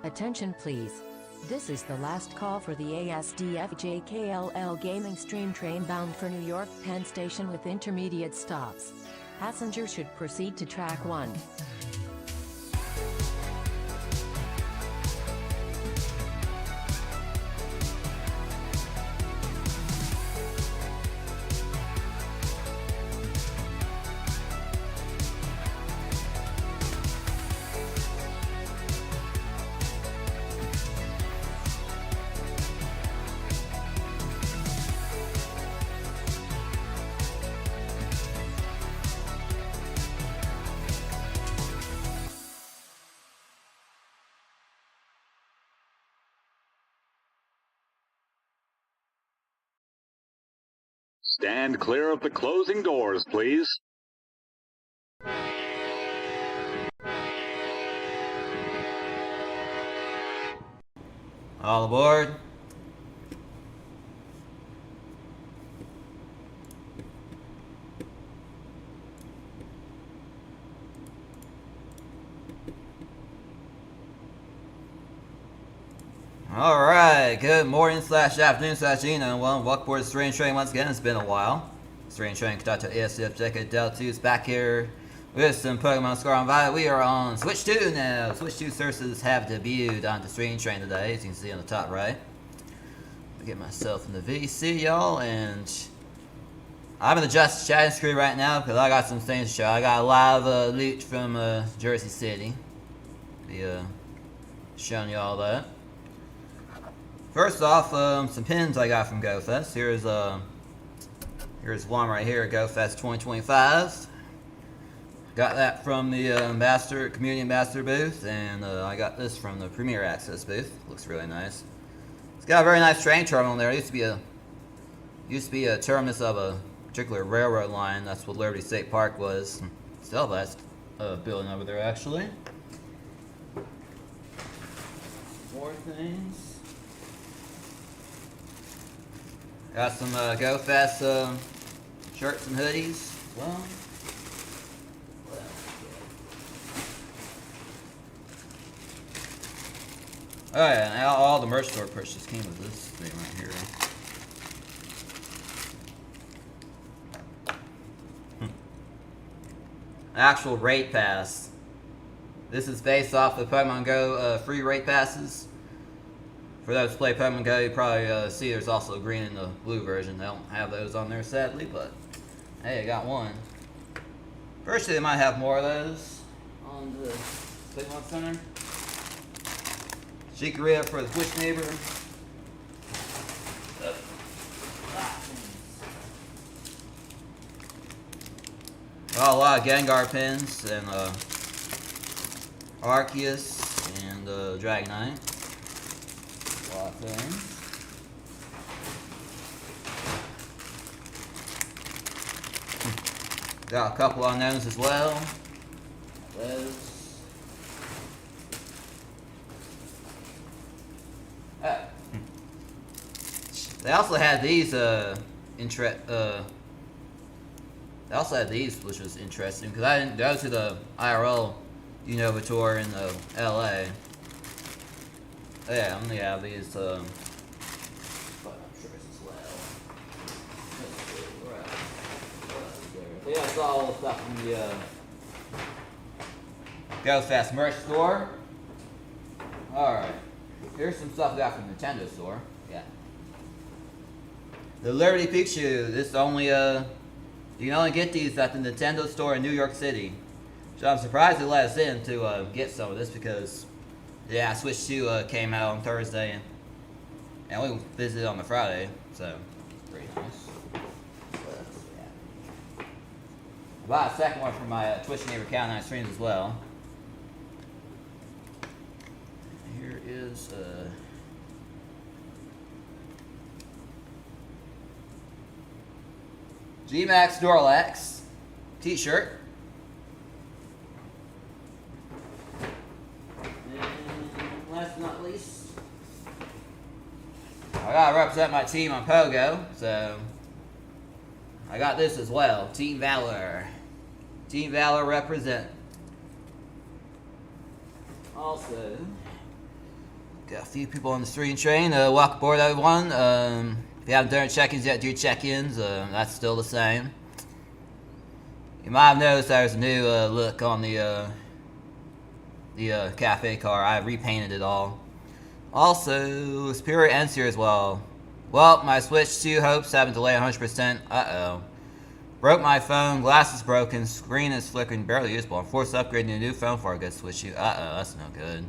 Attention please. This is the last call for the ASDFJKLL gaming stream train bound for New York Penn Station with intermediate stops. Passengers should proceed to track 1. Stand clear of the closing doors, please. All aboard. Alright, good morning / afternoon / evening, and welcome aboard the Strange Train once again. It's been a while. Strange Train conductor ASF Decade Delta 2 is back here with some Pokemon Scarlet and Violet. We are on Switch 2 now. Switch 2 services have debuted on the Strange Train today, as you can see on the top right. I'll get myself in the VC, y'all, and I'm in the Just Chatting screen right now because I got some things to show. I got a live loot from Jersey City. Be showing you all that. First off, some pins I got from GoFest. Here's one right here, GoFest 2025. Got that from the Community Ambassador booth, and I got this from the Premier Access booth. Looks really nice. It's got a very nice train terminal there. It used to be a terminus of a particular railroad line. That's what Liberty State Park was. Still that's building over there actually. More things. Got some GoFest shirts and hoodies. Well, oh yeah, and all the merch store purchases came with this thing right here. Actual rate pass. This is based off the Pokemon Go free rate passes. For those who play Pokemon Go, you probably see there's also a green and the blue version. They don't have those on there, sadly, but hey, I got one. First, they might have more of those on the Pokemon Center. Shikaria for the Twitch neighbor. Oh, a lot of Gengar pins and Arceus and Dragonite. Thing. Got a couple on those as well. Those. They also had these they also had these, which was interesting because I didn't go to the IRL Unova tour in LA. Yeah, I'm gonna have these shirts as well. So yeah, it's all the stuff from the GoFest merch store. Alright. Here's some stuff I got from Nintendo store. Yeah. The Liberty Pikachu, this only you can only get these at the Nintendo store in New York City. So I'm surprised they let us in to get some of this because yeah, Switch 2 came out on Thursday, and we visited on the Friday, so it's pretty nice. But, yeah. I bought a second one for my Twitch neighbor account on streams as well. Here is G-Max Dorlax t-shirt. Last but not least, I gotta represent my team on Pogo, so I got this as well. Team Valor. Team Valor represent. Also, Got a few people on the stream train. Welcome aboard, everyone. If you haven't done check-ins yet, do check-ins. That's still the same. You might have noticed there's a new look on the cafe car. I repainted it all. Also, Superior ends here as well. Well, my Switch 2 hopes haven't delayed 100%. Uh-oh. Broke my phone, glass is broken, screen is flickering, barely usable. I'm forced to upgrade to a new phone before I get Switch 2. Uh-oh, that's no good.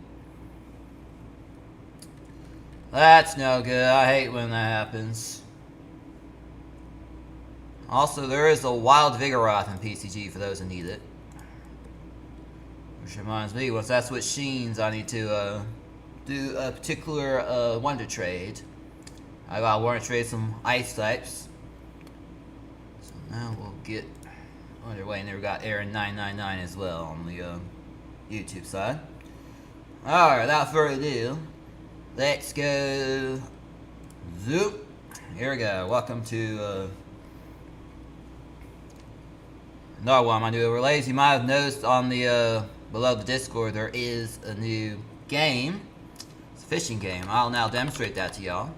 That's no good. I hate when that happens. Also, there is a Wild Vigoroth in PCG for those who need it. Which reminds me, once I switch Shinies, I need to do a particular Wonder Trade. I gotta Wonder Trade some Ice types. So now we'll get underway. And then we got Aaron999 as well on the YouTube side. Alright, without further ado, let's go. Zoop. Here we go. Welcome to another one of my new overlays. You might have noticed on the below the Discord there is a new game. It's a fishing game. I'll now demonstrate that to y'all.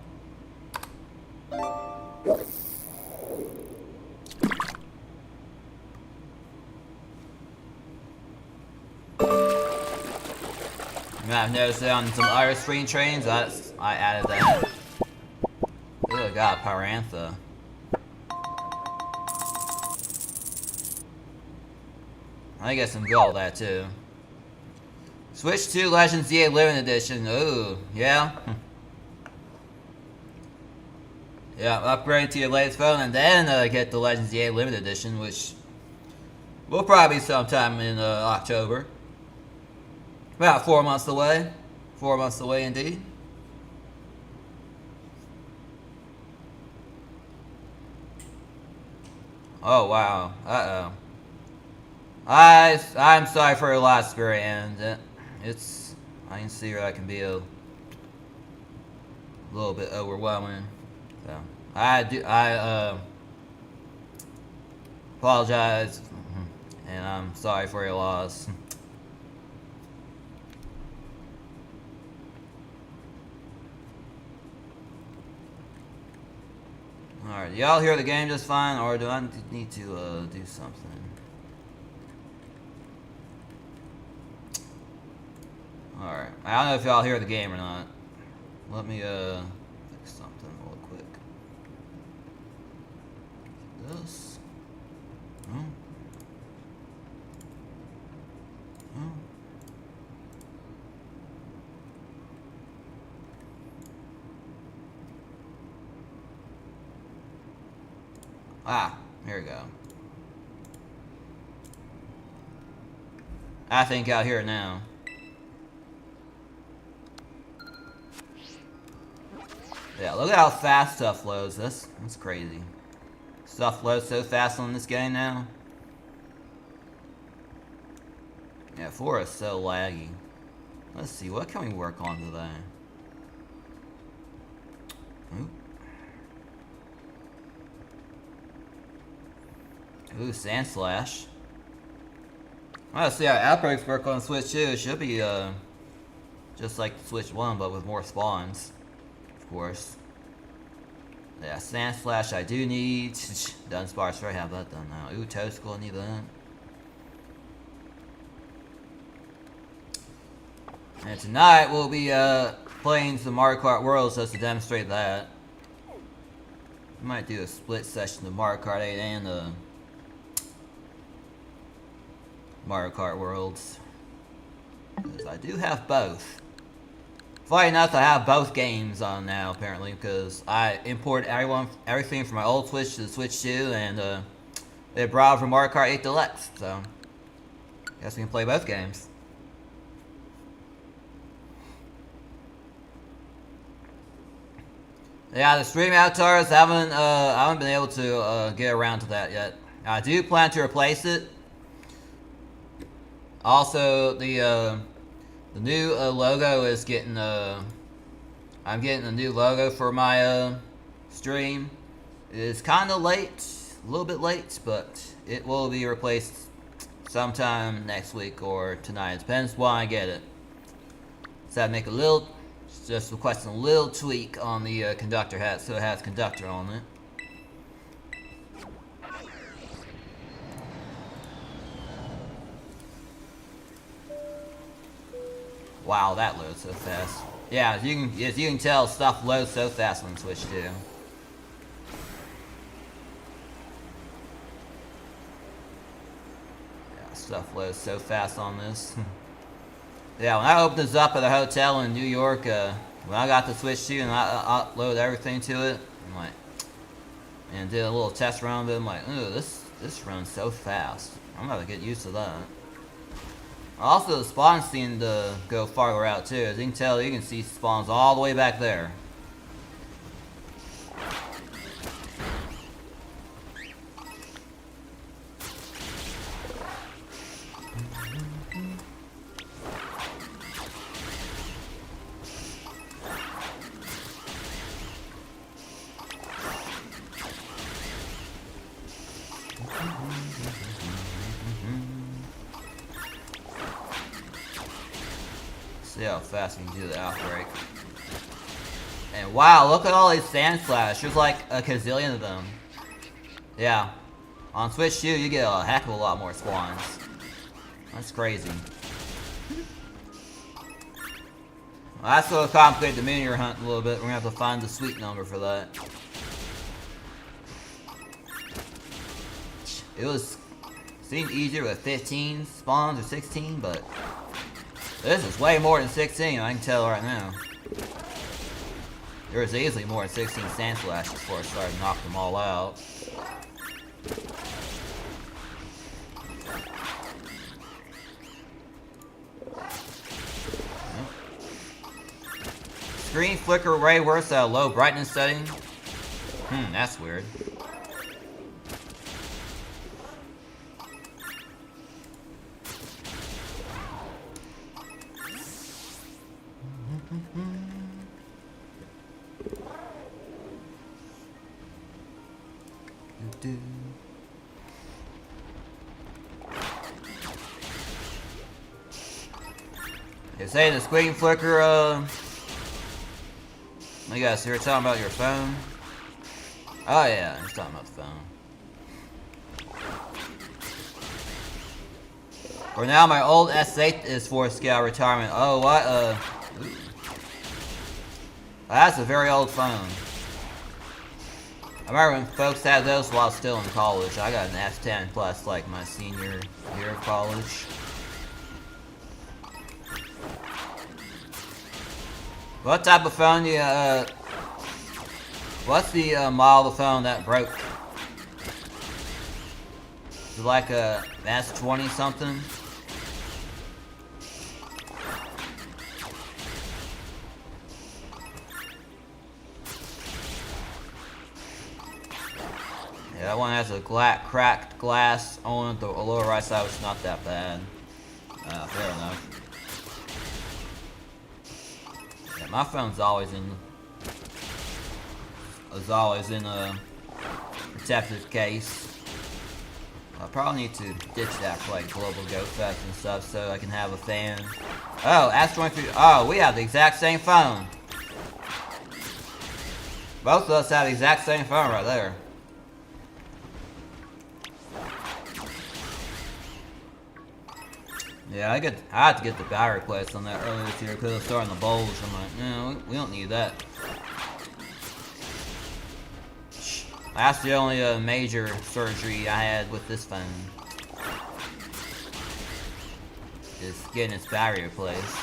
You might have noticed that on some other stream trains. I added that. Ooh, got a Pyrantha. I get some gold that too. Switch to Legends EA Limited Edition. Ooh, yeah. Yeah, upgrade to your latest phone and then get the Legends EA Limited Edition, which will probably be sometime in October. About 4 months away. 4 months away indeed. Oh wow. Uh-oh. I'm sorry for your loss, Spirit, and it's I can see that can be a little bit overwhelming. So I apologize, and I'm sorry for your loss. Alright, y'all hear the game just fine, or do I need to do something? Alright, I don't know if y'all hear the game or not. Let me fix something real quick. This. Oh. Oh. Ah, here we go. I think I'll hear it now. Yeah, look at how fast stuff loads. That's crazy. Stuff loads so fast on this game now. Yeah, 4 is so laggy. Let's see, what can we work on today? Ooh, Sand Slash. Let's see how Outbreaks work on Switch 2. It should be just like Switch 1, but with more spawns. Of course. Yeah, Sand Slash I do need. Dunsparce, I have that done now. Ooh, Toadstool, I need that. And tonight we'll be playing some Mario Kart Worlds just to demonstrate that. We might do a split session of Mario Kart 8 and Mario Kart Worlds. Because I do have both. Funny enough, I have both games on now, apparently, because I imported everything from my old Switch to the Switch 2, and they brought from Mario Kart 8 Deluxe, so I guess we can play both games. Yeah, the stream avatars, I haven't been able to get around to that yet. I do plan to replace it. Also, the new logo is getting I'm getting a new logo for my stream. It's kind of late, a little bit late, but it will be replaced sometime next week or tonight. It depends when I get it. So I make a little Just requesting a little tweak on the conductor hat so it has conductor on it. Wow, that loads so fast. Yeah, as you can tell, stuff loads so fast on Switch 2. Yeah, stuff loads so fast on this. Yeah, when I opened this up at a hotel in New York, when I got the Switch 2 and I uploaded everything to it, I'm like, and did a little test run of it, I'm like, ooh, this runs so fast. I'm gonna get used to that. Also, the spawns seem to go farther out too. As you can tell, you can see spawns all the way back there. See how fast you can do the outbreak. And wow, look at all these sand slash. There's like a gazillion of them. Yeah. On Switch 2, you get a heck of a lot more spawns. That's crazy. Well, that's gonna complicate the miniature hunt a little bit. We're gonna have to find the sweet number for that. It seemed easier with 15 spawns or 16, but this is way more than 16, I can tell right now. There was easily more than 16 sand slashes before I started to knock them all out. Screen flicker way worse at a low brightness setting. That's weird. You say the screen flicker, I guess you're talking about your phone? Oh yeah, I was talking about the phone. For now, my old S8 is for scale retirement. Oh, what? Ooh. That's a very old phone. I remember when folks had those while I was still in college. I got an S10 Plus like my senior year of college. What type of phone do you, what's the model of the phone that broke? Is it like a S20 something? Yeah, that one has a cracked glass on the lower right side, which is not that bad. Fair enough. Yeah, my phone's always in a protective case. I probably need to ditch that for like Global Go Fest and stuff so I can have a fan. Oh, S23. Oh, we have the exact same phone. Both of us have the exact same phone right there. Yeah, I had to get the battery replaced on that earlier this year because it was starting to bulge. I'm like, no, we don't need that. That's the only major surgery I had with this phone. Is getting its battery replaced.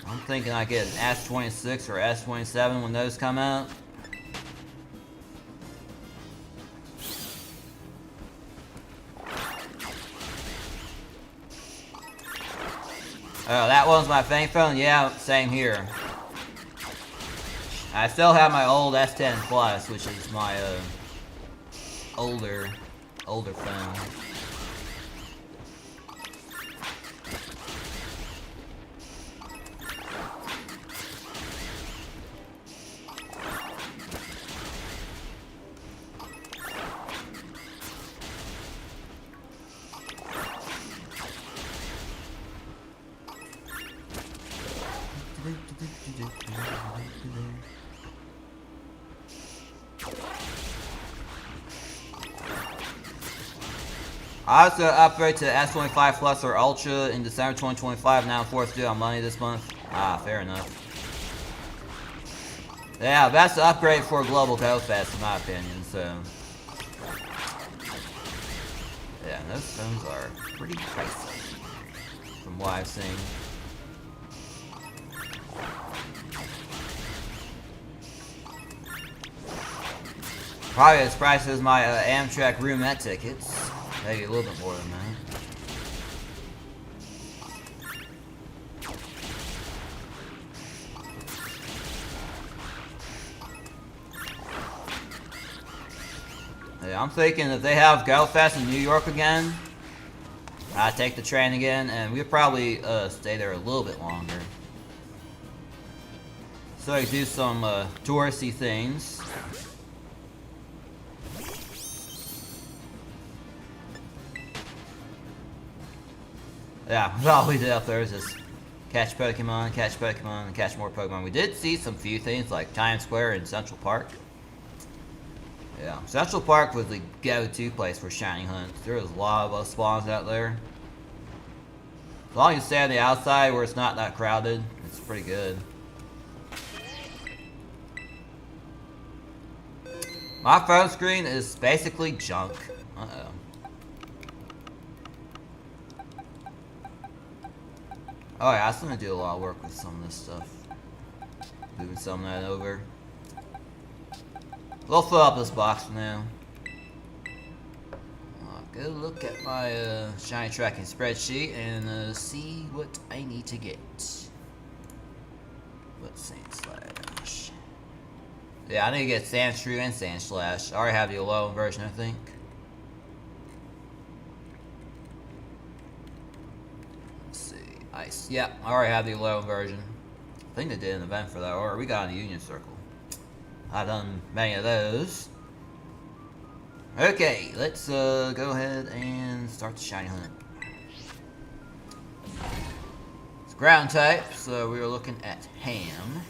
I'm thinking I get an S26 or S27 when those come out. Oh, that one's my main phone? Yeah, same here. I still have my old S10 Plus, which is my older phone. I was going to upgrade to S25 Plus or Ultra in December 2025. Now I'm forced to do it on money this month. Ah, fair enough. Yeah, that's the upgrade for Global Go Fest in my opinion, so. Yeah, those phones are pretty pricey from what I've seen. Probably as pricey as my Amtrak roomette tickets. Maybe a little bit more than that. Yeah, I'm thinking if they have Go Fest in New York again, I'd take the train again, and we'd probably stay there a little bit longer. So I could do some touristy things. Yeah, all we did up there is just catch Pokemon, and catch more Pokemon. We did see some few things like Times Square and Central Park. Yeah, Central Park was the go-to place for shiny hunts. There was a lot of spawns out there. As long as you stay on the outside where it's not that crowded, it's pretty good. My phone screen is basically junk. Uh-oh. Oh yeah, I was gonna do a lot of work with some of this stuff. Moving some of that over. We'll fill up this box now. I'll go look at my shiny tracking spreadsheet and see what I need to get. What's Sand Slash? Yeah, I need to get Sandshrew and Sand Slash. I already have the low version, I think. Ice. Yep, I already have the 11 version. I think they did an event for that, or we got in the Union Circle. I've done many of those. Okay, let's go ahead and start the shiny hunt. It's ground type, so we are looking at Ham.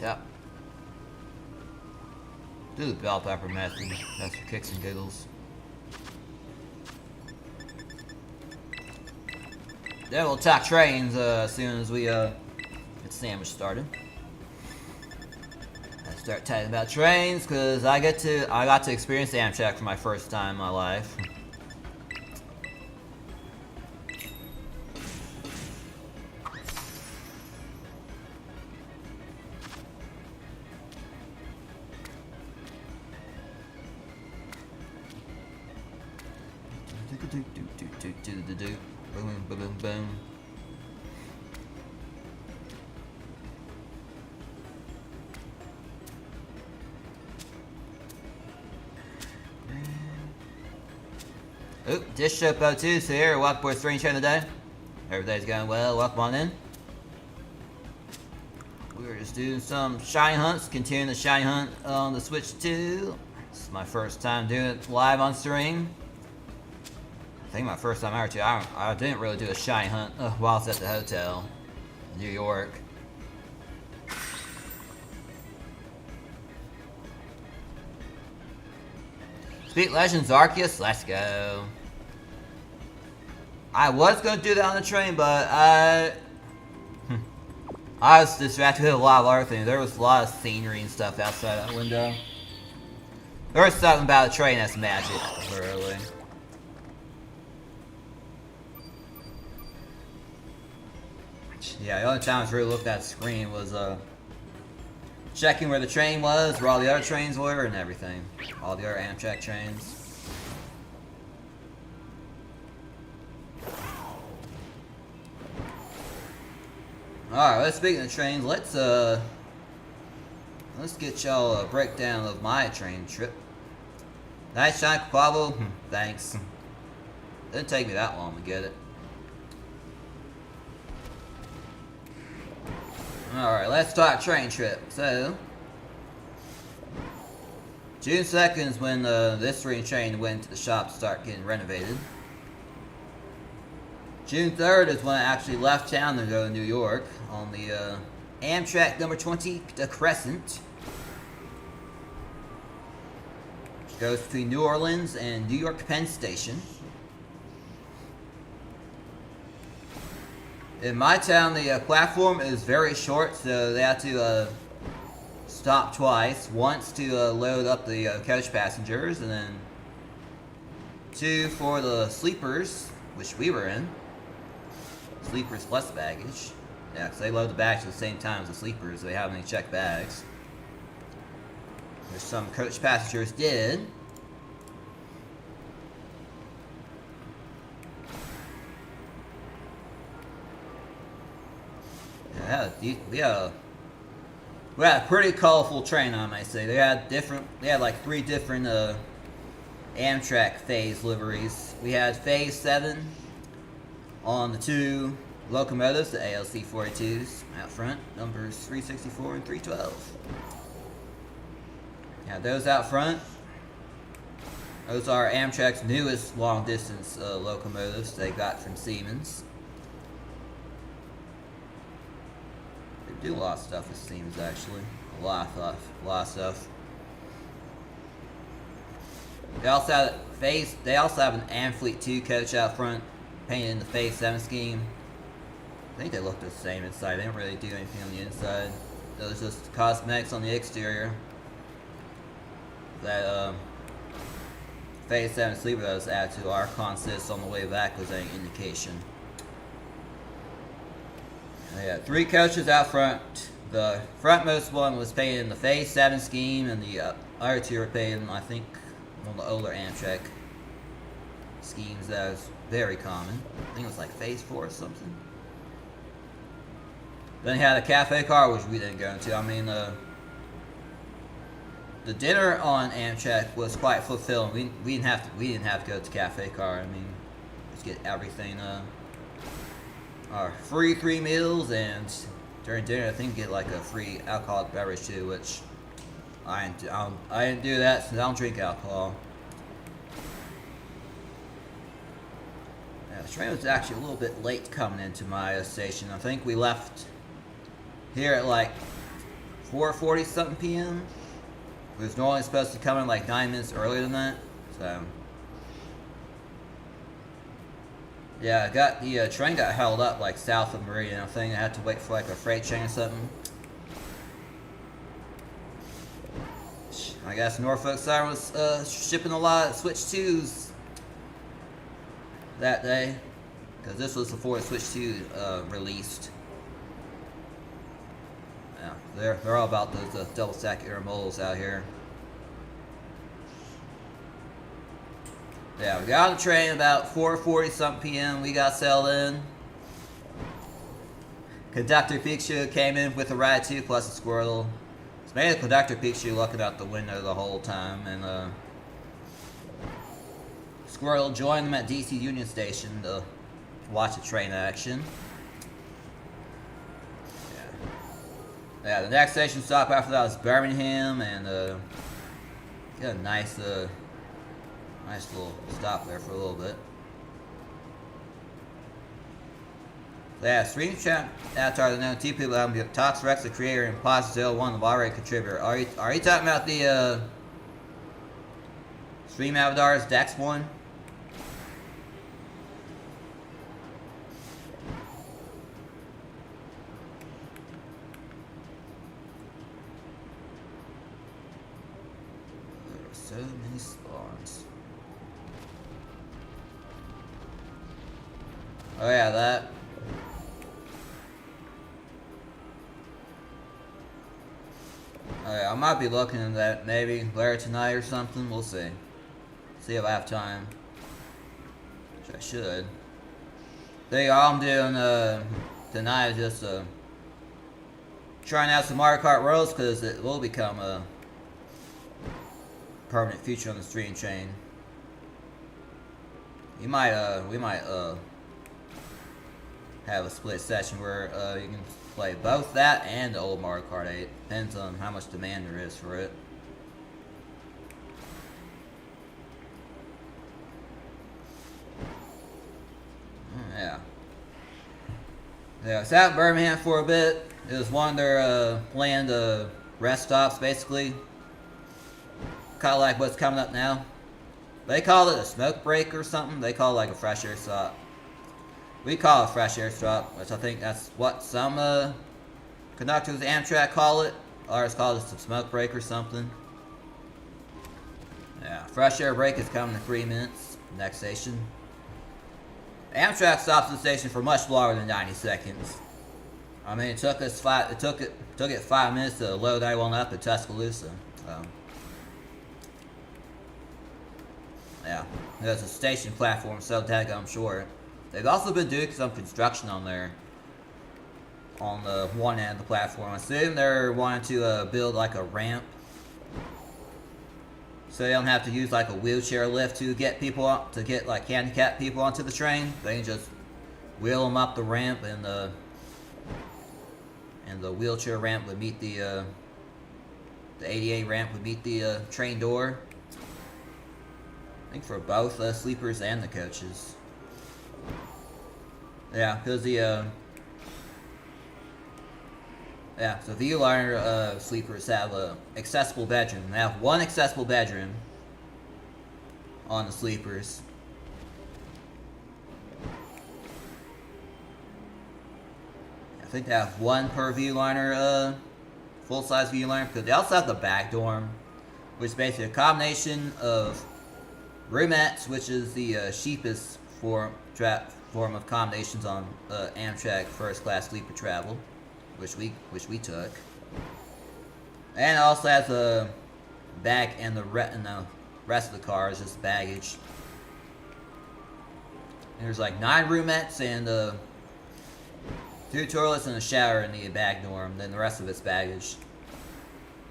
Yep. Do the bell pepper method. That's for kicks and giggles. Then we'll attack trains as soon as we get the sandwich started. Let's start talking about trains because I got to experience Amtrak for my first time in my life. Boom, boom, boom, boom. Oop, Dish Shop 02's here. Welcome for Strange Train today. Everything's going well. Welcome on in. We're just doing some shiny hunts, continuing the shiny hunt on the Switch 2. This is my first time doing it live on stream. I think my first time ever too. I didn't really do a shiny hunt while I was at the hotel in New York. Speak Legends Arceus, let's go. I was gonna do that on the train, but I was distracted with a lot of other things. There was a lot of scenery and stuff outside that window. There was something about a train that's magic, literally. Yeah, the only time I was really looking at the screen was checking where the train was, where all the other trains were, and everything. All the other Amtrak trains. Alright, let's speak of the trains. Let's get y'all a breakdown of my train trip. Nice shine, Pablo. Thanks. Didn't take me that long to get it. Alright, let's talk train trip. So, June 2nd is when this train went to the shop to start getting renovated. June 3rd is when I actually left town to go to New York on the Amtrak number 20, the Crescent. Which goes between New Orleans and New York Penn Station. In my town, the platform is very short, so they have to stop twice. Once to load up the coach passengers, and then 2 for the sleepers, which we were in. Sleepers plus baggage. Yeah, because they load the bags at the same time as the sleepers. They haven't any checked bags. Which some coach passengers did. Yeah, we had a pretty colorful train, I might say. They had like 3 different Amtrak phase liveries. We had phase 7 on the 2 locomotives, the ALC 42s out front, numbers 364 and 312. Yeah, those out front. Those are Amtrak's newest long distance locomotives they got from Siemens. They do a lot of stuff with Siemens, actually. A lot of stuff. They also have an Amfleet 2 coach out front, painted in the phase 7 scheme. I think they look the same inside. They don't really do anything on the inside. Those just cosmetics on the exterior. That phase 7 sleeper that was added to our consist on the way back was an indication. Yeah, 3 coaches out front. The frontmost one was painted in the phase 7 scheme, and the other 2 were painted in, I think, one of the older Amtrak schemes that was very common. I think it was like phase 4 or something. Then you had a cafe car, which we didn't go into. I mean, the dinner on Amtrak was quite fulfilling. We didn't have to go to cafe car. I mean, just get everything. Our free 3 meals, and during dinner I think get like a free alcoholic beverage too, which I didn't do that since I don't drink alcohol. Yeah, the train was actually a little bit late coming into my station. I think we left here at like 4:40 something p.m. It was normally supposed to come in like 9 minutes earlier than that, so. Yeah, the train got held up like south of Meridian. I think I had to wait for like a freight train or something. I guess Norfolk Southern was shipping a lot of Switch 2s that day, because this was before Switch 2 released. Yeah, they're all about those double stack intermodals out here. Yeah, we got on the train about 4:40 something p.m. We got settled in. Conductor Pikachu came in with a ride too, plus a Squirtle. So maybe the conductor Pikachu looking out the window the whole time, and Squirtle joined them at DC Union Station to watch the train action. Yeah, the next station stop after that was Birmingham, and got a nice little stop there for a little bit. Yeah, Stream Chat Avatar, the known 2 people that have Tox Rex, the creator, and Positive 1, the moderator contributor. Are you talking about the Stream Avatars Dex one? There are so many spawns. Oh yeah, that. Oh yeah, I might be looking at that maybe later tonight or something. We'll see. See if I have time. Which I should. All I'm doing tonight is just trying out some Mario Kart Worlds, because it will become a permanent feature on the stream chain. We might have a split session where you can play both that and the old Mario Kart 8. Depends on how much demand there is for it. Yeah. Yeah, it's at Birmingham for a bit. It was one of their planned rest stops, basically. Kind of like what's coming up now. They call it a smoke break or something. They call it like a fresh air stop. We call it a fresh air stop, which I think that's what some conductors of Amtrak call it. Ours call it a smoke break or something. Yeah, fresh air break is coming in 3 minutes. Next station. Amtrak stops at the station for much longer than 90 seconds. I mean, it took us it took it 5 minutes to load everyone up at Tuscaloosa. So, yeah, there's a station platform so daggum short. They've also been doing some construction on there, on the one end of the platform. I assume they're wanting to build like a ramp, so they don't have to use like a wheelchair lift to get people up, to get like handicapped people onto the train. They can just wheel them up the ramp, and the wheelchair ramp would meet the ADA ramp would meet the train door. I think for both sleepers and the coaches. Yeah, because the so the U-liner sleepers have a accessible bedroom. They have one accessible bedroom on the sleepers. I think they have one per V-liner, full-size V-liner, because they also have the back dorm, which is basically a combination of roomettes, which is the cheapest form of accommodations on Amtrak first-class sleeper travel, which we took, and it also has a bag, and the rest of the car is just baggage. And there's like 9 roomettes and 2 toilets and a shower in the bag dorm. Then the rest of it's baggage.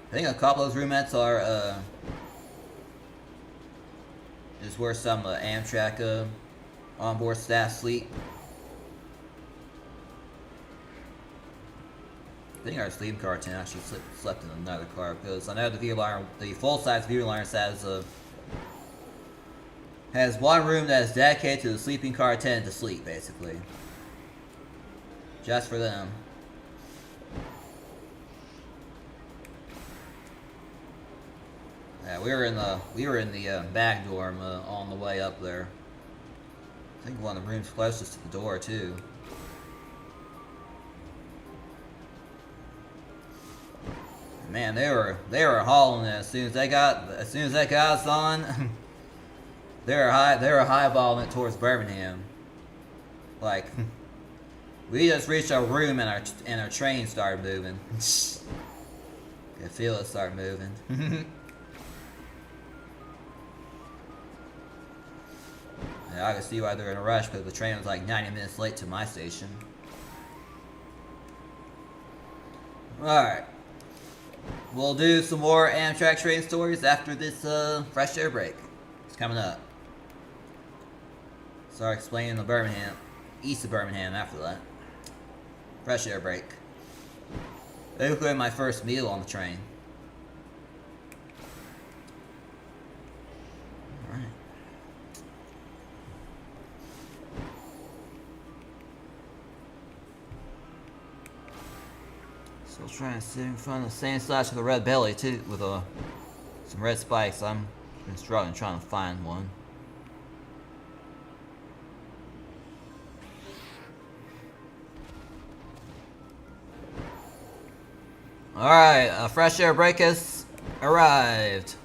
I think a couple of those roomettes are is where some Amtrak onboard staff sleep. I think our sleeping car attendant actually slept in another car, because I know the full-size V-liner has one room that is dedicated to the sleeping car attendant to sleep, basically, just for them. Yeah, we were in the back dorm on the way up there. I think one of the rooms closest to the door too. Man, they were hauling it as soon as they got us on. they were highballing it towards Birmingham. Like, we just reached our room and our train started moving. I could feel it start moving. Yeah, I could see why they're in a rush, because the train was like 90 minutes late to my station. Alright. We'll do some more Amtrak train stories after this fresh air break. It's coming up. Start explaining the Birmingham, east of Birmingham after that. Fresh air break. Basically my first meal on the train. Alright. Still trying to sit in front of the same slash with a red belly too, with some red spikes. I'm been struggling trying to find one. Alright, a fresh air break has arrived.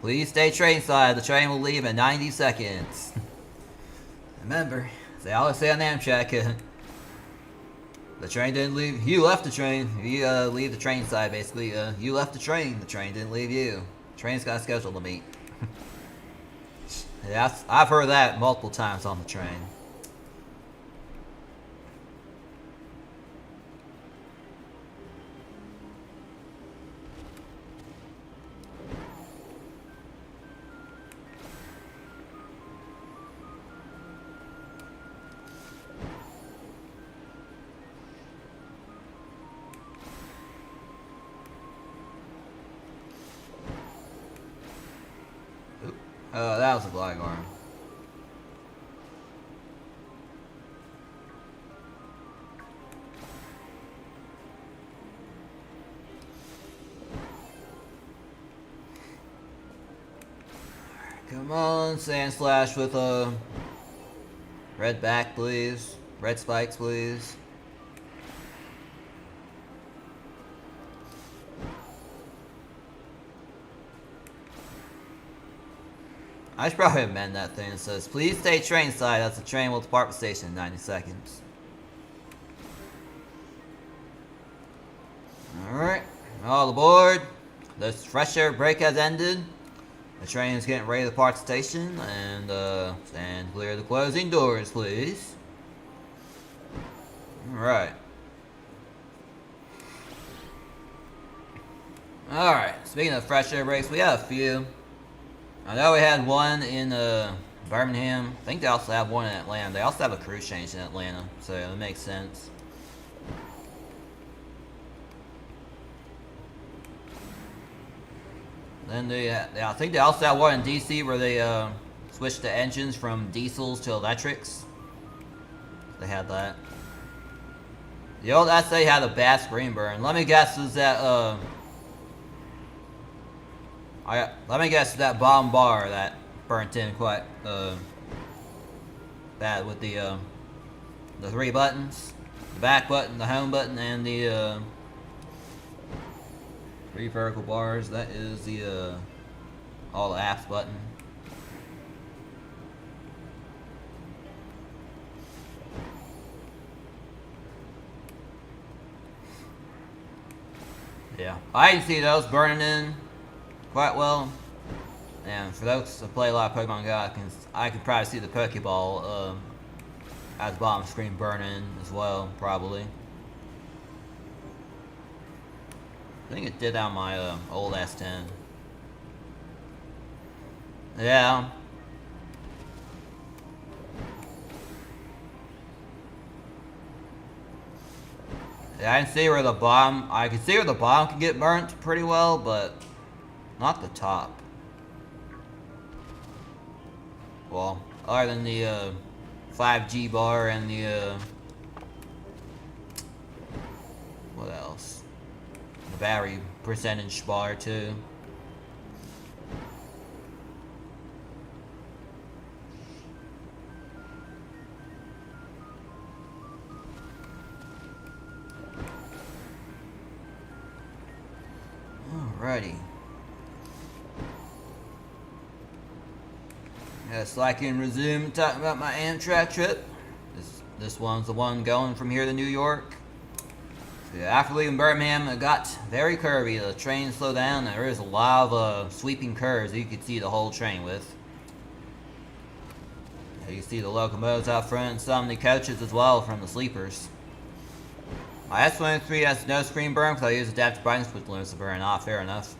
Please stay trainside. The train will leave in 90 seconds. Remember, as they always say on Amtrak, the train didn't leave. You left the train. You leave the train side, basically. You left the train. The train didn't leave you. The train's got a schedule to meet. Yeah, I've heard that multiple times on the train. Oh, that was a flying arm. Come on, Sand Slash with a red back, please. Red spikes, please. I should probably amend that thing. It says, please stay train side as the train will depart the station in 90 seconds. Alright, all aboard. The fresh air break has ended. The train is getting ready to depart the station, and stand clear of the closing doors, please. Alright. Alright, speaking of fresh air breaks, we have a few. I know we had one in Birmingham. I think they also have one in Atlanta. They also have a cruise change in Atlanta, so it makes sense. Then I think they also have one in DC where they switched the engines from diesels to electrics. They had that. The old SA had a bad screen burn. Let me guess, is that let me guess that bottom bar that burnt in quite bad with the 3 buttons, the back button, the home button, and the 3 vertical bars. That is the all the apps button. Yeah, I can see those burning in quite well. And for those that play a lot of Pokemon Go, I can probably see the Pokeball at the bottom screen burning as well, probably. I think it did on my old S10. Yeah. Yeah, I can see where the bottom. I can see where the bottom can get burnt pretty well, but not the top. Well, other than the 5G bar and the what else? The battery percentage bar too. Alrighty. Yeah, so I can resume talking about my Amtrak trip. This one's the one going from here to New York. So yeah, after leaving Birmingham, it got very curvy. The train slowed down. There is a lot of sweeping curves that you could see the whole train with. Yeah, you can see the locomotives out front and some of the coaches as well from the sleepers. My S23 has no screen burn because I use adaptive brightness which limits the burn off. Fair enough.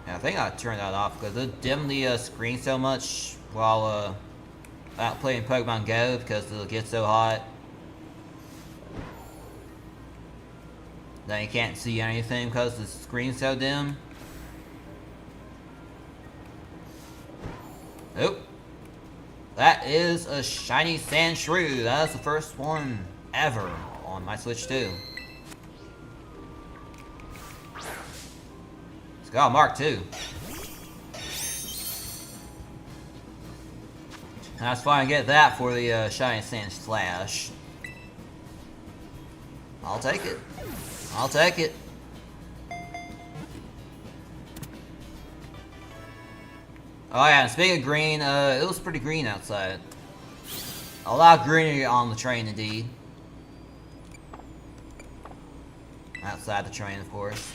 Yeah, I think I turned that off because it dimmed the screen so much while out playing Pokemon Go because it'll get so hot. Then you can't see anything because the screen's so dim. Nope. That is a shiny Sandshrew. That is the first one ever on my Switch 2. It's got a Mark 2. That's fine to get that for the shiny Sandslash. I'll take it. I'll take it. Oh yeah, and speaking of green, it was pretty green outside. A lot of greenery on the train indeed. Outside the train, of course.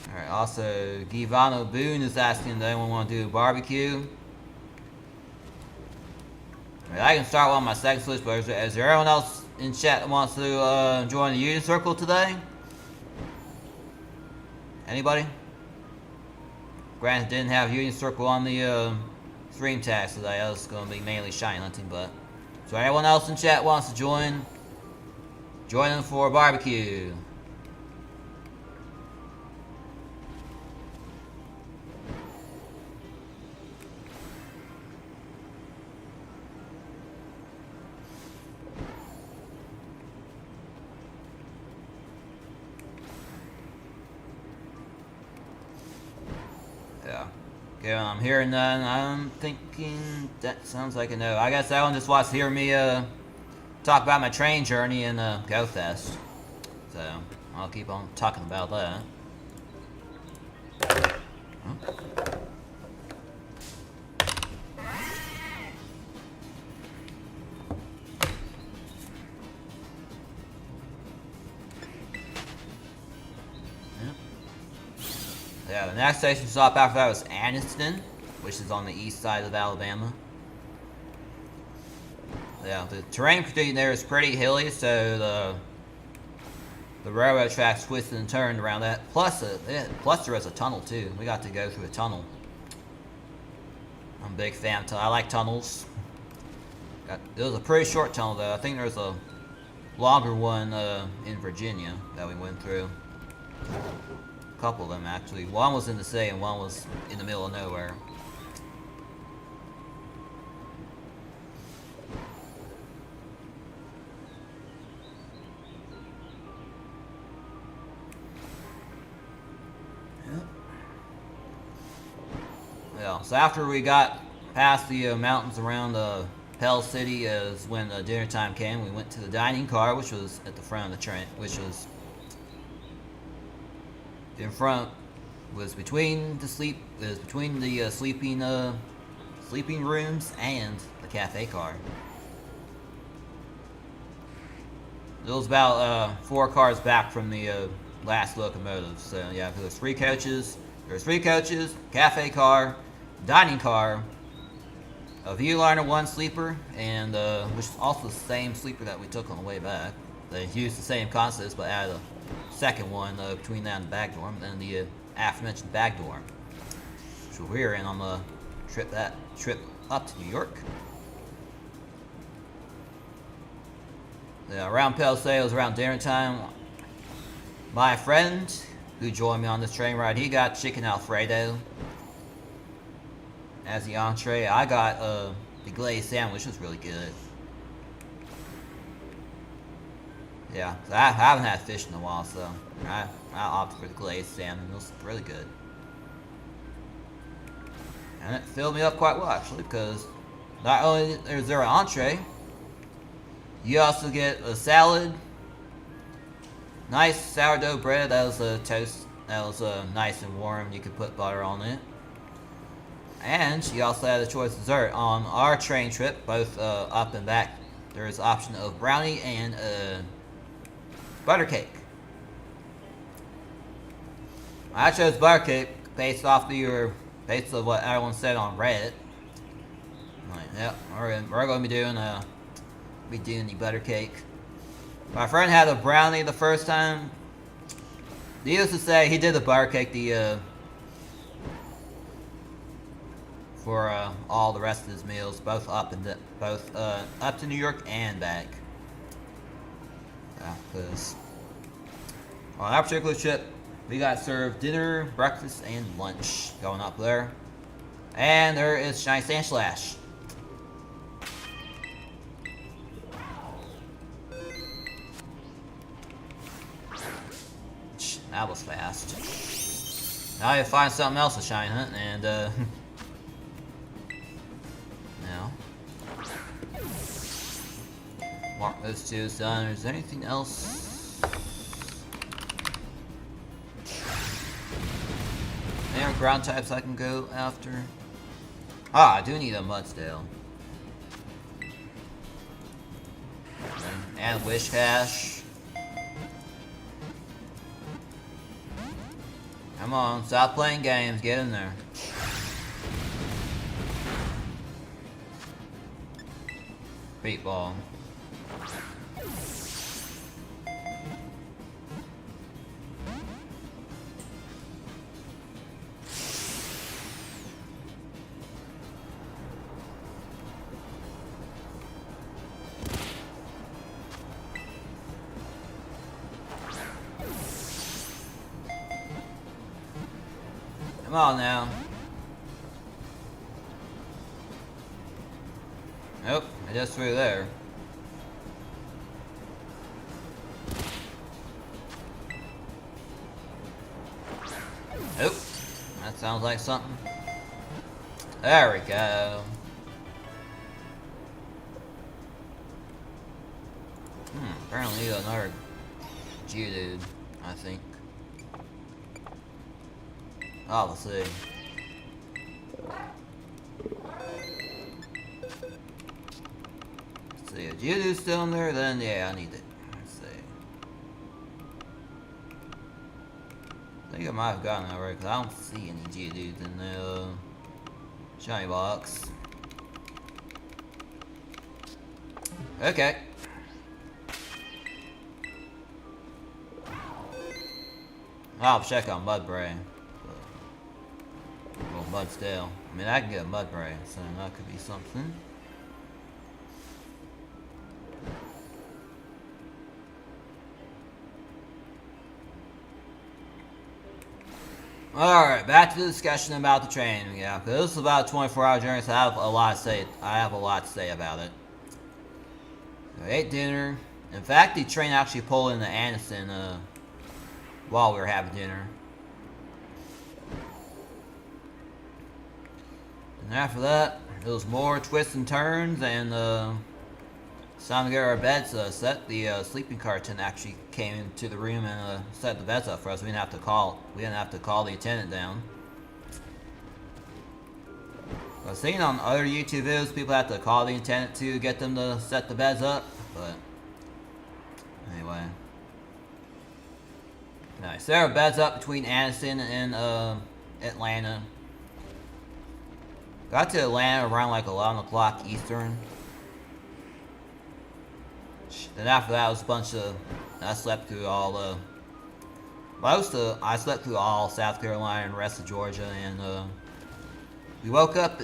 Alright, also, Givano Boone is asking if anyone want to do a barbecue. Alright, I can start one on my second Switch, but is there anyone else in chat that wants to join the Union Circle today? Anybody? Granted, didn't have Union Circle on the stream tags today. I was going to be mainly shiny hunting, but so anyone else in chat wants to join them for a barbecue. Okay, I'm hearing none. I'm thinking that sounds like a no. I guess that one just wants to hear me talk about my train journey in Go Fest. So I'll keep on talking about that. Huh? Yeah, the next station stop after that was Anniston, which is on the east side of Alabama. Yeah, the terrain there is pretty hilly, so the railroad tracks twisted and turned around that. Plus there was a tunnel too. We got to go through a tunnel. I'm a big fan. I like tunnels. It was a pretty short tunnel though. I think there's a longer one in Virginia that we went through. A couple of them actually. One was in the city and one was in the middle of nowhere. Yeah, so after we got past the mountains around Pell City is when dinner time came. We went to the dining car, which was at the front of the train, which was in front, was between the sleeping rooms and the cafe car. It was about 4 cars back from the last locomotive. So yeah, there's 3 coaches. There's 3 coaches, cafe car, dining car, a Viewliner 1 sleeper, and which is also the same sleeper that we took on the way back. They used the same concepts, but added a second one between that and the back dorm, and the aforementioned back dorm. So we're in on the trip up to New York. Yeah, around Pell City, it was around dinner time. My friend who joined me on this train ride, he got chicken Alfredo as the entree. I got the glazed sandwich, which was really good. Yeah, so I haven't had fish in a while, so I opted for the glazed salmon. It was really good. And it filled me up quite well, actually, because not only is there an entree, you also get a salad, nice sourdough bread that was toast, that was nice and warm. You could put butter on it. And you also had a choice of dessert. On our train trip, both up and back, there is the option of brownie and butter cake. I chose butter cake based of what everyone said on Reddit. Like, yep, we're going to be doing the butter cake. My friend had a brownie the first time. Needless to say, he did the butter cake for all the rest of his meals, both up to New York and back. Because on our particular trip, we got served dinner, breakfast, and lunch going up there. And there is Shiny Sand Slash. That was fast. Now you find something else to shine hunt, and now mark those 2 as done. Is there anything else? Any other ground types I can go after? Ah, I do need a Mudsdale. And Wish Cash. Come on, stop playing games, get in there. Beat ball. Come on now. Nope, I just threw there. Nope, that sounds like something. There we go. Apparently another Geodude, I think. Oh, we'll see. Let's see, if Geodude's still in there, then yeah, I need it. Let's see. I think I might have gotten that right, because I don't see any Geodudes in the shiny box. Okay. I'll check on Mudbray. Well, Mudstale. I mean, I can get a Mudbray, so that could be something. Alright, back to the discussion about the train. Yeah, because this is about a 24-hour journey, so I have a lot to say about it. So, ate dinner. In fact, the train actually pulled into Anderson while we were having dinner. And after that, it was more twists and turns, and it's time to get our beds set. The sleeping car attendant actually came into the room and set the beds up for us. We didn't have to call the attendant down. I've seen on other YouTube videos people have to call the attendant to get them to set the beds up, but anyway. Nice. There are beds up between Addison and Atlanta. Got to Atlanta around like 11 o'clock Eastern. Then after that was a bunch of, I slept through all I slept through all South Carolina and the rest of Georgia, and I woke up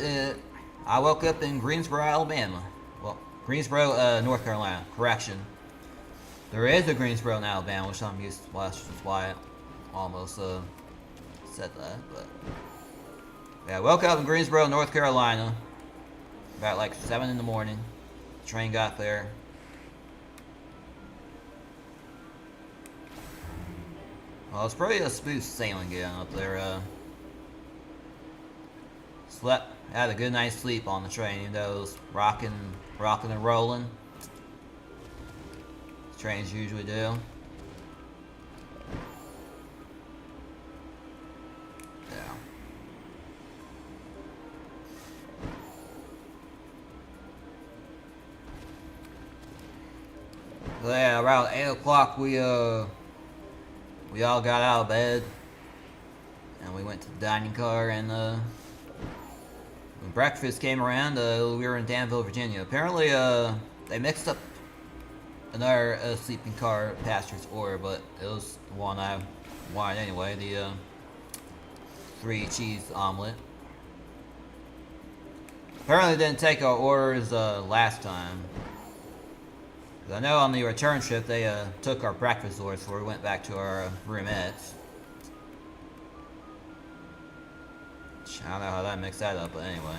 in Greensboro, Alabama. Well, Greensboro, North Carolina. Correction. There is a Greensboro in Alabama, which I'm used to, which is why I almost said that, but yeah, I woke up in Greensboro, North Carolina, about like 7 in the morning. The train got there. Well, it's probably a smooth sailing getting up there. Slept, had a good night's sleep on the train, even though it was rocking and rolling. Trains usually do. Yeah. So yeah, around 8 o'clock we all got out of bed and we went to the dining car, and when breakfast came around, we were in Danville, Virginia. Apparently they mixed up another sleeping car passenger's order, but it was the one I wanted anyway, the 3 cheese omelet. Apparently they didn't take our orders last time. I know on the return trip they took our breakfast orders, so we went back to our roomettes. I don't know how that mixed that up, but anyway.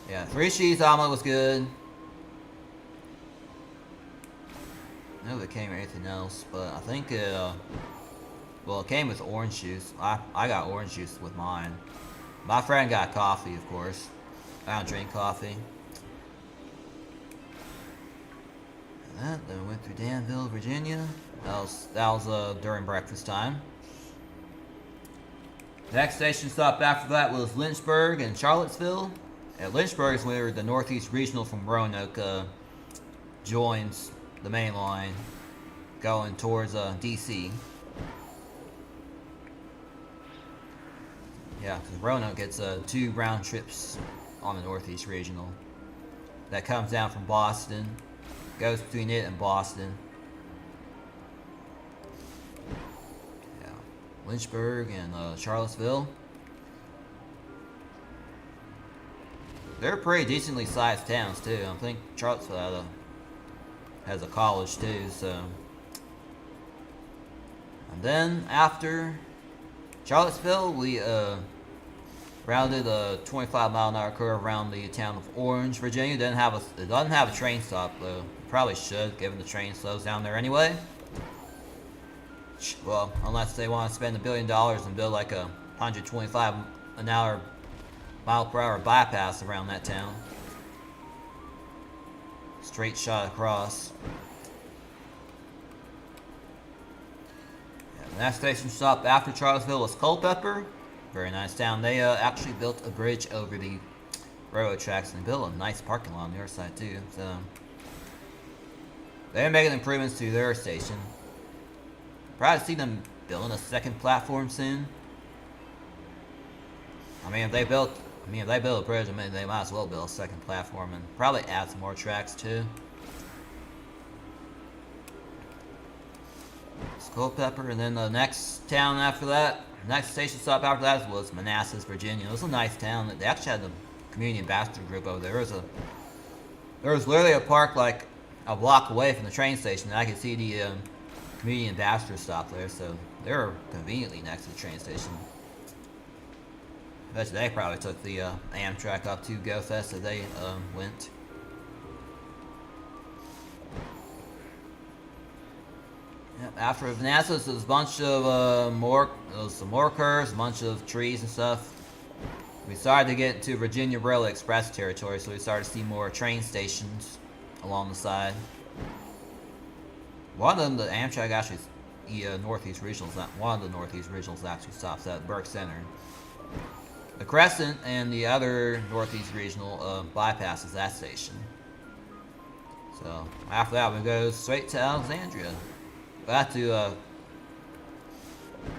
Yeah, 3 cheese omelet was good. I know it came with anything else, but I think well, it came with orange juice. I got orange juice with mine. My friend got coffee, of course. I don't drink coffee. And then we went through Danville, Virginia. That was during breakfast time. The next station stop after that was Lynchburg and Charlottesville. At Lynchburg is where the Northeast Regional from Roanoke joins the main line going towards DC. Yeah, because Roanoke gets 2 round trips on the Northeast Regional. That comes down from Boston, goes between it and Boston. Yeah, Lynchburg and Charlottesville. They're pretty decently sized towns too. I think Charlottesville has a college too, so. And then after Charlottesville, we rounded a 25-mile-an-hour curve around the town of Orange, Virginia. It doesn't have a train stop though. Probably should, given the train slows down there anyway. Well, unless they want to spend $1 billion and build like a 125 an hour mile per hour bypass around that town. Straight shot across. Yeah, the next station stop after Charlottesville was Culpeper. Very nice town. They actually built a bridge over the railroad tracks and built a nice parking lot on the other side too. So they're making improvements to their station. Probably see them building a second platform soon. I mean, if they build a bridge, I mean, they might as well build a second platform and probably add some more tracks too. It's Culpeper, and then the next town after that, next station stop after that was Manassas, Virginia. It was a nice town. They actually had the community ambassador group over there. There was literally a park like a block away from the train station, and I could see the community ambassador stop there, so they were conveniently next to the train station. I bet they probably took the Amtrak up to Go Fest as they went. Yep, after Manassas, there was a bunch of some more curves, a bunch of trees and stuff. We started to get to Virginia Railway Express territory, so we started to see more train stations along the side. One of them, the Amtrak actually, the Northeast Regionals, one of the Northeast Regionals actually stops at Burke Center. The Crescent and the other Northeast Regional bypasses that station. So after that, we go straight to Alexandria. We have to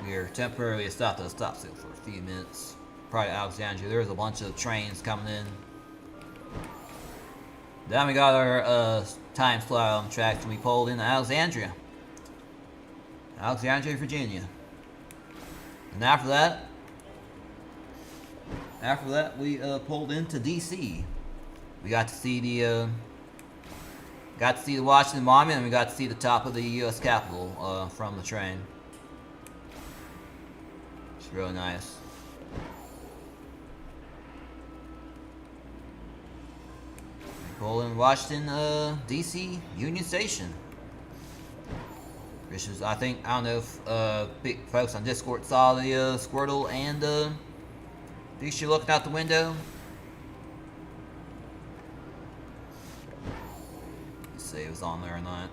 we're temporarily stopped at a stop sign for a few minutes. Probably Alexandria. There was a bunch of trains coming in. Then we got our time slot on the tracks and we pulled into Alexandria, Virginia. And after that we pulled into DC. We got to see the Washington Monument, and we got to see the top of the U.S. Capitol from the train. It's really nice. Pull in Washington, D.C. Union Station. Which is, I don't know if folks on Discord saw the Squirtle and Picture looking out the window. Let's see if it was on there or not.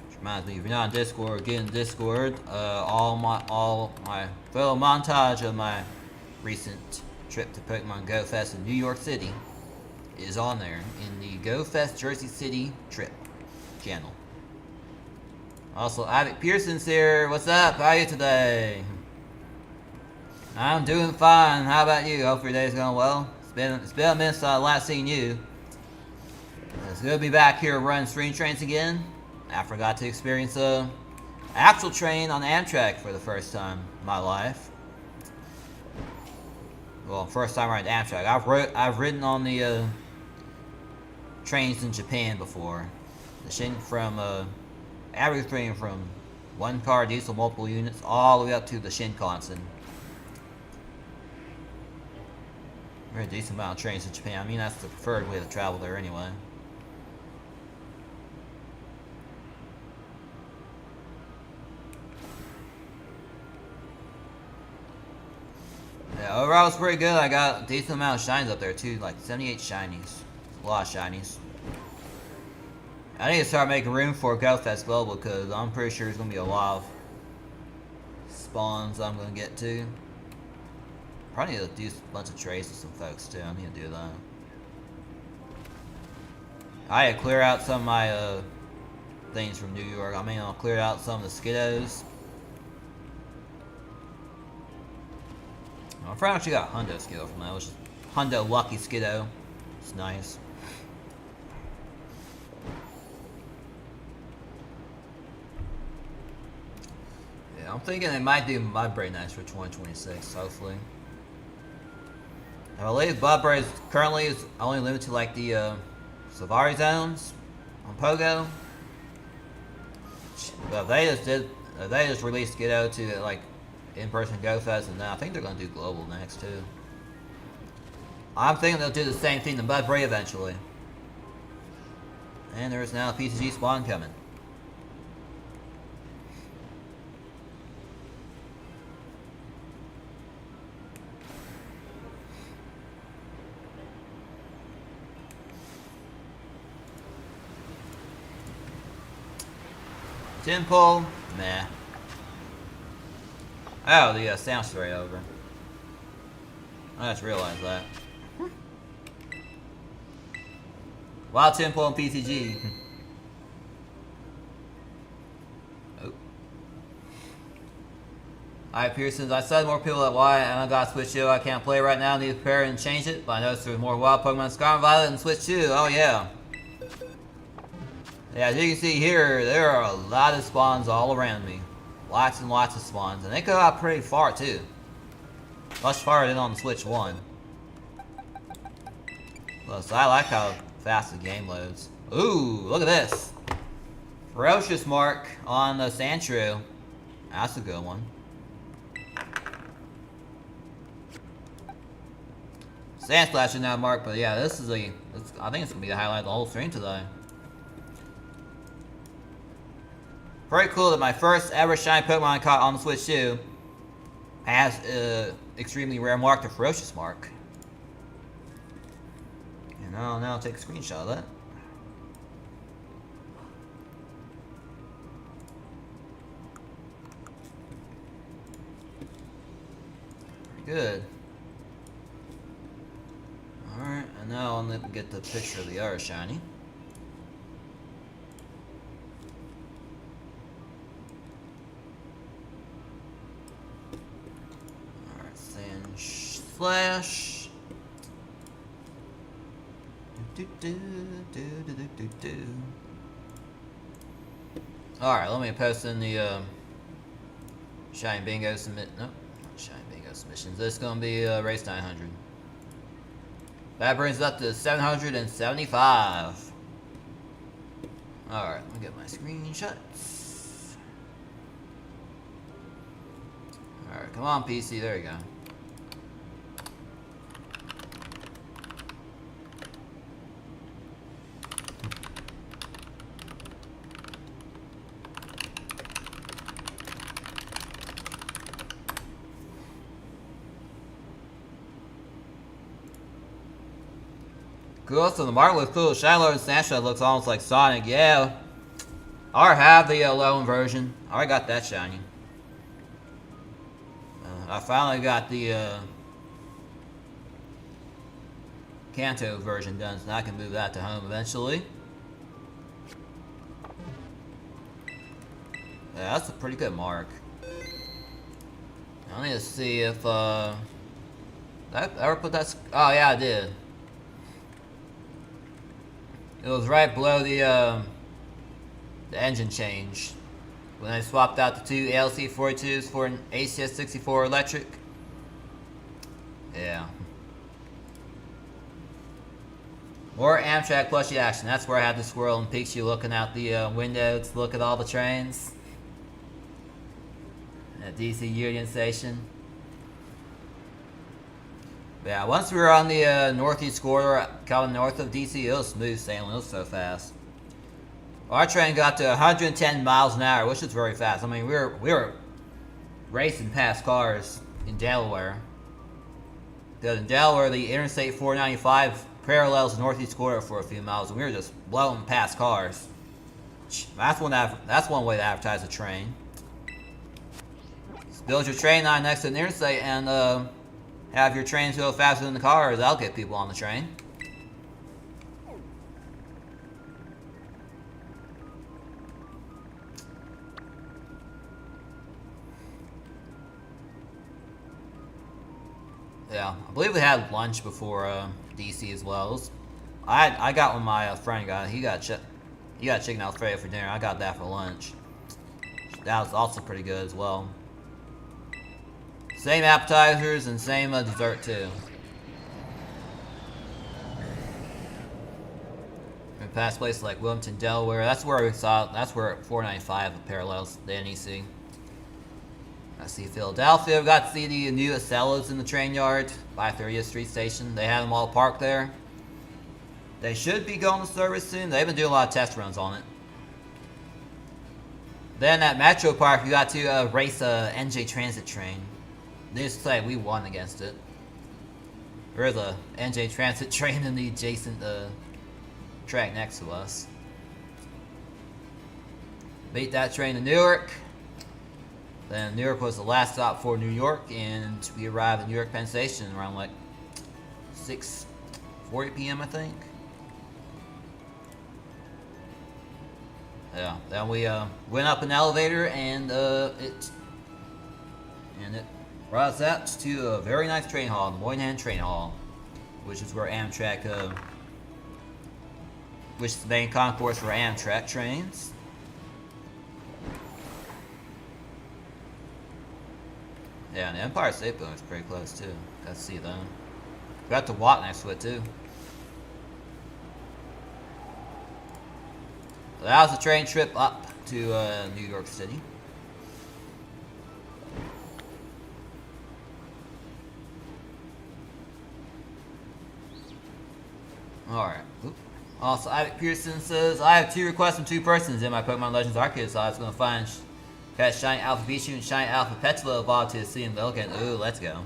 Which reminds me, if you're not on Discord, get in Discord. All my fellow montage of my recent trip to Pokemon Go Fest in New York City is on there in the Go Fest Jersey City trip channel. Also, Avic Pearson's here. What's up? How are you today? I'm doing fine. How about you? Hope your day's going well. It's been a minute since I last seen you. It's good to be back here running stream trains again. After I got to experience a actual train on Amtrak for the first time in my life. Well, first time riding Amtrak. I've ridden on the trains in Japan before. The Shin from everything from one car diesel multiple units all the way up to the Shinkansen. Very decent amount of trains in Japan. I mean, that's the preferred way to travel there anyway. Yeah, overall it's pretty good. I got a decent amount of shinies up there too, like 78 shinies. A lot of shinies. I need to start making room for GoFest Global because I'm pretty sure there's going to be a lot of spawns I'm going to get to. Probably need to do a bunch of trades with some folks too. I need to do that. I had to clear out some of my things from New York. I mean, I'll clear out some of the Skiddos. I actually got a Hundo Skiddo from that. It was just Hundo Lucky Skiddo. It's nice. Yeah, I'm thinking they might do Mudbray next for 2026, hopefully. I believe Mudbray currently is only limited to like the Safari zones on Pogo. But they just released Skiddo to like in-person GoFest, and I think they're going to do global next too. I'm thinking they'll do the same thing to Mudbray eventually. And there's now a PCG spawn coming. Temple, meh. Oh, the sound straight over. I just realized that. Wow, Temple and PTG. Oh. Alright, Pearsons, I said more people at Y, and I got Switch 2. I can't play right now, need to prepare and change it, but I noticed there's more wild Pokemon Scarlet and Violet and Switch 2. Oh, yeah. Yeah, as you can see here, there are a lot of spawns all around me. Lots and lots of spawns, and they go out pretty far, too. Much farther than on the Switch 1. Plus, I like how fast the game loads. Ooh, look at this. Ferocious Mark on the Sandshrew. That's a good one. Sandslash is not marked, but yeah, this is I think it's gonna be the highlight of the whole stream today. Pretty cool that my first ever shiny Pokemon I caught on the Switch 2 has extremely rare mark, the Ferocious Mark. And I'll now take a screenshot of that. Pretty good. Alright, and now I'll get the picture of the other shiny. Alright, Sandslash. Alright, let me post in the Shiny Bingo submit. Nope, not Shiny Bingo submissions. This is gonna be race 900. That brings us up to 775. Alright, let me get my screenshots. Alright, come on, PC. There you go. Cool, so the mark looks cool. Shiloh and Snapshot looks almost like Sonic. Yeah. I already have the low-end version. I already got that shiny. I finally got the Kanto version done, so I can move that to home eventually. Yeah, that's a pretty good mark. I need to see if did I ever put that? Oh yeah, I did. It was right below the engine change. When I swapped out the two ALC 42s for an ACS 64 electric. Yeah. More Amtrak plushie action. That's where I had the Squirrel and Pikachu looking out the window to look at all the trains. At DC Union Station. Yeah, once we were on the northeast corridor, coming north of DC, it was smooth sailing. It was so fast. Our train got to 110 miles an hour, which is very fast. I mean, we were racing past cars in Delaware. Because in Delaware, the Interstate 495 parallels the northeast corridor for a few miles, and we were just blowing past cars. That's one way to advertise a train. Just build your train line next to the interstate and have your trains go faster than the cars. That'll get people on the train. Yeah, I believe we had lunch before DC as well. I got one my friend got. He got chicken Alfredo for dinner. I got that for lunch. That was also pretty good as well. Same appetizers and same dessert too. We passed places like Wilmington, Delaware. That's where we saw. That's where 495 parallels the NEC. I see Philadelphia. We got to see the new Acellas in the train yard by 30th Street Station. They had them all parked there. They should be going to service soon. They've been doing a lot of test runs on it. Then at Metro Park, we got to race a NJ Transit train. Needless to say, we won against it. There's a NJ Transit train in the adjacent track next to us. beat that train to Newark. Then Newark was the last stop for New York, and we arrived at New York Penn Station around like 6:40 p.m. I think. Yeah. Then we went up an elevator, and it brought us out to a very nice train hall, the Moynihan Train Hall, which is where Amtrak, which is the main concourse for Amtrak trains. Yeah, and the Empire State Building is pretty close too. Got to see them. Got to walk next to it too. So that was a train trip up to New York City. Alright. Also, Isaac Pearson says, I have 2 requests from 2 persons in my Pokemon Legends arcade, so I was going to find catch Shiny Alpha Pichu and Shiny Alpha Petula evolved to Hisuian Lilligant. Ooh, let's go.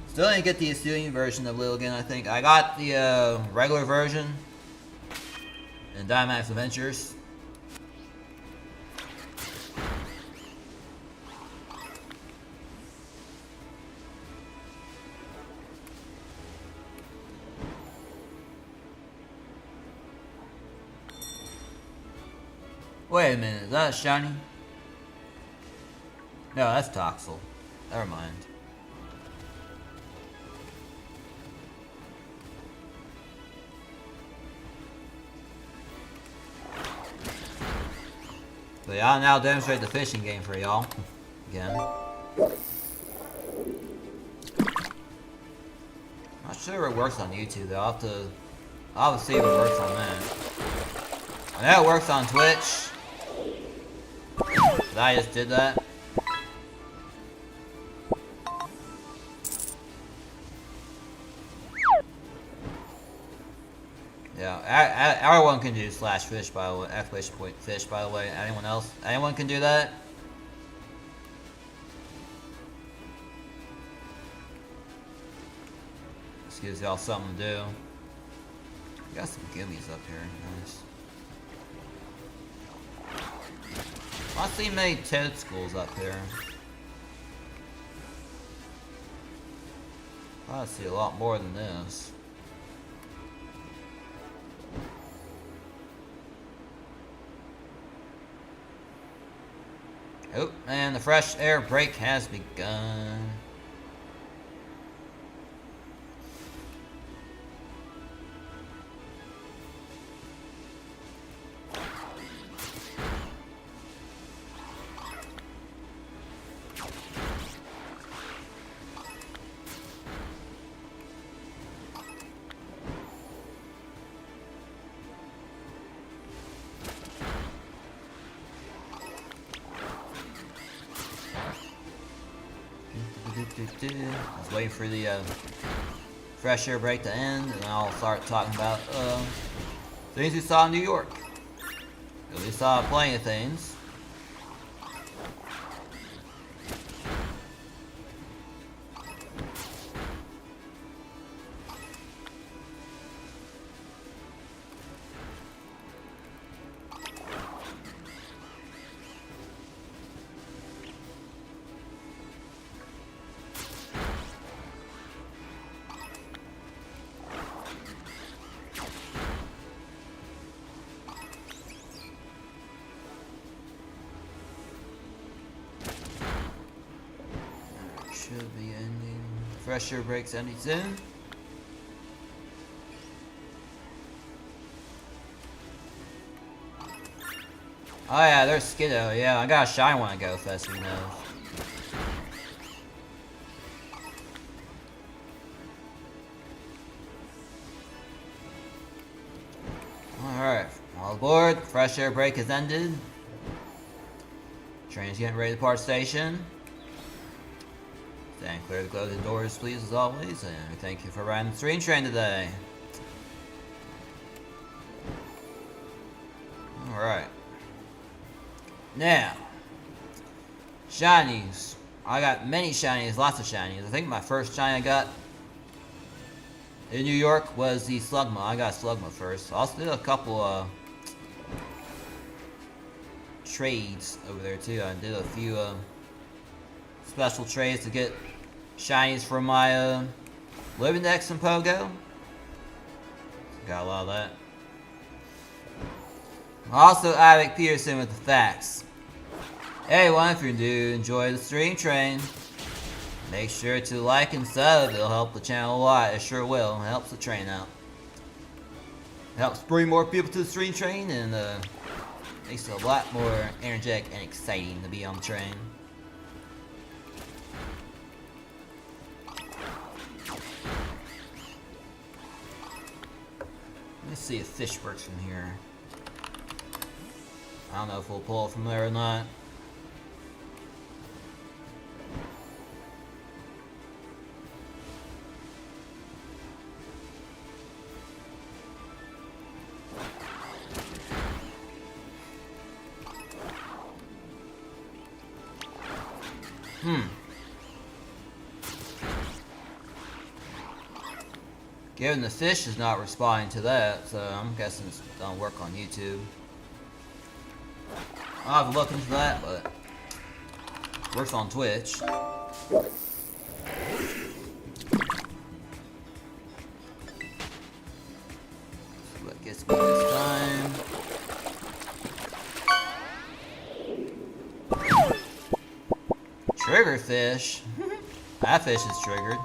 Still didn't get the Hisuian version of Lilligant, I think. I got the regular version in Dynamax Adventures. Wait a minute, is that a shiny? No, that's Toxel. Never mind. But yeah, I'll now demonstrate the fishing game for y'all. Again. Not sure if it works on YouTube though. I'll have to see if it works on that. I know it works on Twitch. But I just did that. Yeah, everyone can do /fish by the way, !fish by the way. Anyone else? Anyone can do that? This gives y'all something to do. Got some gimmies up here. Nice. I see many Toad schools up there. I see a lot more than this. Oh, and the fresh air break has begun. I was waiting for the fresh air break to end, and then I'll start talking about things we saw in New York. We saw plenty of things. Should be ending. Fresh air breaks ending soon. Oh yeah, there's Skiddo. Yeah, I got a shine when I go fast, you know. Alright, all aboard. Fresh air break has ended. Train's getting ready to depart station. Stand clear to closing doors, please, as always, and thank you for riding the stream train today. Alright. Now, Shinies. I got many Shinies, lots of Shinies. I think my first Shiny I got in New York was the Slugma. I got Slugma first. I also did a couple trades over there too. I did a few special trades to get shinies for my living decks and Pogo. Got a lot of that. Also, Alec Peterson with the facts. Hey everyone, if you do enjoy the stream train, make sure to like and sub. It'll help the channel a lot. It sure will. It helps the train out. It helps bring more people to the stream train, and makes it a lot more energetic and exciting to be on the train. Let's see if fish works from here. I don't know if we'll pull it from there or not. Given the fish is not responding to that, so I'm guessing it don't work on YouTube. I'll have to look into that, but it works on Twitch. So what gets me this time? Trigger fish. That fish is triggered.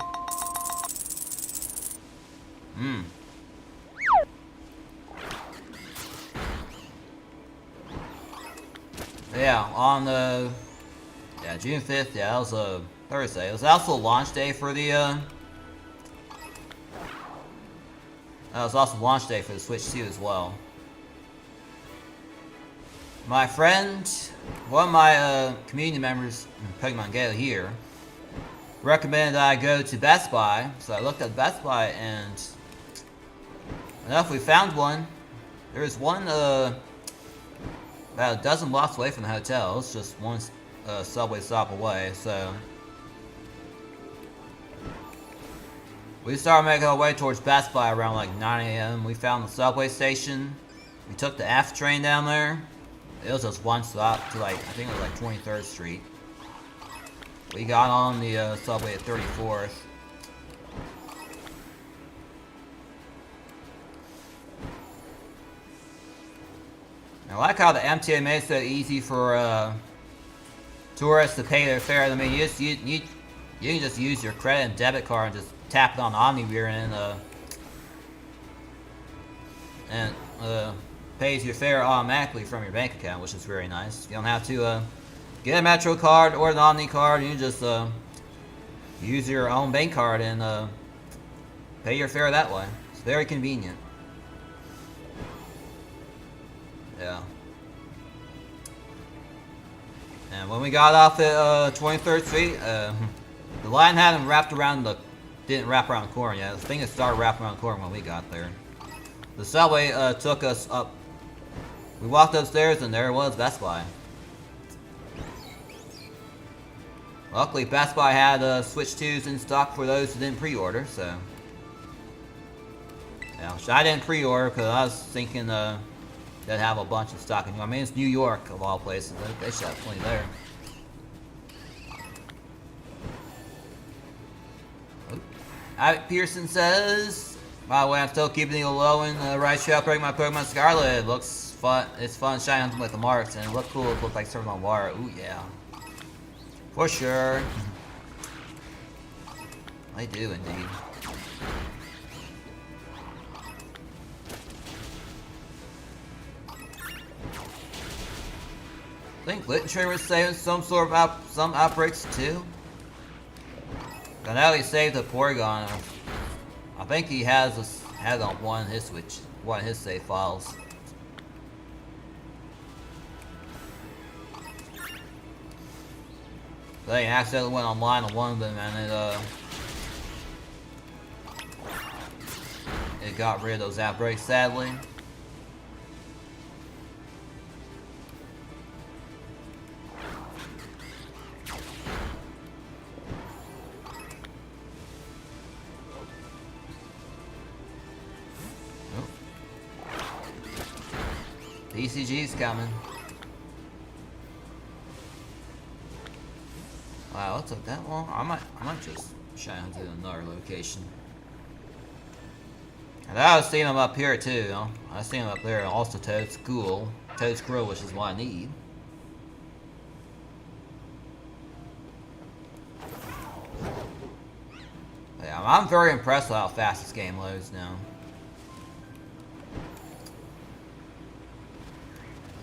Yeah, on June 5th, yeah, that was a Thursday. It was also launch day for the that was also launch day for the Switch 2 as well. My friend, one of my community members in Pokemon Go here, recommended that I go to Best Buy, so I looked at Best Buy and enough we found one. There's one about a dozen blocks away from the hotel. It's just one subway stop away, so we started making our way towards Best Buy around like 9 AM. We found the subway station. We took the F train down there. It was just one stop to like, I think it was like 23rd Street. We got on the subway at 34th. I like how the MTA makes it easy for tourists to pay their fare. I mean, you can just use your credit and debit card and just tap it on Omnivore and pays your fare automatically from your bank account, which is very nice. You don't have to get a Metro card or an Omni card. You just use your own bank card and pay your fare that way. It's very convenient. Yeah. And when we got off at 23rd Street, the line hadn't wrapped around didn't wrap around the corner yet. The thing had started wrapping around the corner when we got there. The subway took us up. We walked upstairs and there it was, Best Buy. Luckily, Best Buy had Switch 2s in stock for those who didn't pre-order, so. Yeah, I didn't pre-order because I was thinking they'd have a bunch of stock. I mean, it's New York of all places. They should have plenty there. Alec Pearson says, by the way, I'm still keeping it low in the right trail, breaking my Pokemon Scarlet. It looks fun. It's fun shining hunting with the marks, and it looked cool. It looked like surfing on water. Ooh, yeah. For sure. I do, indeed. I think Literature was saving some sort of some outbreaks too. I know he saved a Porygon. I think he has on one of his save files. They accidentally went online on one of them, and it got rid of those outbreaks, sadly. PCG's coming. Wow, it took that long. I might just shine to another location. And I was seeing them up here too. I seen them up there, and also Toad's School, Toad's Grill, which is what I need. Yeah, I'm very impressed with how fast this game loads now.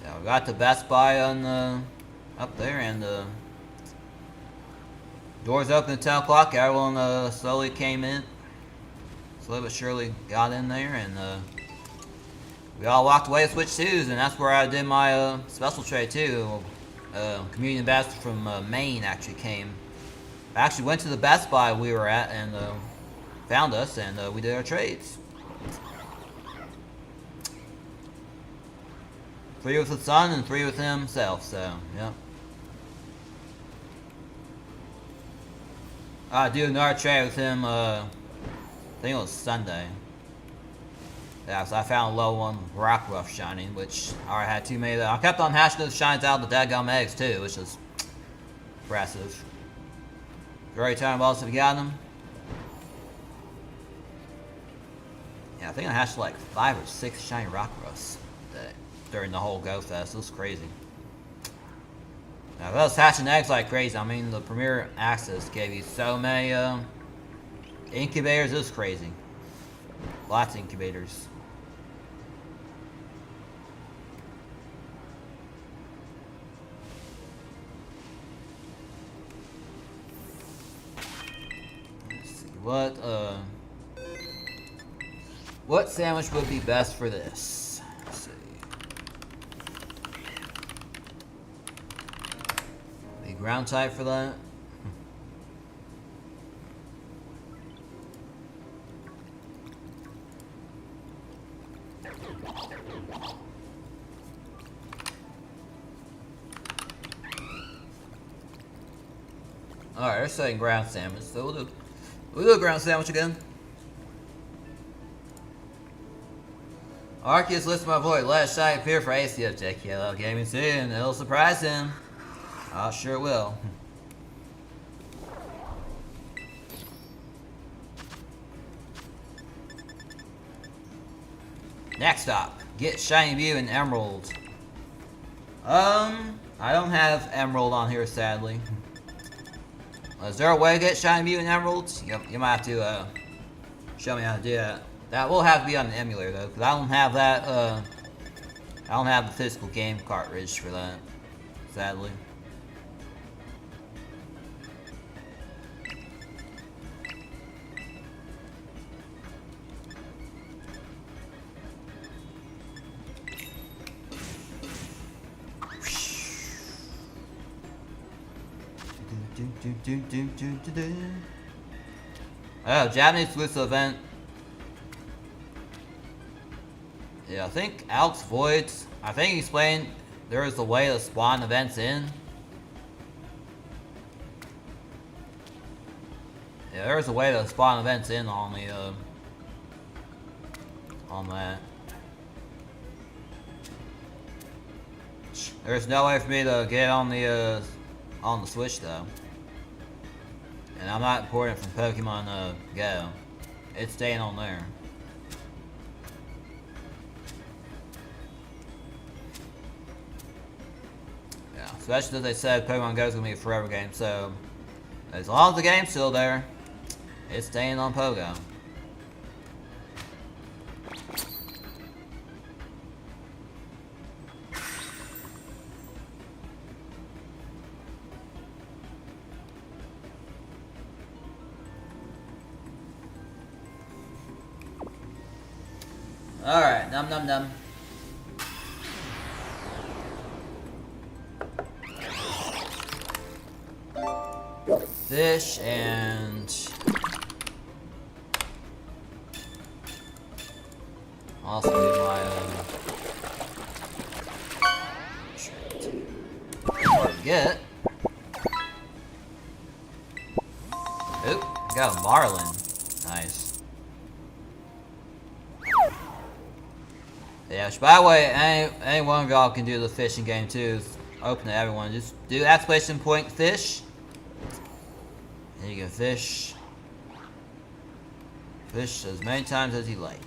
Yeah, we got the Best Buy on up there, and doors open at 10 o'clock. Everyone slowly came in. Slowly but surely got in there, and we all walked away to Switch 2s, and that's where I did my special trade too. Community ambassador from Maine actually came. I actually went to the Best Buy we were at and found us, and we did our trades. 3 with the son and 3 with himself, so, yep. I do another trade with him, I think it was Sunday. Yeah, so I found a low one, Rock Ruff Shiny, which I already had too many. I kept on hashing those shines out of the dadgum eggs too, which is impressive. Very time balls have you got them? Yeah, I think I hashed like 5 or 6 shiny Rock Ruffs during the whole Go Fest. It was crazy. Now, if I was hatching eggs like crazy, I mean, the Premier Access gave you so many incubators. It was crazy. Lots of incubators. Let's see, what sandwich would be best for this? Let's see. Be ground type for that. Alright, they're saying ground sandwich, so we'll do a ground sandwich again. Arceus lifts my voice. Let Shiny appear for ACF JKL Gaming soon. It'll surprise him. I sure will. Next stop, get Shiny Mew and Emerald. I don't have Emerald on here, sadly. Is there a way to get Shiny Mew and Emeralds? You might have to show me how to do that. That will have to be on an emulator though, because I don't have that. I don't have the physical game cartridge for that, sadly. Oh, Japanese exclusive event. Yeah, I think Alex Voids, I think he explained there is a way to spawn events in. Yeah, there's a way to spawn events in on the, on that. There's no way for me to get on the Switch though. And I'm not importing from Pokemon Go. It's staying on there. Yeah, especially as they said Pokemon Go is gonna be a forever game, so as long as the game's still there, it's staying on Pogo. Alright, num num num. Fish and also do my get. Oop, got a Marlin. Nice. Yeah, by the way, any one of y'all can do the fishing game too. It's open to everyone. Just do exclamation point fish, And you can fish. Fish as many times as you like.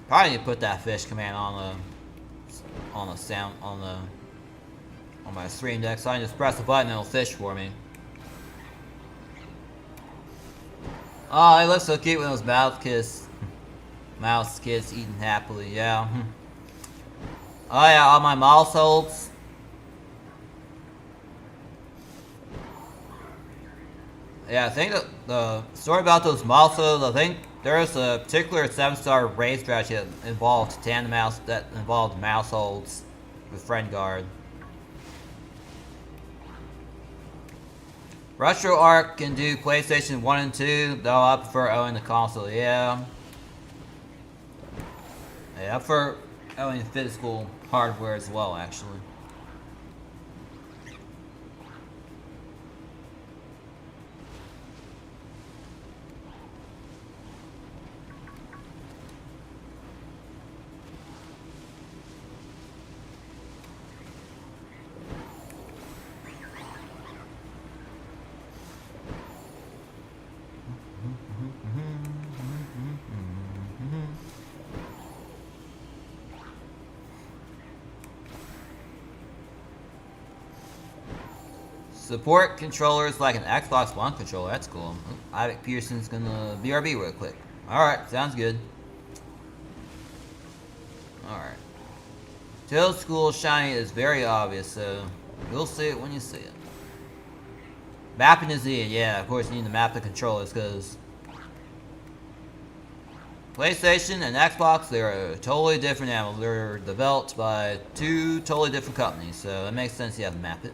Probably need to put that fish command on my stream deck, so I can just press the button and it'll fish for me. Oh, it looks so cute with those mouse kids eating happily, yeah. Oh yeah, all my mouse holds. Yeah, I think the story about those mouse holds, I think there's a particular 7-star raid strategy that involved mouse holds with friend guard. Retro Arc can do PlayStation 1 and 2, though I prefer owning the console, yeah. Yeah, I prefer owning physical hardware as well, actually. Support controllers like an Xbox One controller. That's cool. Isaac Pearson's gonna BRB real quick. Alright, sounds good. Alright. Tail School Shiny is very obvious, so you'll see it when you see it. Mapping is needed. Yeah, of course you need to map the controllers because PlayStation and Xbox, they're a totally different animal. They're developed by two totally different companies, so it makes sense you have to map it.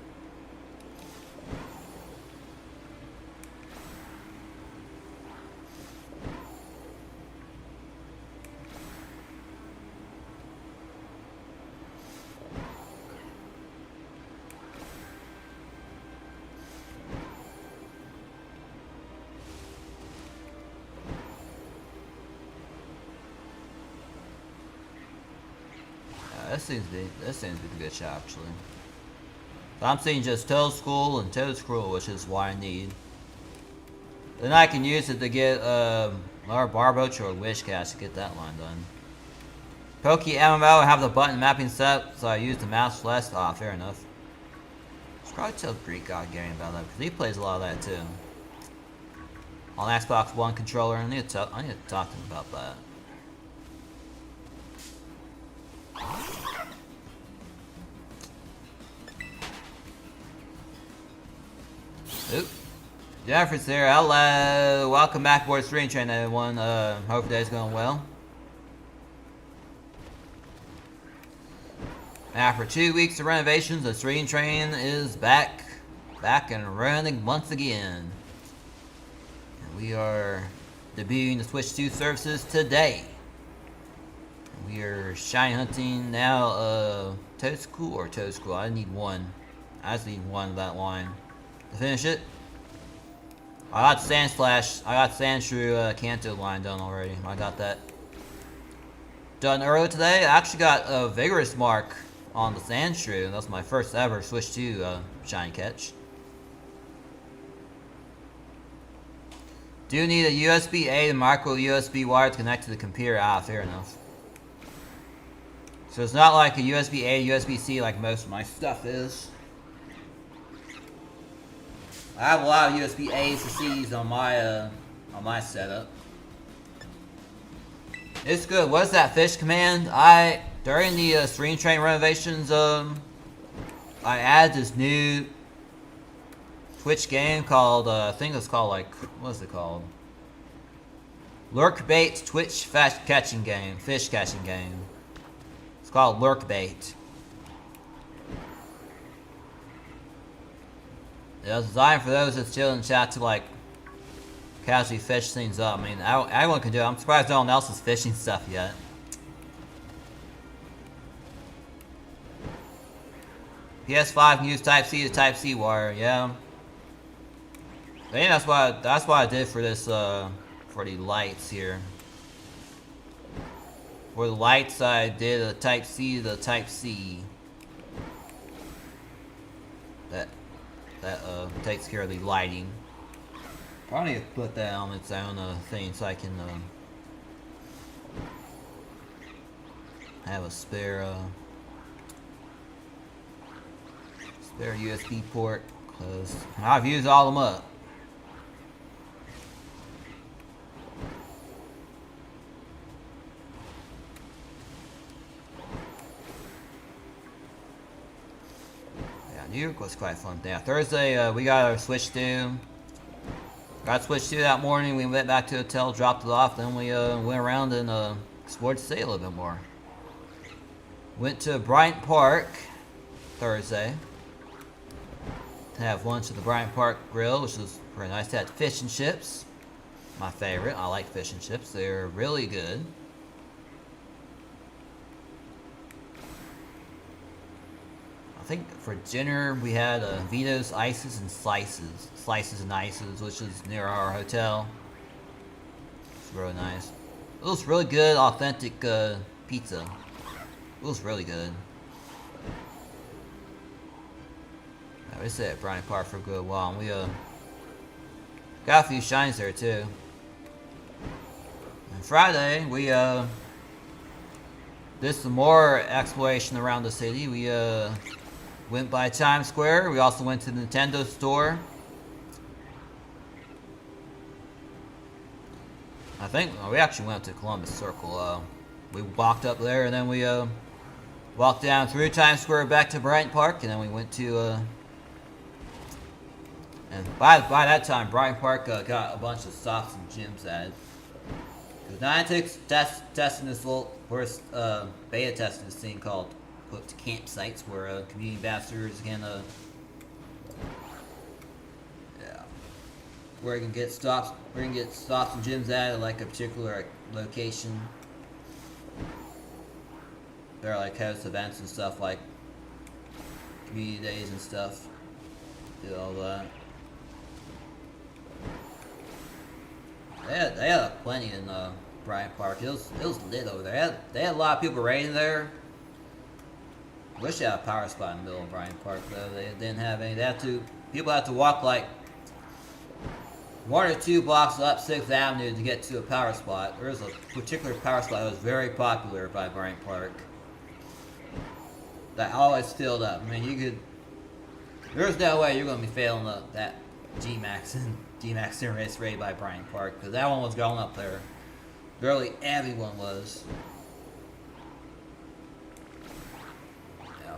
This seems to be a good shot, actually. So I'm seeing just Toad School and Toad Scroll, which is what I need. Then I can use it to get our Barboach or Wishcast to get that line done. Poke MMO, I have the button mapping set, so I use the mouse less. Ah, fair enough. I should probably tell Greek God Gary about that, because he plays a lot of that too. On Xbox One controller, I need to talk to him about that. Oop. Jeffrey's there. Hello. Welcome back aboard Stream Train, everyone. Hope today's going well. After 2 weeks of renovations, the Stream Train is back and running once again. And we are debuting the Switch 2 services today. We are shiny hunting now. Toad School or Toad School? I need one. I just need one of that line to finish it. I got Sandshrew Kanto line done already. I got that done earlier today. I actually got a Vigorous Mark on the Sandshrew. That's my first ever Switch 2 shiny catch. Do need a USB-A to micro USB wire to connect to the computer. Ah, fair enough. So it's not like a USB-A, USB-C like most of my stuff is. I have a lot of USB A's to C's on my setup. It's good. What is that fish command? During the Stream Train renovations, I added this new Twitch game called I think it's called like what is it called? Lurkbait Twitch fish catching game. It's called Lurkbait. It was designed for those that still in chat to like casually fish things up. I mean, everyone can do it. I'm surprised no one else is fishing stuff yet. PS5 can use Type-C to Type-C wire, yeah. think that's what I did for this for the lights here. For the lights, I did a Type C to Type C. That takes care of the lighting. Probably need to put that on its own thing so I can have a spare USB port, because I've used all of them up. New York was quite fun. Yeah, Thursday we got our Switch 2. Got Switch 2 that morning. We went back to the hotel, dropped it off, then we went around and explored the city a little bit more. Went to Bryant Park Thursday to have lunch at the Bryant Park Grill, which was very nice. They had fish and chips, my favorite. I like fish and chips. They're really good. I think for dinner we had Vito's Ices and Slices and Ices, which is near our hotel. It's really nice. It was really good, authentic pizza. It was really good. We stayed at Bryant Park for a good while, and we got a few Shinies there too. And Friday we did some more exploration around the city. We went by Times Square. We also went to the Nintendo store. I think we actually went to Columbus Circle. We walked up there, and then we walked down through Times Square back to Bryant Park, and then we went to and by that time Bryant Park got a bunch of stops and gyms added. Because Niantic's testing this little first beta testing this thing called campsites, where community ambassadors can where you can get stops and gyms added like a particular location. There are like host events and stuff like community days and stuff. Do all that. They had plenty in Bryant Park. It was lit over there. They had a lot of people raiding there. Wish they had a power spot in the middle of Bryant Park, though. They didn't have any. People had to walk like 1 or 2 blocks up 6th Avenue to get to a power spot. There was a particular power spot that was very popular by Bryant Park. That always filled up. I mean, there's no way you're going to be failing that G-Max race raid by Bryant Park, because that one was going up there. Barely everyone was.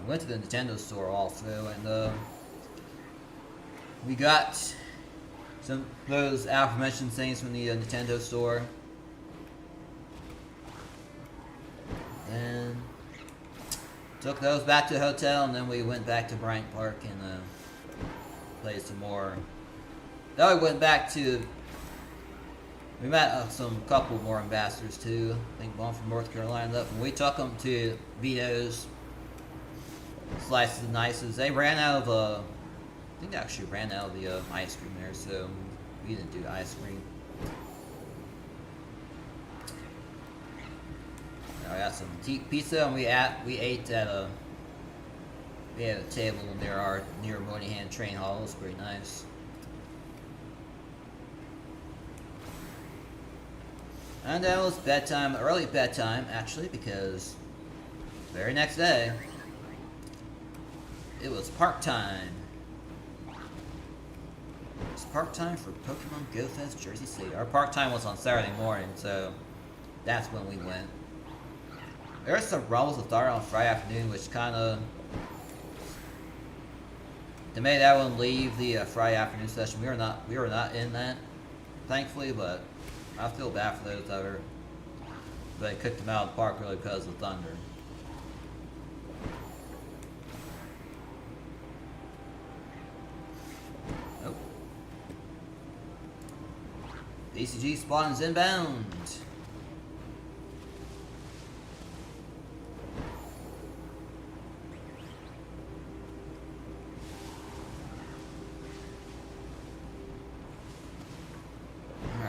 Went to the Nintendo store all through, and we got some of those aforementioned things from the Nintendo store, and took those back to the hotel, and then we went back to Bryant Park and played some more. Then we went back to. We met some couple more ambassadors too. I think one from North Carolina left, and we took them to Vito's Slices and Ices. They ran out of I think they actually ran out of the ice cream there, so we didn't do ice cream. I got some pizza, and we ate at we had a table near Moynihan Train Hall. It was pretty nice. And then it was bedtime, early bedtime actually, because the very next day it was park time. It's park time for Pokemon Go Fest Jersey City. Our park time was on Saturday morning, so that's when we went. There were some rumbles with Dart on Friday afternoon, which kind of they made everyone leave the Friday afternoon session. We were not in that, thankfully, but I feel bad for those that were. They kicked them out of the park really because of thunder. Nope. BCG spawns inbound.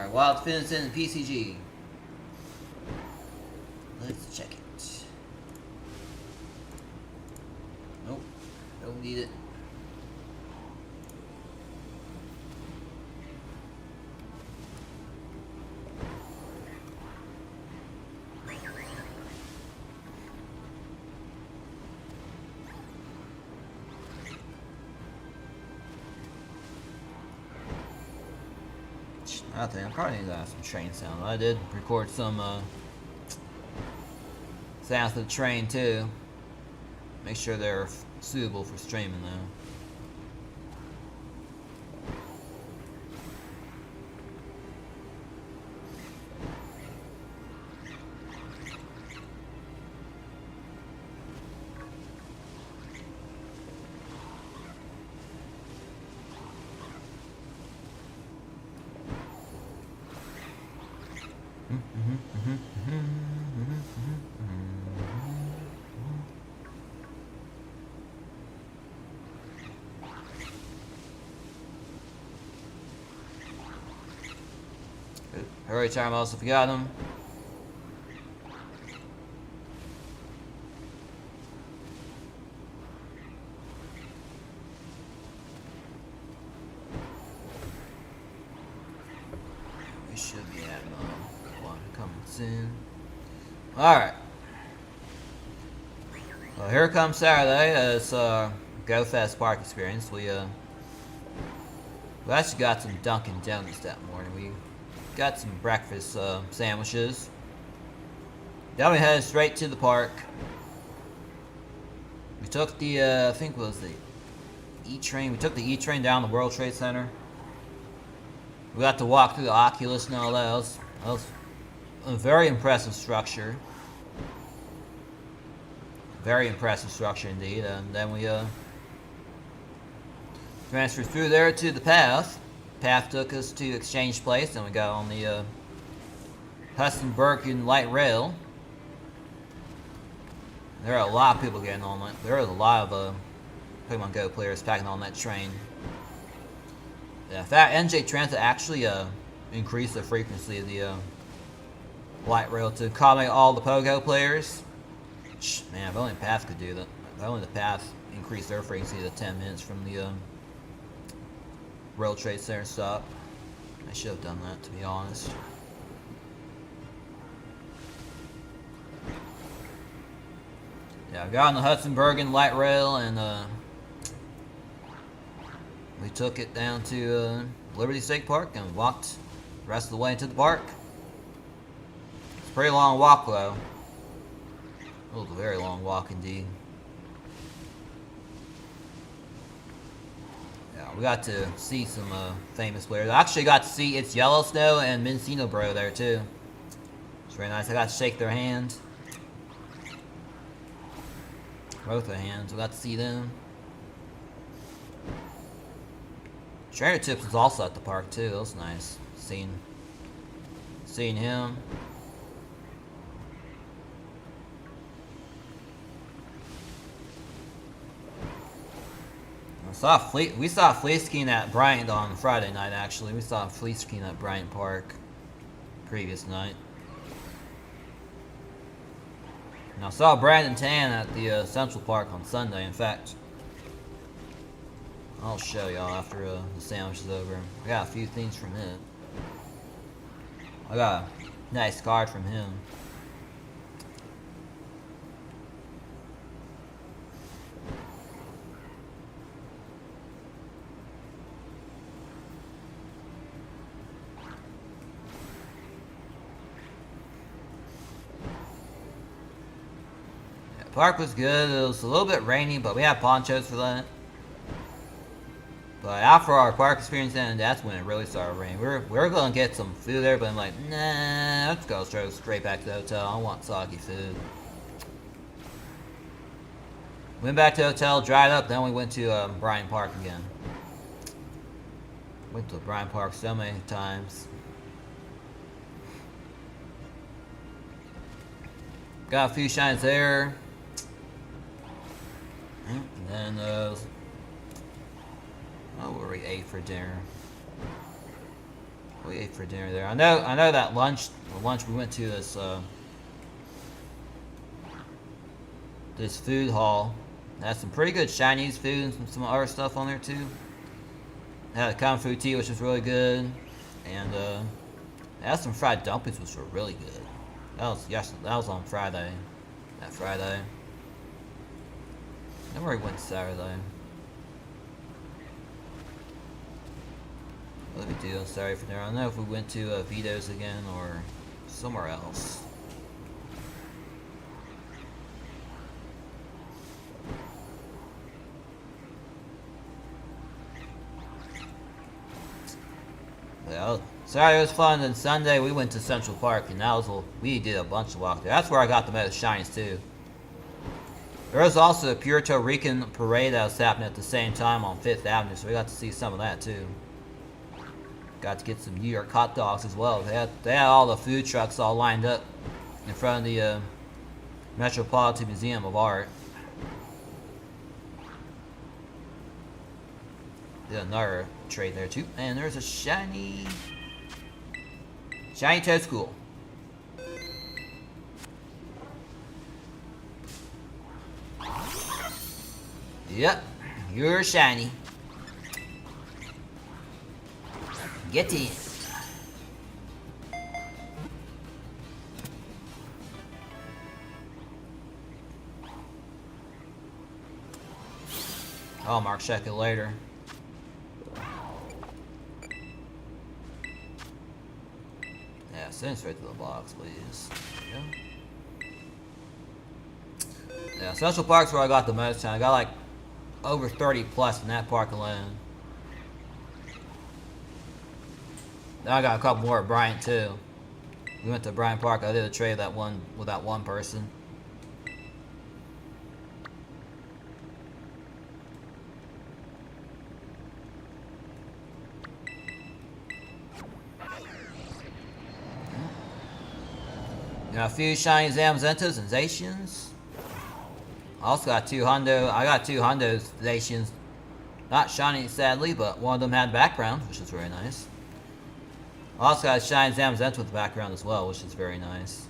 Alright, Wild Fins in PCG. Let's check it. Nope, don't need it. I think I probably need to have some train sound. I did record some sounds of the train too. Make sure they're suitable for streaming though. Hurry time also forgot him. We should be at one coming soon. Alright. Well, here comes Saturday. It's Go Fast Park experience. We actually got some Dunkin' Donuts that morning. We got some breakfast sandwiches. Then we headed straight to the park. We took the I think it was the E-train. We took the E-train down the World Trade Center. We got to walk through the Oculus and all that. That was a very impressive structure. Very impressive structure indeed. And then we transferred through there to the path. Path took us to Exchange Place, and we got on the Hudson-Bergen light rail. There are a lot of people getting on that. There are a lot of Pokemon Go players packing on that train. Yeah, in fact, NJ Transit actually increased the frequency of the light rail to accommodate all the Pogo players. Man, if only the Path could do that. If only the Path increased their frequency to 10 minutes from the World Trade Center stop. I should have done that, to be honest. Yeah, I got on the Hudson-Bergen light rail and we took it down to Liberty State Park and walked the rest of the way into the park. It's a pretty long walk though. It was a very long walk indeed. We got to see some famous players. I actually got to see It's Yellow Snow and Mincino Bro there too. It's very nice. I got to shake their hand. Both their hands. We got to see them. Trainer Tips was also at the park too. That was nice. Seeing him. We saw Fleece King at Bryant on Friday night, actually. We saw Fleece King at Bryant Park previous night. And I saw Brandon Tan at the Central Park on Sunday, in fact. I'll show y'all after the sandwich is over. I got a few things from him. I got a nice card from him. Park was good. It was a little bit rainy, but we had ponchos for that. But after our park experience ended, that's when it really started raining. We were going to get some food there, but I'm like, nah, let's go straight back to the hotel. I want soggy food. Went back to the hotel, dried up, then we went to Bryant Park again. Went to Bryant Park so many times. Got a few shines there. And then, what were we ate for dinner? we ate for dinner there? I know that lunch we went to this food hall. It had some pretty good Chinese food and some other stuff on there too. It had a kung fu tea, which was really good, and it had some fried dumplings, which were really good. That was on Friday. That Friday. Then we went Saturday. What did we do on Saturday for dinner? I don't know if we went to Vito's again or somewhere else. Yeah, Saturday was fun, and Sunday we went to Central Park, and we did a bunch of walk there. That's where I got the most Shinies too. There was also a Puerto Rican parade that was happening at the same time on 5th Avenue, so we got to see some of that too. Got to get some New York hot dogs as well. They had all the food trucks all lined up in front of the Metropolitan Museum of Art. Did another trade there too, and there's a shiny Toad School. Yep, you're shiny. Get in. Oh, Mark, check it later. Yeah, send straight to the box, please. There you go. Yeah, Central Park's where I got the most time. I got like over 30 plus in that park alone. Then I got a couple more at Bryant too. We went to Bryant Park. I did a trade with that one person. Got a few shiny Zamzentas and Zacians. I also got two Hundo. I got two Hundo Zacians. Not shiny, sadly, but one of them had background, which is very nice. I also got a shiny Zamzenta with background as well, which is very nice.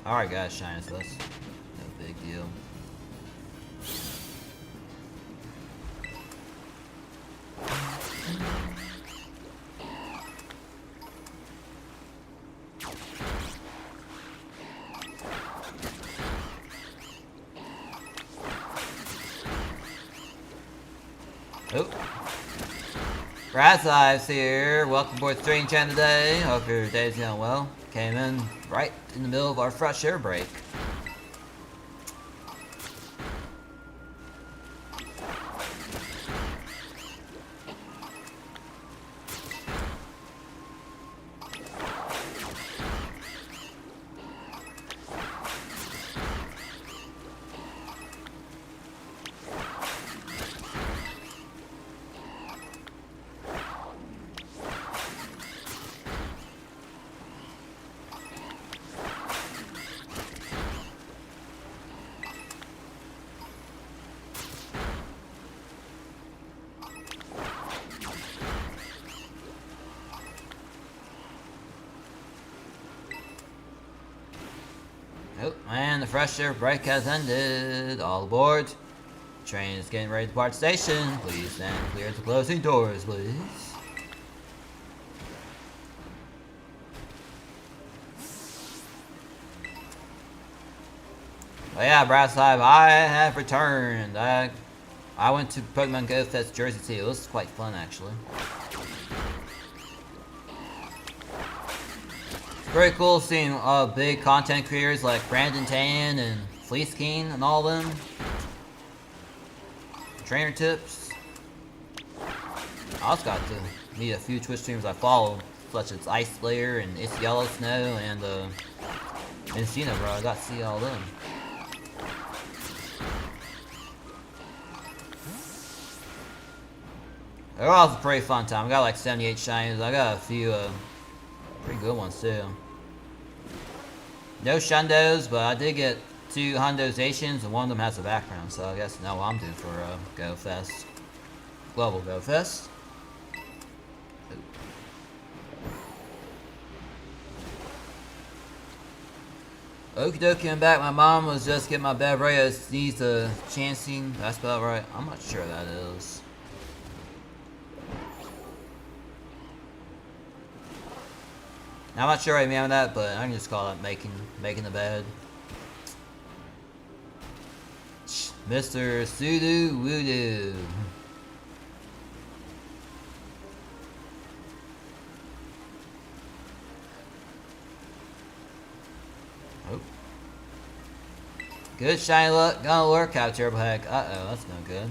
Alright guys, shines, that's no big deal. Oh. Brad's Lives here. Welcome aboard the stream channel today. Hope your day's going well. Came in right in the middle of our fresh air break. Oh, and the fresh air break has ended. All aboard. Train is getting ready to depart station. Please stand clear at the closing doors, please. But yeah, Brass Live, I have returned. I went to Pokemon Go Fest Jersey City. It was quite fun, actually. Very cool seeing big content creators like Brandon Tan and Fleece King and all them. Trainer tips. I also got to meet a few Twitch streamers I follow, such as Ice Slayer and It's Yellow Snow and Encino, bro. I got to see all them. Overall, it's a pretty fun time. I got like 78 shinies. I got a few pretty good ones too. No shundos, but I did get 2 hundozations, and one of them has a background, so I guess now what I'm doing for Go Fest. Global Go Fest. Okie dokie, I'm back. My mom was just getting my bed ready. I sneezed a chancing. That's about right. I'm not sure that is. I'm not sure I mean that, but I can just call it making the bed. Mr. Sudo Woodoo. Oh. Good shiny luck. Gonna work out, Turbo Heck. Uh-oh, that's no good.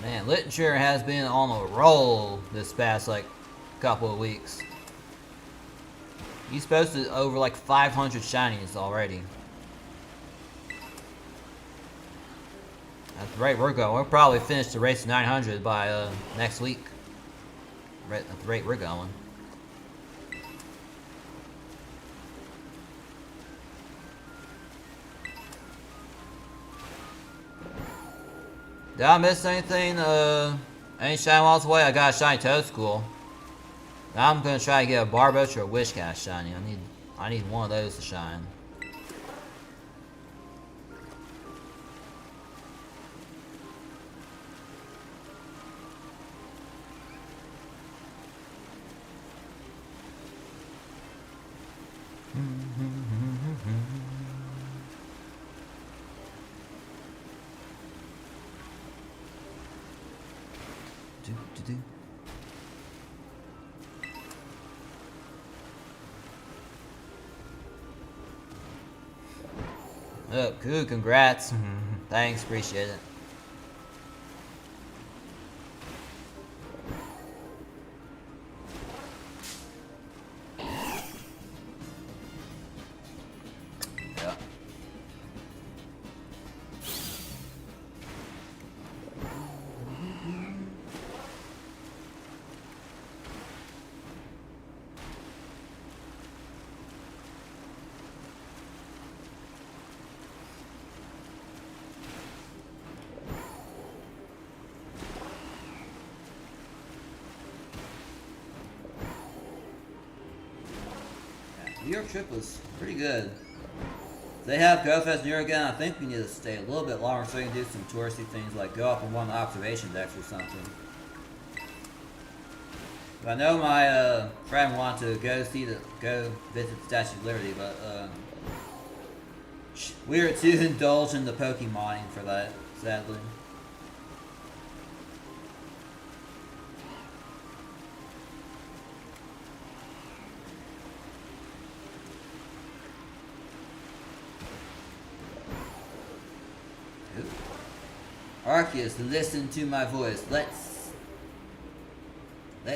Man, literature has been on a roll this past, like, couple of weeks. He's posted over, like, 500 shinies already. At the rate we're going, we'll probably finish the race to 900 by, next week. At the rate we're going. Did I miss anything? Any shiny walls away? I got a shiny Toad School. Now I'm gonna try to get a Barboach or a Wishcast shiny. I need one of those to shine. Oh, cool, congrats. Thanks, appreciate it. Yeah. New York trip was pretty good. They have Go Fest New York again. I think we need to stay a little bit longer so we can do some touristy things like go up on one of the observation decks or something. But I know my friend wanted to go visit the Statue of Liberty, but we were too indulged in the Pokemoning for that, sadly. Arceus, listen to my voice. Let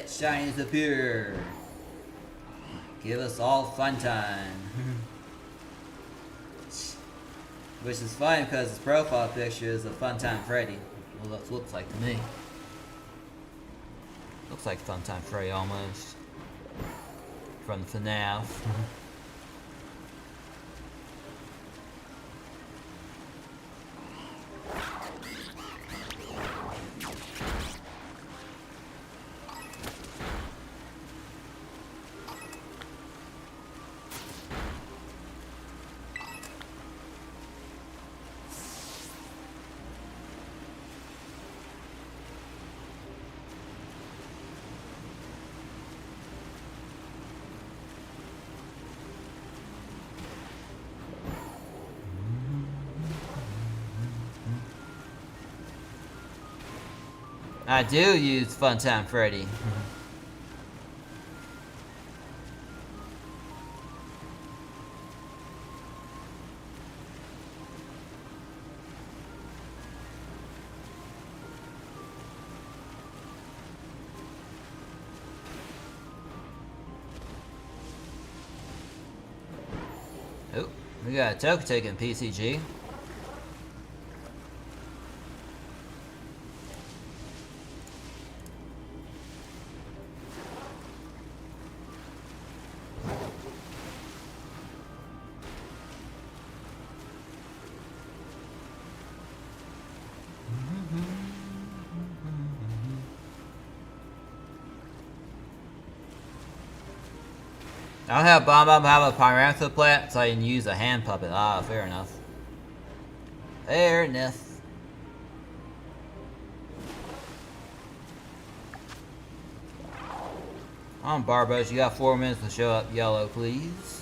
shinies appear. Give us all fun time. Which is fine because his profile picture is a Funtime Freddy. Well, that looks like to me. Looks like Funtime Freddy almost. From FNAF. I do use Funtime Freddy. Oh, we got a Togetic in PCG. I don't have Bomb Bomb, I have a Pyranthroplant plant, so I can use a hand puppet. Ah, fair enough. Fair enough. On Barbos, you got 4 minutes to show up yellow, please.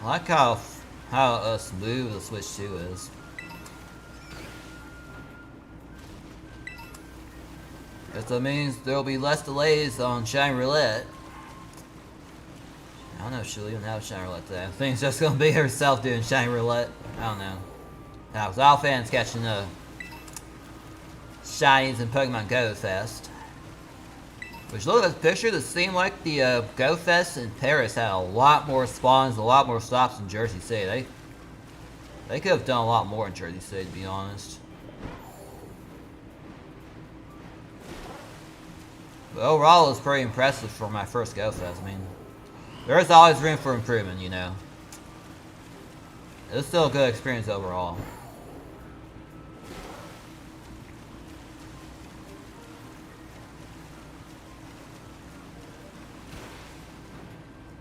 I like how smooth the Switch 2 is. Guess that means there will be less delays on Shine Roulette. I don't know if she'll even have Shine Roulette today. I think it's just gonna be herself doing Shine Roulette. I don't know. Now, with all fans catching Shinies and Pokemon Go Fest. Which, look at this picture, it seemed like the Go Fest in Paris had a lot more spawns, a lot more stops than Jersey City. They could have done a lot more in Jersey City, to be honest. But overall, it was pretty impressive for my first Go Fest. I mean, there's always room for improvement, you know. It was still a good experience overall.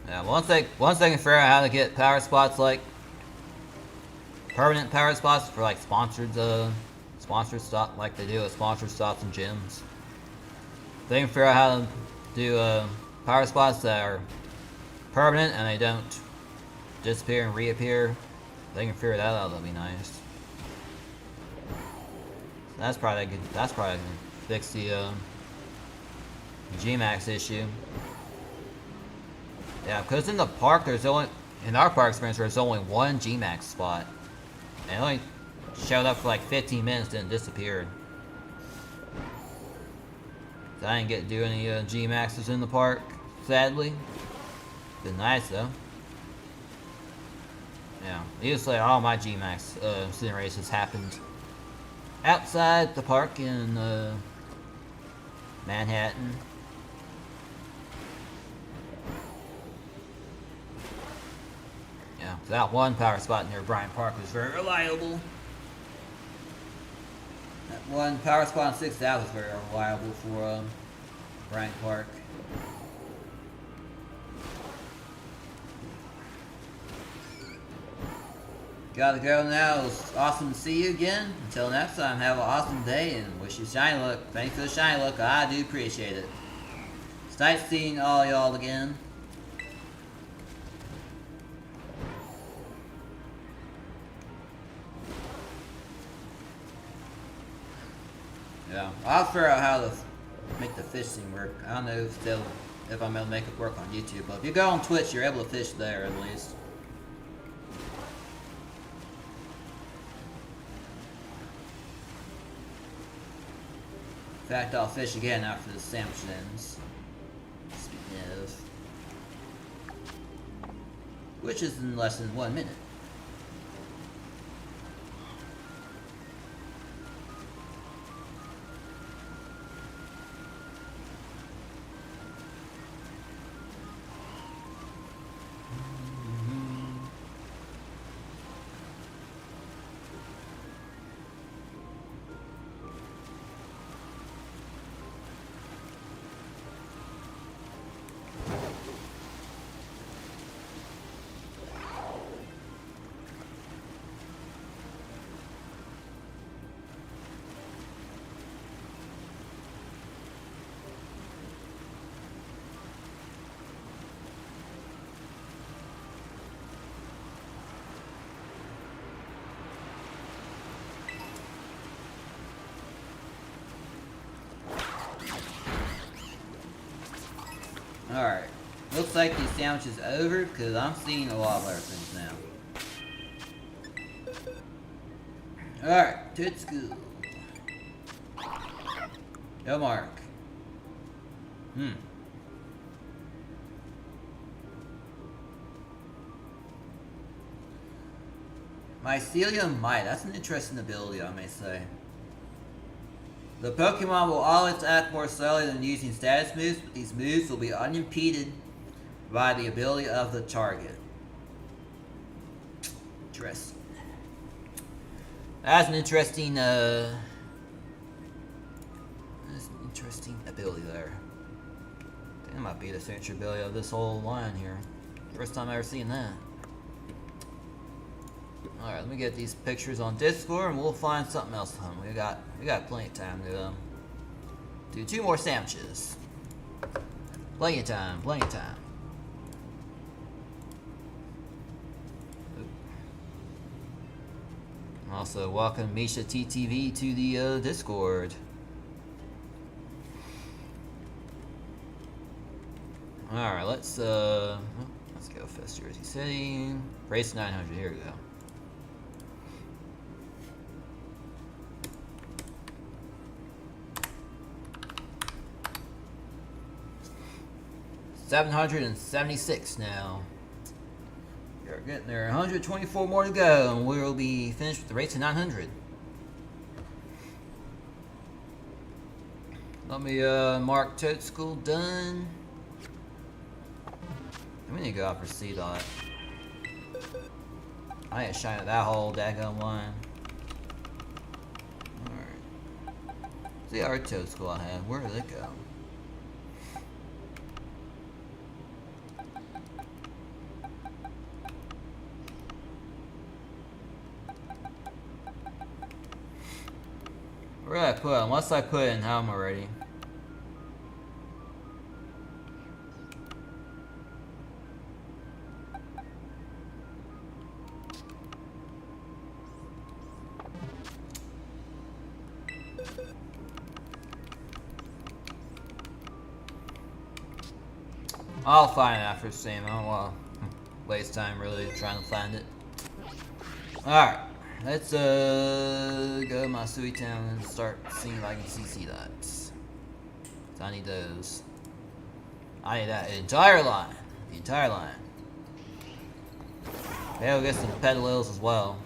Yeah, once they can figure out how to get power spots, like permanent power spots for like sponsored stop, like they do at sponsored stops and gyms. They can figure out how to do power spots that are permanent and they don't disappear and reappear. They can figure that out. That'll be nice. That's probably gonna fix the Gmax issue. Yeah, because in the park, in our park experience, there's only one Gmax spot. And it only showed up for like 15 minutes, then disappeared. So I didn't get to do any Gmaxes in the park, sadly. Been nice though. Yeah, usually all my Gmax sim races happened outside the park in Manhattan. Yeah, that one power spot near Bryant Park was very reliable. That one power spot on 6th Ave was very reliable for Bryant Park. Gotta go now. It was awesome to see you again. Until next time, have an awesome day and wish you shiny luck. Thanks for the shiny luck. I do appreciate it. It's nice seeing all y'all again. Yeah, I'll figure out how to make the fish thing work. I don't know if I'm able to make it work on YouTube, but if you go on Twitch, you're able to fish there at least. In fact, I'll fish again after the sandwich ends. Speaking of, which is in less than 1 minute. Alright, looks like the sandwich is over because I'm seeing a lot of other things now. Alright, to school. Go Mark. Mycelium Might, that's an interesting ability I may say. The Pokemon will always act more slowly than using status moves, but these moves will be unimpeded by the ability of the target. Interesting. That's an interesting, ability there. I think that might be the signature ability of this whole line here. First time I've ever seen that. Alright, let me get these pictures on Discord and we'll find something else to hunt. We got plenty of time to do 2 more sandwiches. Plenty of time, plenty of time. Also, welcome Misha TTV to the Discord. Alright, let's go Fest Jersey City. Race 900, here we go. $776 now. We're getting there. 124 more to go, and we'll be finished with the race to 900. Let me mark Toad School done. We need to go out for C-Dot. I ain't shine at that whole daggone line. Alright. See our Toad School I have. Where did it go? Where did I put it? Unless I put it in home already. I'll find it after stream. I don't want to waste time really trying to find it. Alright. Let's go to my Sui Town and start seeing if I can see C-Dots. I need those. I need that entire line. The entire line. Okay, we'll get some Pedalils as well.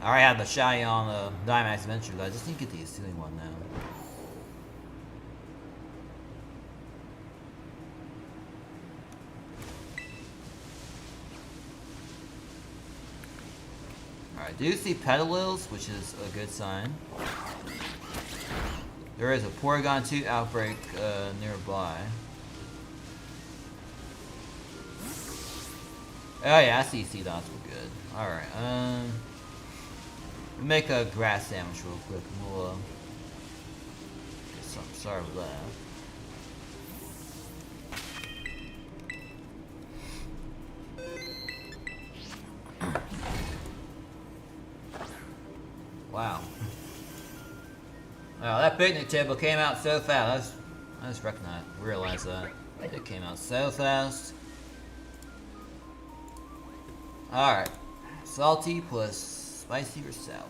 I already have the shiny on the Dynamax Adventure, but I just need to get the ceiling one now. I do see Pedalils, which is a good sign. There is a Porygon 2 outbreak nearby. Oh yeah, I see C-Dots were good. Alright, make a grass sandwich real quick and we'll get something started with that. Wow. Wow, that picnic table came out so fast. I just realized that. It came out so fast. Alright. Salty plus spicy or sour.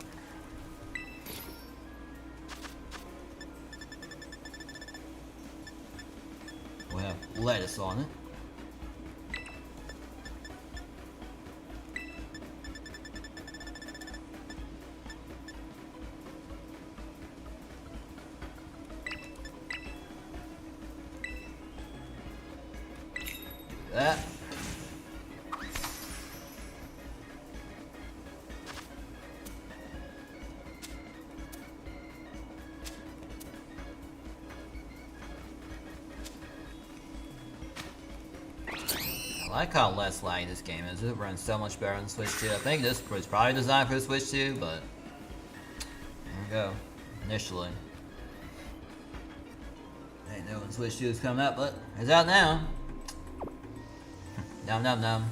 We'll have lettuce on it. That. I like how less laggy this game is. It runs so much better than Switch 2. I think this was probably designed for the Switch 2, but there we go. Initially. I didn't know when Switch 2 was coming out, but it's out now. Nom nom nom.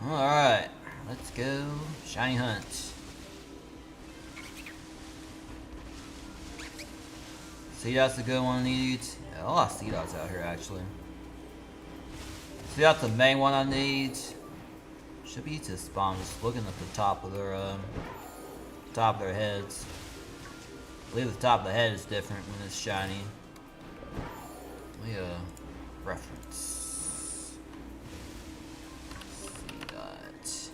Alright, let's go shiny hunt. C-Dot's a good one to eat. Yeah, a lot of C-Dots out here actually. see, that's the main one I need. Should be to spawn. Just looking at the top of their heads. I believe the top of the head is different when it's shiny. Let me reference. See that.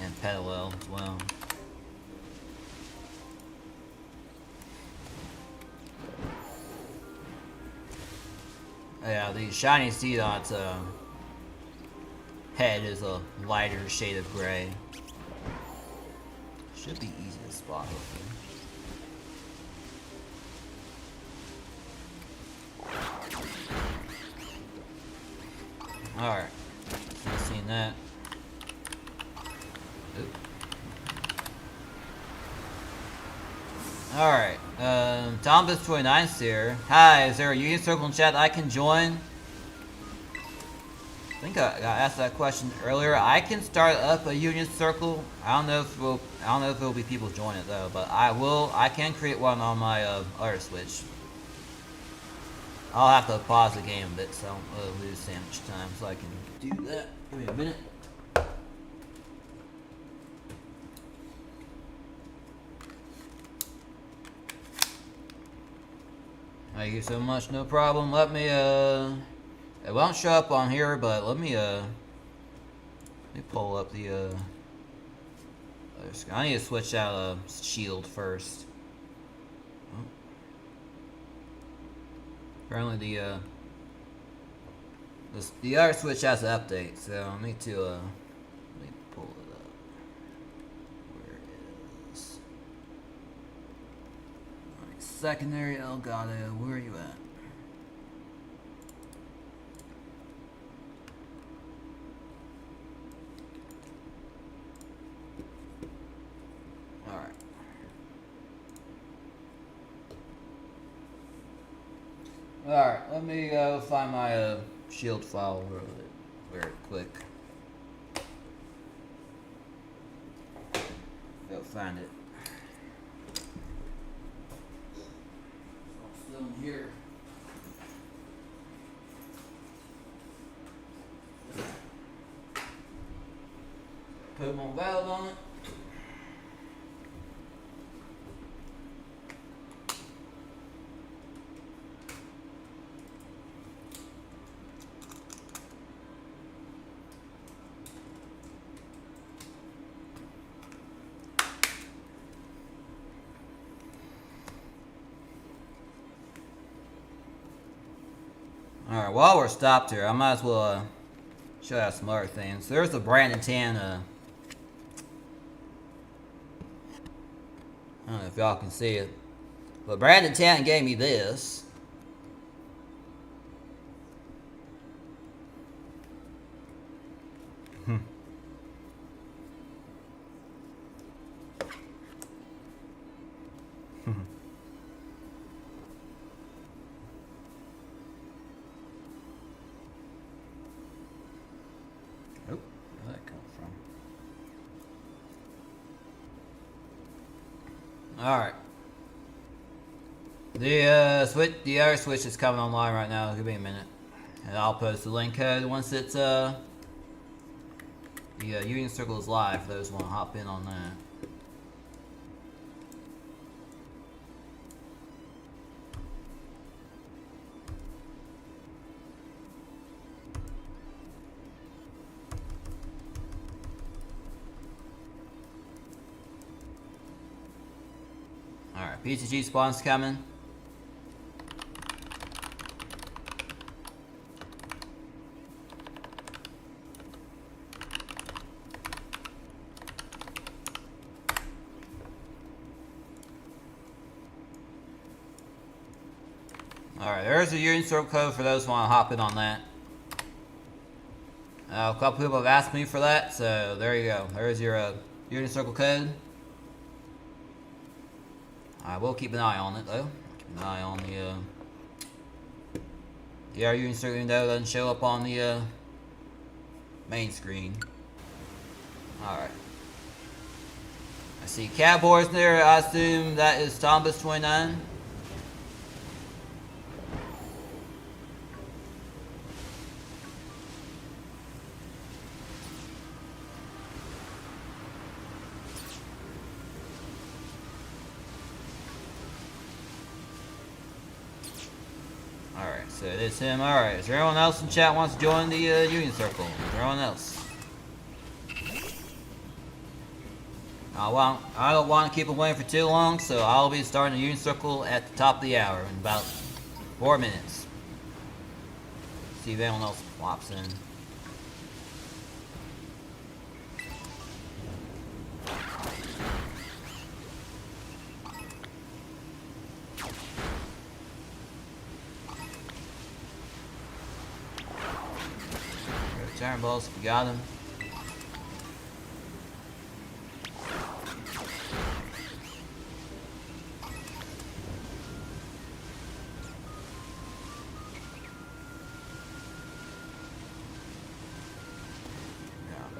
And parallel as well. Yeah, the shiny C-Dot's head is a lighter shade of gray. Should be easy to spot, hopefully. Alright. I've seen that. Alright, Tombus29's here. Hi, is there a Union Circle in chat I can join? I think I got asked that question earlier. I can start up a Union Circle. I don't know if there'll be people join it though, but I can create one on my other Switch. I'll have to pause the game a bit so I don't lose sandwich time so I can do that. Give me a minute. Thank you so much, no problem. Let me, it won't show up on here, but let me pull up the, other screen. I need to switch out shield first. Oh. Apparently the other Switch has an update, so I need to, let me pull it up. Where is... Secondary Elgato, where are you at? Alright. Alright, let me go find my shield file very quick. Go find it. Here. Put my valve on it. Alright, while we're stopped here, I might as well show you some other things. There's a Brandon Tan, I don't know if y'all can see it, but Brandon Tan gave me this. Alright. The other Switch is coming online right now. Give me a minute. And I'll post the link code once it's the Union Circle is live for those who want to hop in on that. Alright, PTG spawn's coming. Alright, there's the Union Circle code for those who want to hop in on that. A couple people have asked me for that, so there you go. There's your Union Circle code. I will keep an eye on it though. Keep an eye on the Union Circle, even though it doesn't show up on the main screen. Alright. I see Cowboys there. I assume that is Tombus29. So it is him. Alright, is there anyone else in chat wants to join the Union Circle? Is there anyone else? I don't want to keep him waiting for too long, so I'll be starting the Union Circle at the top of the hour in about 4 minutes. See if anyone else pops in. Return balls if you got him.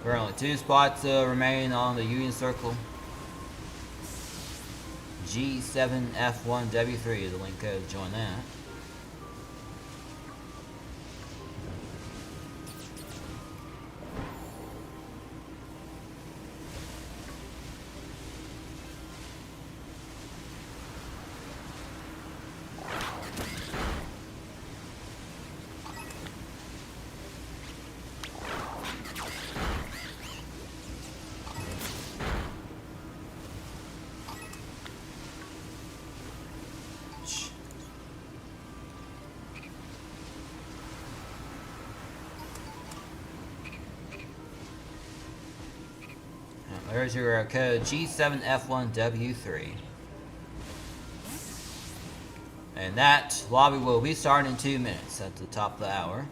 Currently 2 spots remain on the Union Circle. G7F1W3 is the link code to join that. There's your code G7F1W3. And that lobby will be starting in 2 minutes at the top of the hour.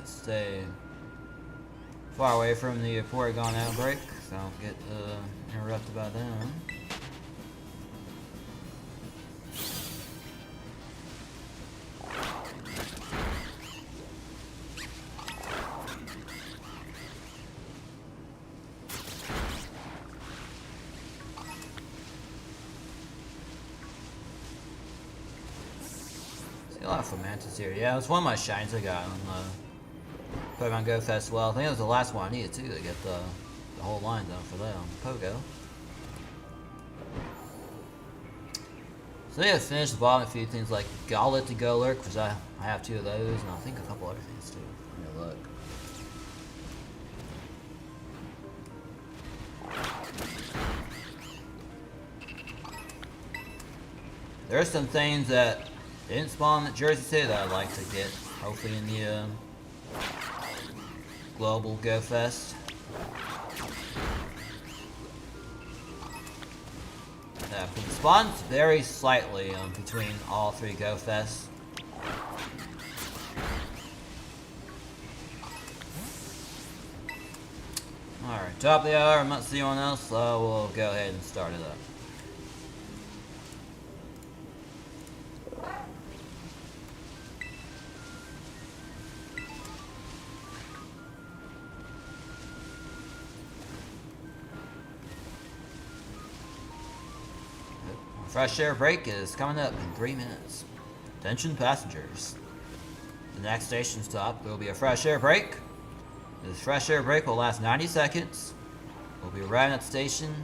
Stay far away from the Porygon outbreak, so I don't get interrupted by them. See a lot of Fomantis here. Yeah, it was one of my shines I got on Pokemon Go Fest. Well, I think it was the last one I needed too to get the whole line done for that on Pogo. So yeah, finish the bottom a few things like Scarlet to Go Lurk, because I have 2 of those, and I think a couple other things too. Let me look. There are some things that didn't spawn at Jersey City that I'd like to get, hopefully in the Global Go Fest. Yeah, it spawns very slightly between all 3 Go Fests. Alright, top of the hour, I'm not seeing anyone else, so we'll go ahead and start it up. Fresh air break is coming up in 3 minutes. Attention passengers. The next station stop, there will be a fresh air break. This fresh air break will last 90 seconds. We'll be arriving at the station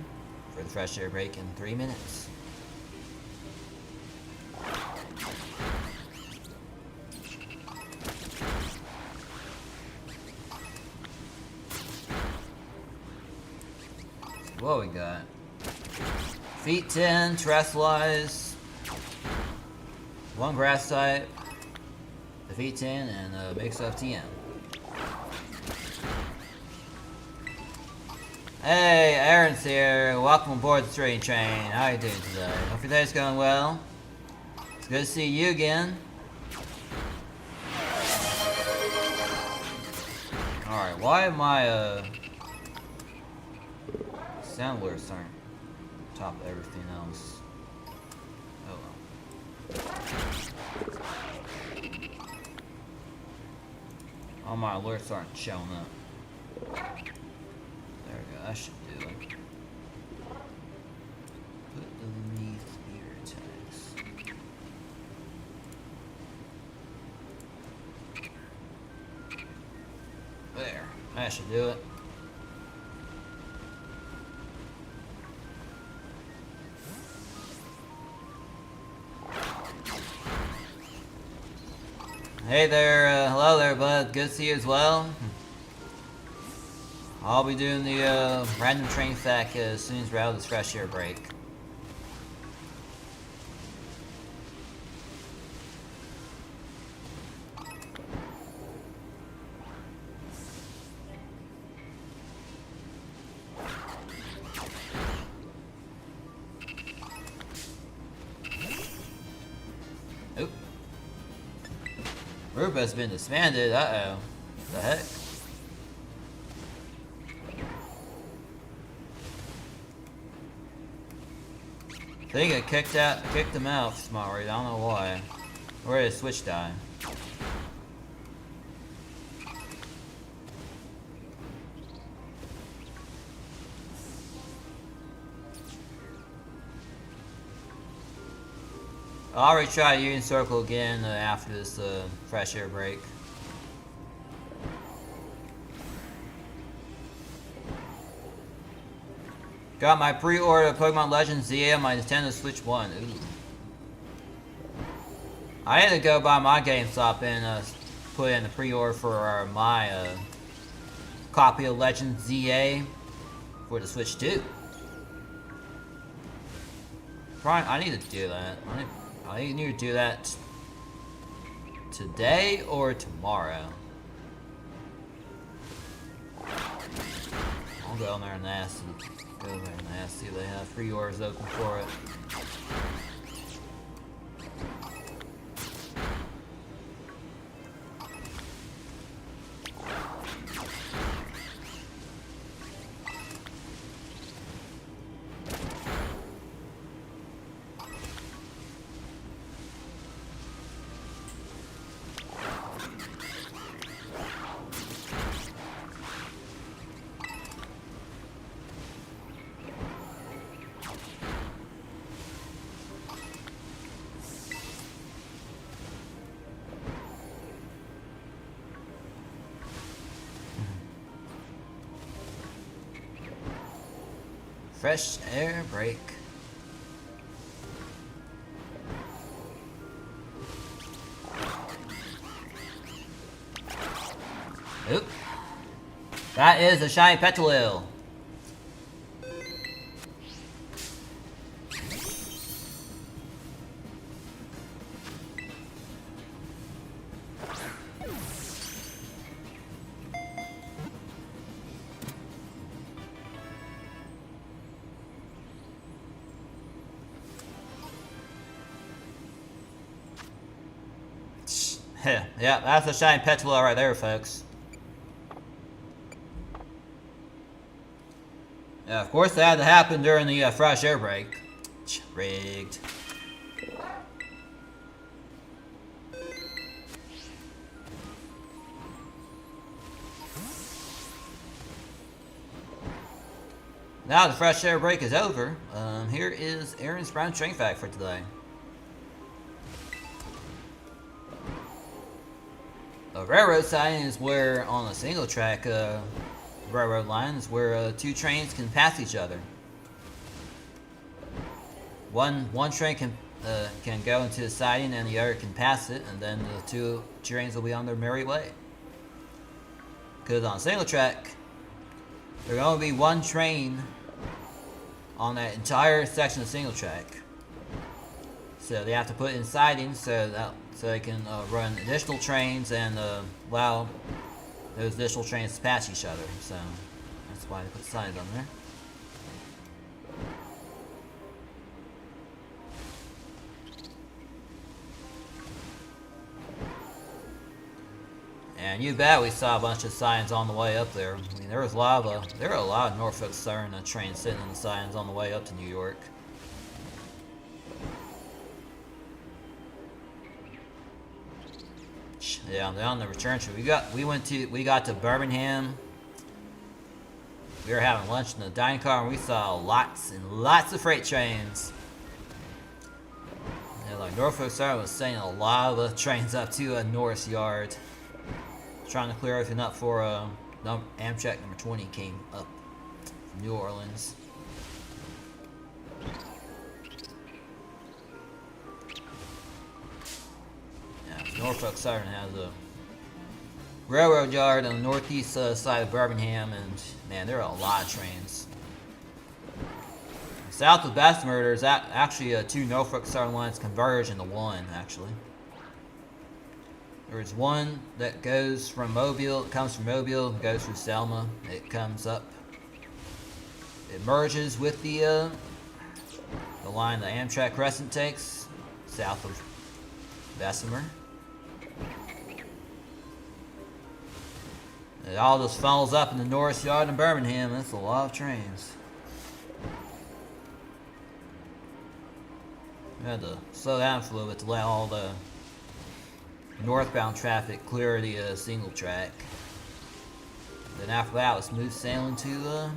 for the fresh air break in 3 minutes. So what we got? Feet 10, Terrestrialize, 1 Grass type, the Feet 10, and a mix of TM. Hey, Aaron's here. Welcome aboard the train. How are you doing today? Hope your day's going well. It's good to see you again. Alright, why am I, sound alerts aren't top of everything else? Oh well. All my alerts aren't showing up. There we go, that should do it. Put underneath spear attacks. There, that should do it. Hey there, hello there, bud. Good to see you as well. I'll be doing the random train fact as soon as we're out of this fresh air break. Oop. Group has been disbanded. Uh-oh. The heck? I think I kicked him out, Smart. I don't know why. Where did Switch die? I'll retry Union Circle again after this fresh air break. Got my pre-order Pokemon Legends ZA on my Nintendo Switch 1. Ooh. I had to go by my GameStop and put in the pre-order for my copy of Legends ZA for the Switch 2. I need to do that. I need to do that today or tomorrow. I'll go in there and ask. Go there and ask, see if they have pre-orders open for it. Fresh air break. Oop. That is a shiny Petalil. Yeah, that's a shiny Petalil right there, folks. Yeah, of course that had to happen during the fresh air break. Rigged. Now the fresh air break is over. Here is Aaron's Brown Train Fact for today. A railroad siding is where, on a single track railroad line, is where two trains can pass each other. One train can go into the siding and the other can pass it, and then the two trains will be on their merry way. Because on a single track, there's going to be one train on that entire section of single track. So they have to put in sidings so they can run additional trains and allow those additional trains to pass each other. So that's why they put sidings on there. And you bet we saw a bunch of signs on the way up there. I mean, there were a lot of Norfolk Southern trains sitting in the signs on the way up to New York. Yeah, they're on the return trip. We got to Birmingham. We were having lunch in the dining car, and we saw lots and lots of freight trains. Yeah, like Norfolk Southern was sending a lot of the trains up to Norris Yard, trying to clear everything up for Amtrak number 20 came up from New Orleans. Yeah, Norfolk Southern has a railroad yard on the northeast side of Birmingham, and man, there are a lot of trains. South of Bessemer, there's actually two Norfolk Southern lines converge into one, actually. There's one that goes from Mobile, it comes from Mobile, goes through Selma, it comes up. It merges with the line the Amtrak Crescent takes, south of Bessemer. It all just funnels up in the Norris Yard in Birmingham. That's a lot of trains. We had to slow down for a little bit to let all the northbound traffic clear the single track. Then after that, it was smooth sailing to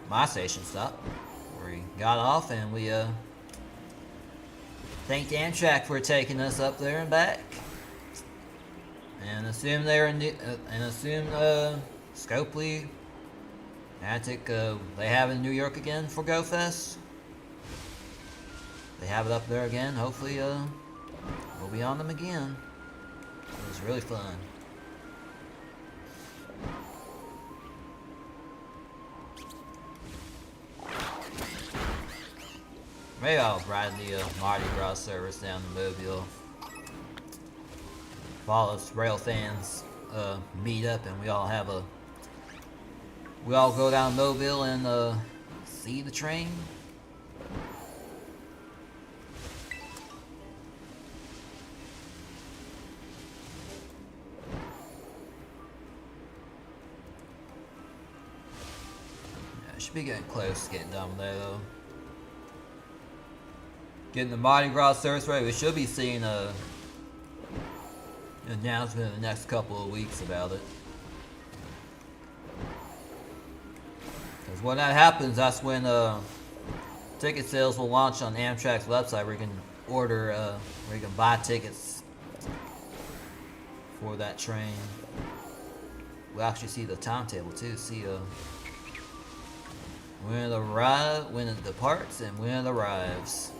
my station stop, where we got off and we thanked Amtrak for taking us up there and back. And assume they're in Scopely, Attic, they have it in New York again for GoFest. They have it up there again. Hopefully, we'll be on them again. It was really fun. Maybe I'll ride the Mardi Gras service down to Mobile. If all us rail fans meet up and we all go down Mobile and see the train. Yeah, should be getting close to getting done there though. Getting the Mardi Gras service ready. We should be seeing an announcement in the next couple of weeks about it. Because when that happens, that's when ticket sales will launch on Amtrak's website, where you can order, where you can buy tickets for that train. We'll actually see the timetable too. See when it departs and when it arrives.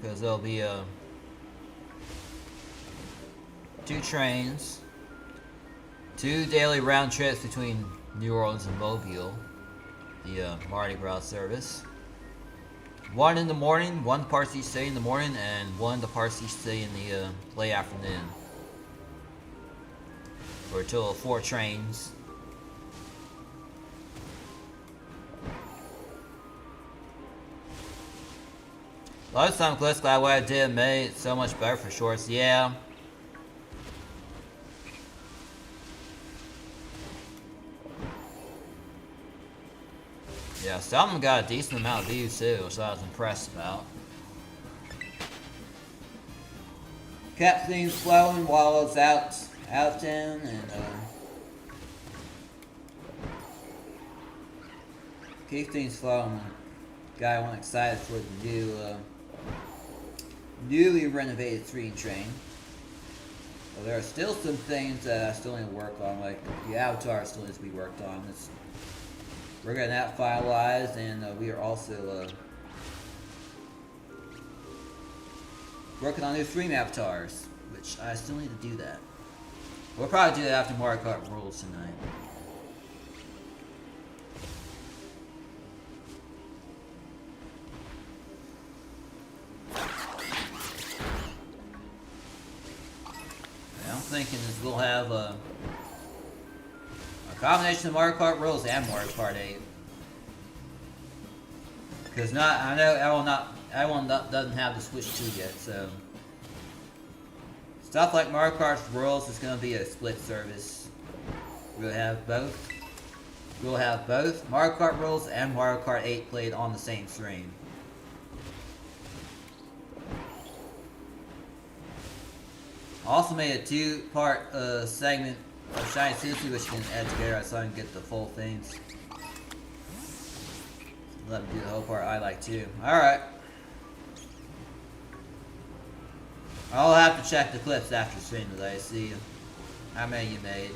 Because there'll be two trains, 2 daily round trips between New Orleans and Mobile, the Mardi Gras service. One in the morning, one departs each day in the morning, and one departs each day in the late afternoon. For a total of 4 trains. Last time Cliff's glad what I did made it so much better for shorts. Yeah. Yeah, some of them got a decent amount of views too, which I was impressed about. Kept things flowing while I was out of town, and keep things flowing. Got one excited for the new, newly renovated 3 train. Well, there are still some things that I still need to work on, like the avatar still needs to be worked on. We're getting that finalized, and we are also working on new stream avatars, which I still need to do that. We'll probably do that after Mario Kart Rules tonight. I'm thinking is we'll have a combination of Mario Kart Rules and Mario Kart 8. Because I know everyone doesn't have the Switch 2 yet, so stuff like Mario Kart Rules is going to be a split service. We'll have both. We'll have both Mario Kart rules and Mario Kart 8 played on the same stream. Also made a 2-part segment of Shiny Sushi, which you can add together so I can get the full things. Let me do the whole part I like too. Alright. I'll have to check the clips after stream today, see how many you made.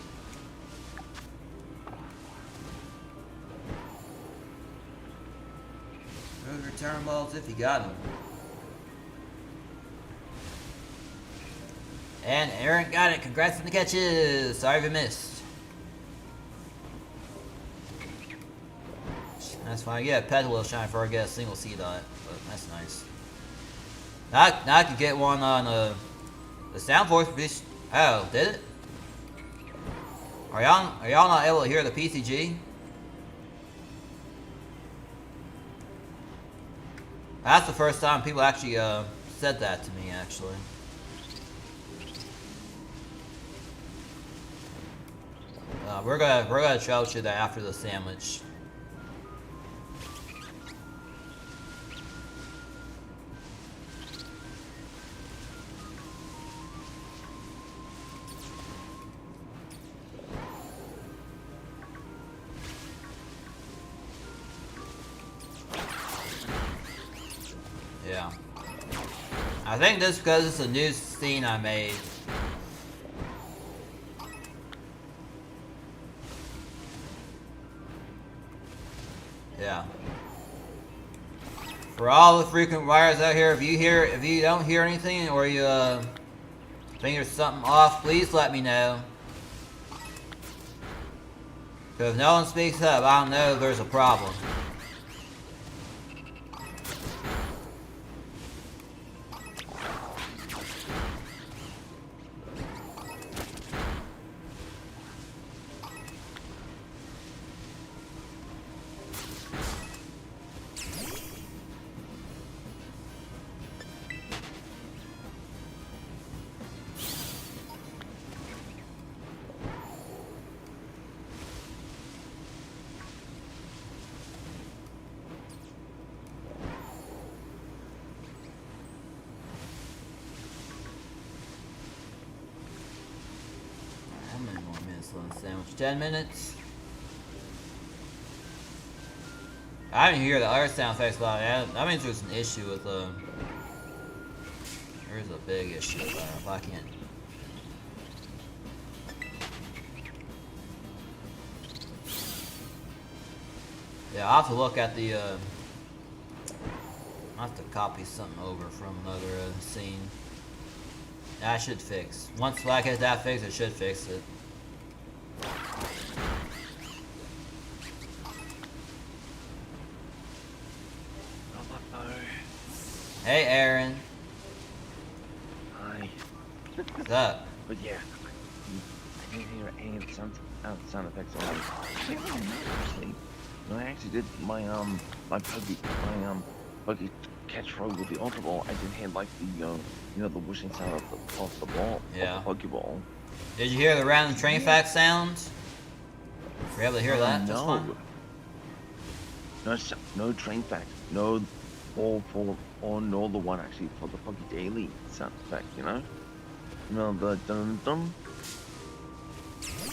Move your turn balls if you got them. And Aaron got it. Congrats on the catches. Sorry if you missed. That's fine. Yeah, pet a little shine before I get a single seed on it, but that's nice. Now I can get one on the sound voice. Oh, did it? Are y'all not able to hear the PCG? That's the first time people actually said that to me, actually. We're gonna troubleshoot that after the sandwich. Yeah. I think this because it's a new scene I made. Yeah. For all the frequent wires out here, if you don't hear anything or you think there's something off, please let me know. Because if no one speaks up, I don't know if there's a problem. Sandwich 10 minutes. I didn't hear the other sound effects a lot. That means there's an issue with there's a big issue if I can't. Yeah, I'll have to look at the I'll have to copy something over from another scene. That should fix. Once I get that fixed, it should fix it. Hey, Aaron. Hi. What's up? But yeah, I didn't hear any of the sound effects on it. Actually, no, I actually did my buggy catch throw with the Ultra Ball. I did hear like the the whooshing sound of the ball. Yeah. Of the buggy ball. Did you hear the random train fact sounds? Were you able to hear that? No. No train fact. No, nor the one actually for the Buggy Daily sound effect. You know the dum dum.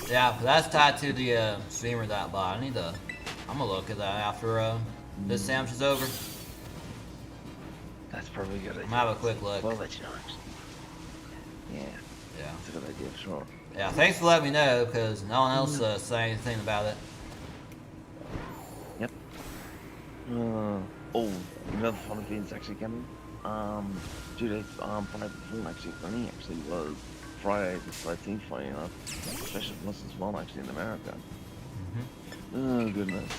Yeah, that's tied to the streamer that bot. I'm gonna look at that after this sandwich is over. That's probably a good idea. I'm gonna have a quick look. We'll let you know. Yeah. Yeah. That's a good idea, sure. Yeah, thanks for letting me know, because no one else said anything about it. Yep. Oh, the funny thing is actually coming. Today's private film actually funny actually was Friday the 13th, funny enough. Especially for us as well actually in America. Oh goodness.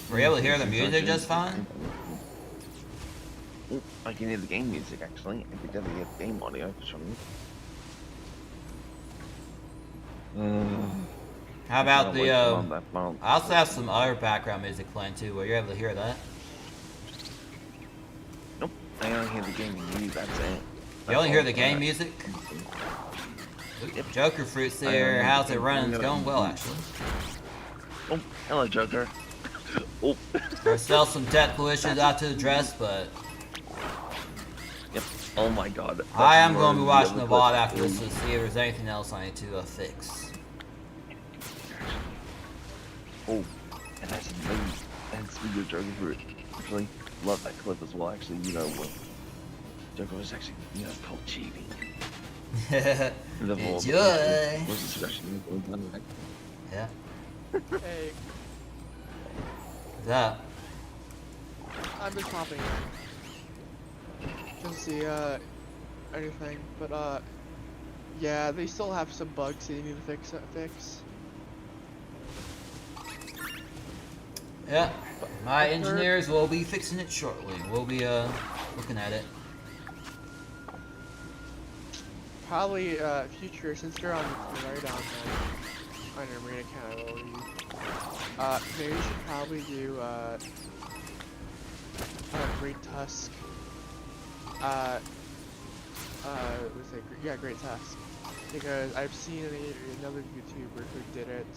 Were you able to hear the music just fine? I can hear the game music actually. I can definitely hear the game audio for sure. How about the I also have some other background music playing too. Were you able to hear that? Nope. I only hear the game music, that's it. You only hear the game music? Joker fruits there. How's it running? It's going well, actually. Oh, hello, Joker. Oh. There's still some technical issues out to address, but Yep. Oh my God. I am going to be watching the VOD after this to see if there's anything else I need to fix. Oh, and that's amazing. And speaking of Joker fruit, actually, love that clip as well. Actually, you know what? Joker was actually, you know, called cheating. Enjoy. Yeah. Hey, What's up? I'm just popping in. Just see, anything. But, yeah, they still have some bugs they need to fix. Yeah. My engineers will be fixing it shortly. We'll be, looking at it. Probably, future, since they're on right on your main account, I will use. Maybe you should probably do, Great Tusk. Was it? Yeah, Great Tusk. Because I've seen another YouTuber who did it,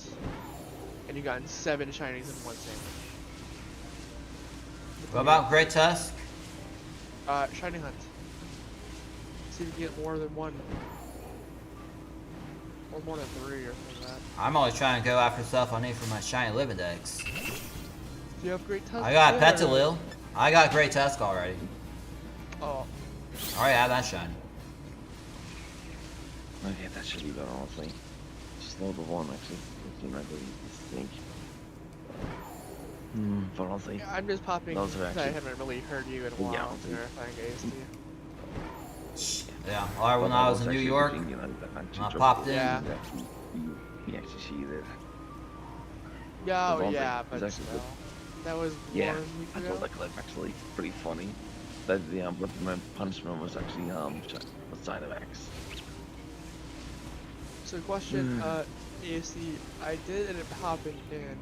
and he got 7 shinies in one sandwich. What about Great Tusk? Shiny hunt. See if you get more than one. Or more than 3 or something like that. I'm always trying to go after stuff I need for my shiny living decks. Do you have Great Tusk? I got Yeah, Petalil. I got Great Tusk already. Oh. Already have that shiny. Okay, that should be better, honestly. Just load the one, actually. I think. But honestly, Yeah, I'm just popping those because are I actually- haven't really heard you in a while. Yeah, And everything, Yeah, or when I was in New York, I popped in. Yeah. He actually cheated. Yeah, The oh, one yeah, thing but is actually still. That was Yeah, 1 week I ago. thought that clip actually pretty funny. That the reprimand punishment was actually a side of X. So question, ASC, I did end up popping in.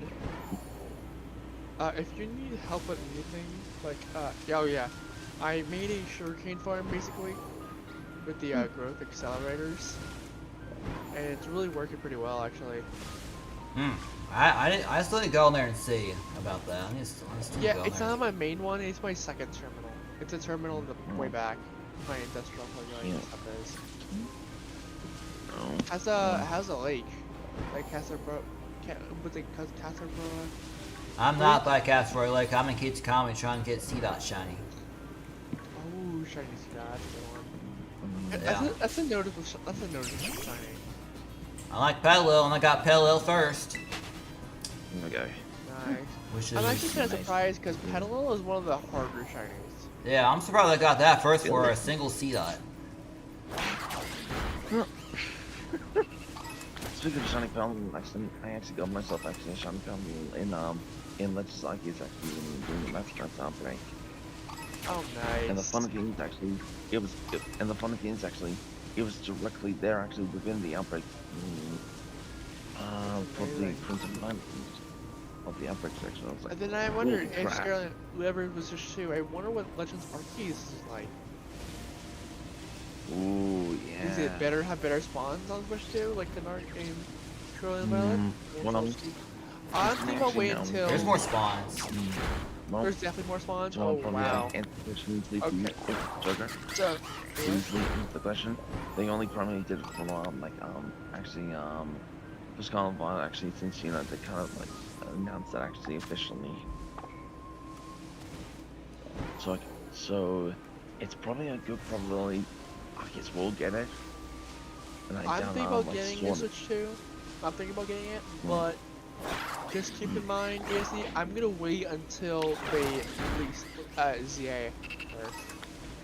If you need help with anything, like, oh yeah, I made a sugarcane farm basically with the growth accelerators, and it's really working pretty well actually. I still need to go in there and see about that. I need to Yeah, go in it's there. not my main one, it's my second terminal. It's a terminal in the way back. My industrial plug and stuff is. Has a lake. Like Castlebro, what's it called? Castlebro? I'm not by Casper Lake. I'm in Kids Comic trying to get C-Dot shiny. Oh, shiny Scott, that's the Yeah. one. That's a noticeable shiny. I like Petalil, and I got Petalil first. Okay. Nice. Which I'm is actually kind of surprised because Petalil is one of the harder shinies. yeah, I'm surprised I got that first for a single C-Dot. Speaking of Shiny Pelm, I actually got myself actually a Shiny Pelm in Legends Arceus actually doing the Master Trans outbreak. Oh, nice. And the funny thing is actually, it was directly there actually within the outbreak. For the Crimson Line of the outbreak section. I was like, And then I wondered holy if crap. Scarlet, whoever was just too, I wonder what Legends Arceus is like. Ooh, yeah. Is it better, have better spawns on Switch 2, like the Narc game Trillion Violet? Well, I'm thinking about waiting until... There's more spawns. Well, There's definitely more spawns? so Oh, probably wow. answer the question to Okay. Joker. So, Please leave the question. They only probably did it for actually for Scarlet Violet actually since you know they kind of like announced that actually officially. So it's probably a good probability. I guess we'll get it. And I'm thinking about getting a Switch 2. I'm thinking about getting it, but just keep in mind, ASD, I'm gonna wait until they release ZA first.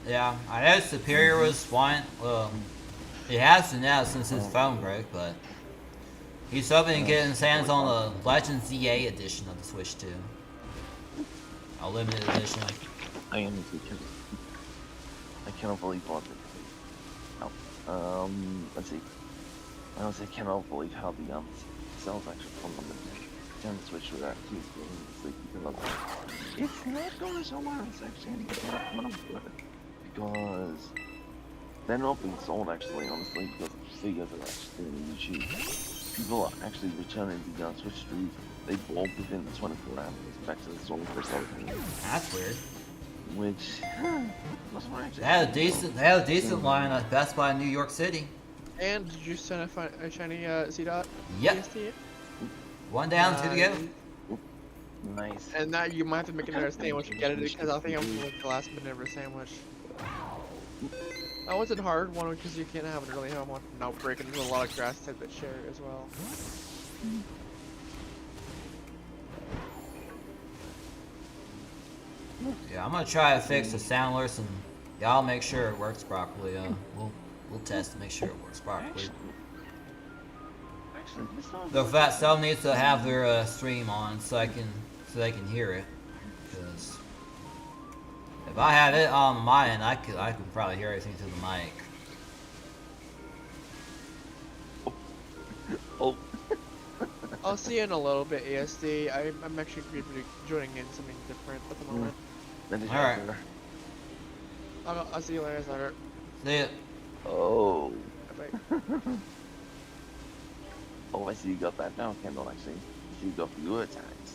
Yeah, I know Superior was one. Well, he has to now since his phone broke, but he's hoping to get his hands on the Legend ZA edition of the Switch 2. A limited edition. I am because I cannot believe what. No. Let's see. I honestly cannot believe how the cells actually come on the Switch without keys being asleep because it's not going so well. It's actually not going good because they're not being sold actually, honestly, because the figures are actually on YouTube. People are actually returning the Switch street. They bought within 24 hours back to the store for something. That's weird. Which wasn't actually. They had a decent line at Best Buy in New York City. And did you send a shiny C-Dot? Yep. PST? One down, two to go. Nice. And now you might have to make another sandwich to get it because I think I'm doing the last minute of a sandwich. That wasn't hard, one because you can't have an early home on an outbreak and there's a lot of grass type that share it as well. Yeah, I'm gonna try to fix the soundless and y'all make sure it works properly. We'll test to make sure it works properly. Though Fat Cell needs to have their stream on so they can hear it. Because if I had it on my end, I could probably hear everything through the mic. Oh. I'll see you in a little bit, ASD. I'm actually going to be joining in something different at the moment. Alright. I'll see you later. See ya. Oh. Bye. Oh, I see you got that now, Kendall, actually. I see you got your attacks.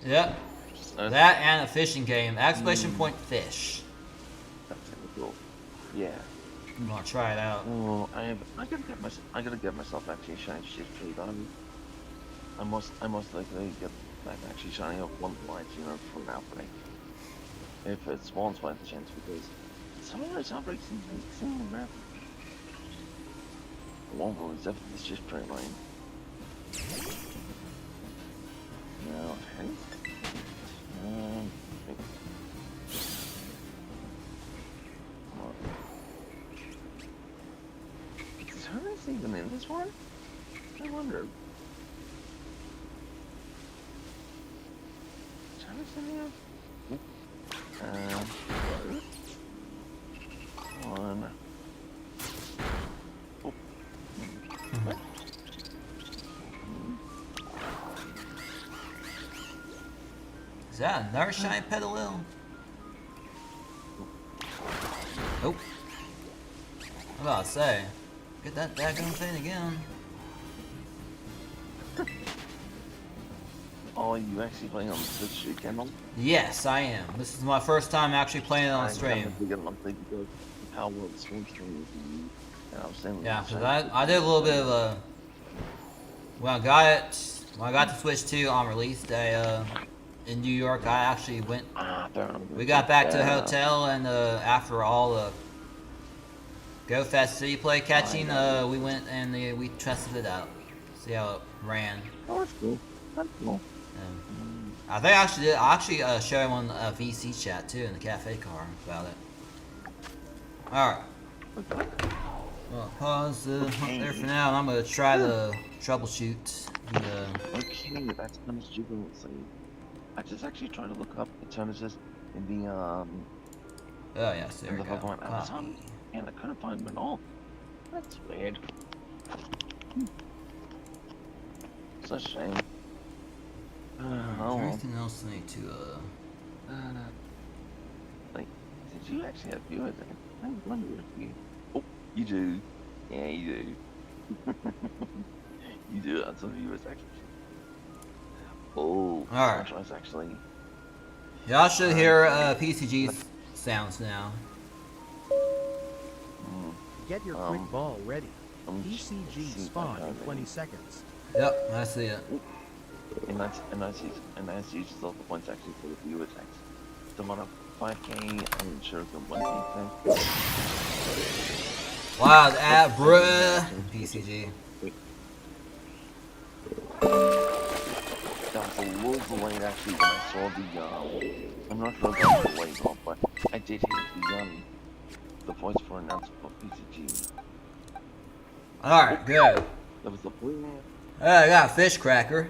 Yep. That and a fishing game. Exclamation point fish. That's kinda cool. Yeah. I'm gonna try it out. Oh, I gotta get myself actually a shiny shift trade on. I most likely get that actually shiny up one blind, for an outbreak. If it spawns by the chance, because some of those outbreaks seem to be extremely rare. One of them is definitely the shift trade line. Now, is Harness even in this one? I wonder. Is Harness in here? One. Oh. What? Is that another shiny Petalil? Nope. I'm about to say, get that daggone thing again. Oh, you actually playing on the Switch, Kendall? Yes, I am. This is my first time actually playing it on stream. Because how well the stream is. And I was saying, Yeah, because I did a little bit of a when I got the Switch 2 on release day in New York. I actually went. We got back to the hotel, and after all the Go Fast City play catching, we went and we tested it out, see how it ran. Oh, that's cool. That's cool. I think I actually showed him on VC chat too in the cafe car about it. All right. Well, pause there for now, and I'm gonna try to troubleshoot the. Okay, that's kind of stupid. I just actually tried to look up alternatives in the Oh yes, there we go. Amazon, and I couldn't find them at all. That's weird. Such a shame. Anything else I need to Like, did you actually have viewers? I wonder if you. Oh, you do. Yeah, you do. You do have some viewers actually. Oh, alright. Actually. Y'all should hear PCG's sounds now. Get your quick ball ready. PCG spawn in 20 seconds. Yep, I see it. And that's uses all the points actually for the viewer attacks. So on a 5k, I'm sure it's a 1k thing. Wow, that bruh. PCG. That was a little delayed actually when I saw the I'm not sure if that was delayed or not, but I did hear the voice for announcement for PCG. Alright, good. That was the blue. I got a fish cracker.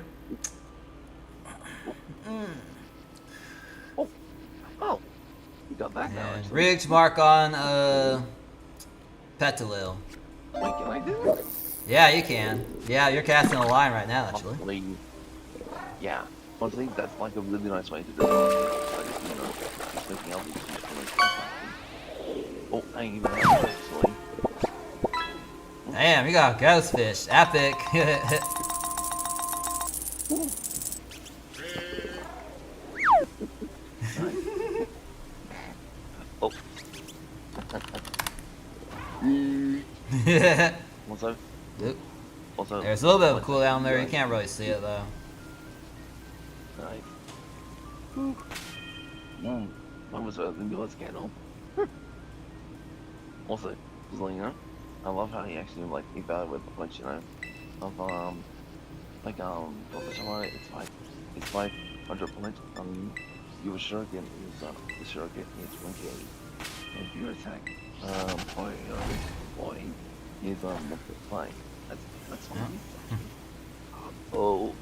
Oh, you got that now. And Actually. Riggs mark on Petalil. Wait, can I do it? Yeah, you can. Yeah, you're casting a line right now, actually. Hopefully. Yeah, I think that's like a really nice way to do it. Just thinking of these. Oh, I ain't even actually. Damn, you got a ghost fish. Epic. Oh. Also, Oop. also. There's a little bit of a cooldown there. You can't really see it though. Nice. I was than yours, candle. Also, just letting you know, I love how he actually like evaluated the punch, you know, of for the Shimano, it's 500 points. You were sure again is the shuriken is 1k, and if you attack, boy, he's fine. That's fine. Oh.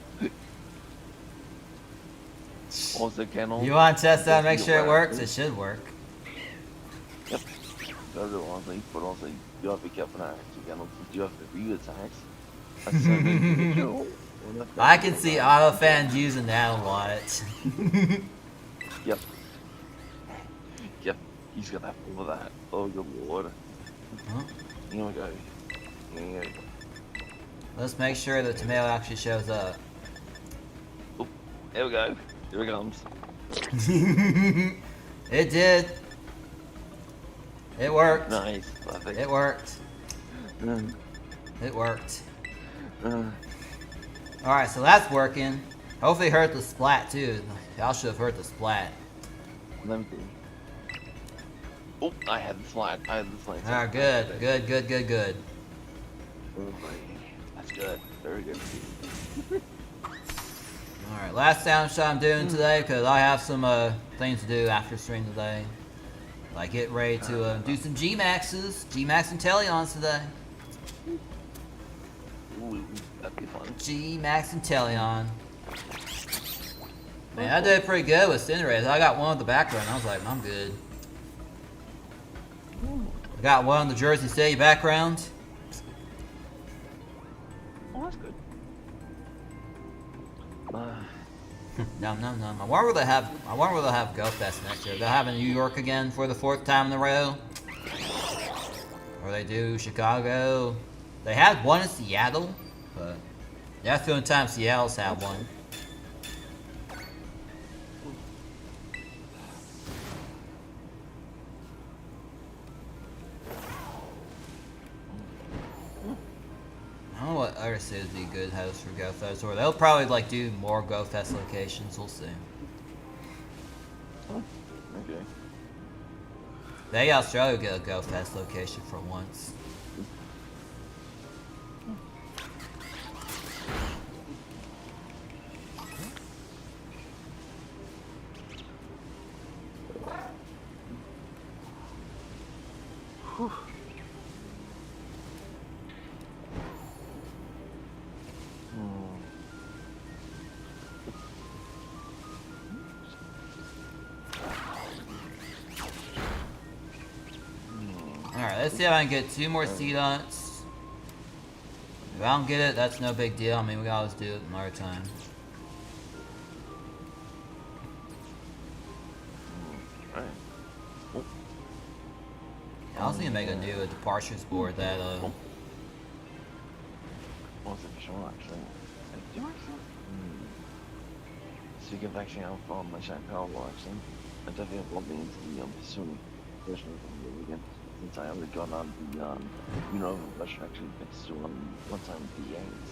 Also, candle. You want to test that? Make sure it works. It should work. Yep. That's it, honestly, but also you have to be careful now. You have to view attacks. That's so good. I can see auto fans using that a lot. Yep. Yep. He's got that full of that. Oh good lord. Huh? Here we go. Here we go. Let's make sure the tomato actually shows up. Oh, here we go. Here it comes. It did. It worked. Nice. Perfect. It worked. Mm. It worked. Alright, so that's working. Hopefully it hurt the splat too. Y'all should have hurt the splat. Let me see. Oh, I had the slide. Alright, good. Good, good, good, good. That's good. Very good. Alright, last sound shot I'm doing today because I have some things to do after stream today. Like get ready to do some G-Maxes. G-Max and Teleons today. Ooh, that'd be fun. G-Max and Teleon. Man, I did pretty good with Cinderace. I got one with the background. I was like, I'm good. I got one on the Jersey City background. Oh, that's good. No. I wonder where they have Go Fest next year. They'll have in New York again for the 4th time in a row. Or they do Chicago. They had one in Seattle, but that's the only time Seattle's had one. I don't know what other cities would be good hosts for Go Fest, or they'll probably like do more Go Fest locations. We'll see. Okay. Maybe Australia will get a Go Fest location for once. Whew. Alright, let's see if I can get 2 more Seedunts. If I don't get it, that's no big deal. I mean, we can always do it another time. I was gonna make a new departures board that Wasn't sure actually. Do you actually? Speaking of actually, I'm from my Shine Powerball actually. I definitely will be into the pursuing version of the weekend since I only got on the version actually fixed to one time DAs.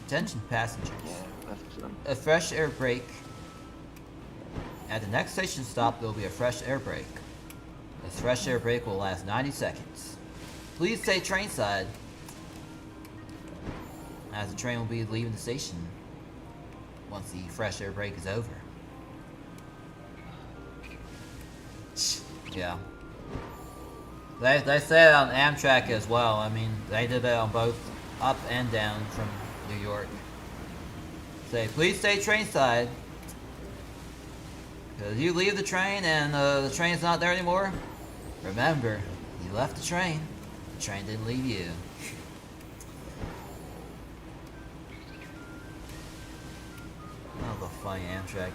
Attention passengers. Yeah, that's good. A fresh air break. At the next station stop, there will be a fresh air break. This fresh air break will last 90 seconds. Please stay trainside, as the train will be leaving the station once the fresh air break is over. Yeah. They say it on Amtrak as well. I mean, they did it on both up and down from New York. Say, please stay trainside. Because you leave the train and the train's not there anymore, remember, you left the train didn't leave you. That was a funny Amtrak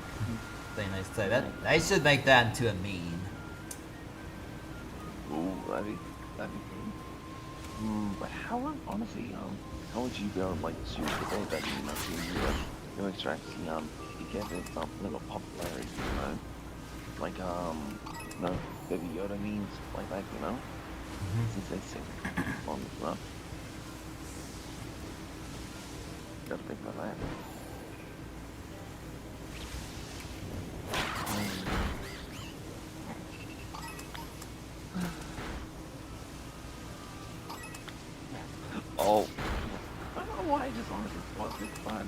thing they say. They should make that into a meme. Ooh, that'd be cool. But honestly, how would you go, like, choose the way that you extract you get this, little popularity, you know? Like, Baby Yoda memes, like that, you know? Since they sing on the stuff. Gotta think about that. Oh, I don't know why I just honestly thought this, but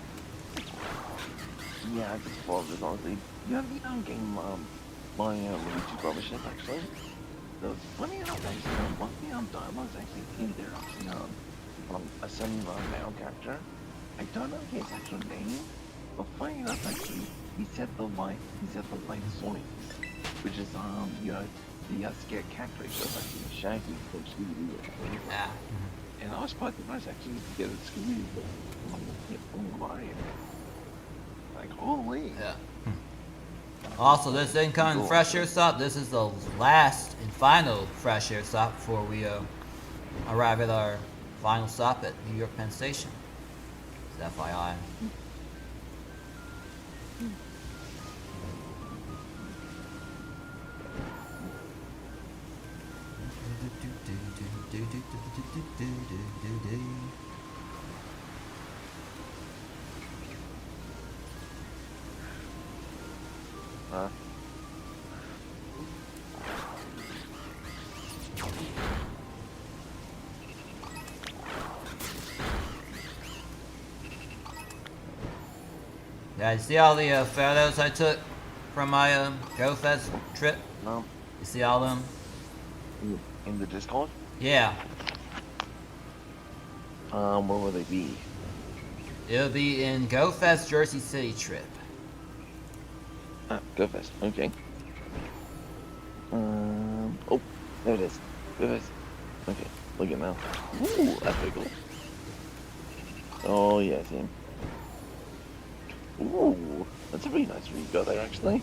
yeah, I just thought this honestly. You have the game, my YouTube membership actually. So funny enough, actually, one of the dialogues actually in there actually a certain male character. I don't know his actual name, but funny enough, actually, he said the line Sonics, which is you know, the scared cat creature, actually Shaggy from Scooby-Doo. Yeah. And I was quite surprised actually to get a Scooby-Doo. Oh my! Like holy! Yeah. Also, this incoming fresh air stop, this is the last and final fresh air stop before we arrive at our final stop at New York Penn Station. Just FYI. Yeah, you see all the photos I took from my GoFest trip? No. You see all them? In the Discord? Yeah. Where will they be? It'll be in GoFest Jersey City trip. Go fast. Okay. Oh, there it is. Go fast. Okay, look at now. Ooh, that's pretty cool. Oh, yeah, I see him. Ooh, that's a really nice view you got there, actually.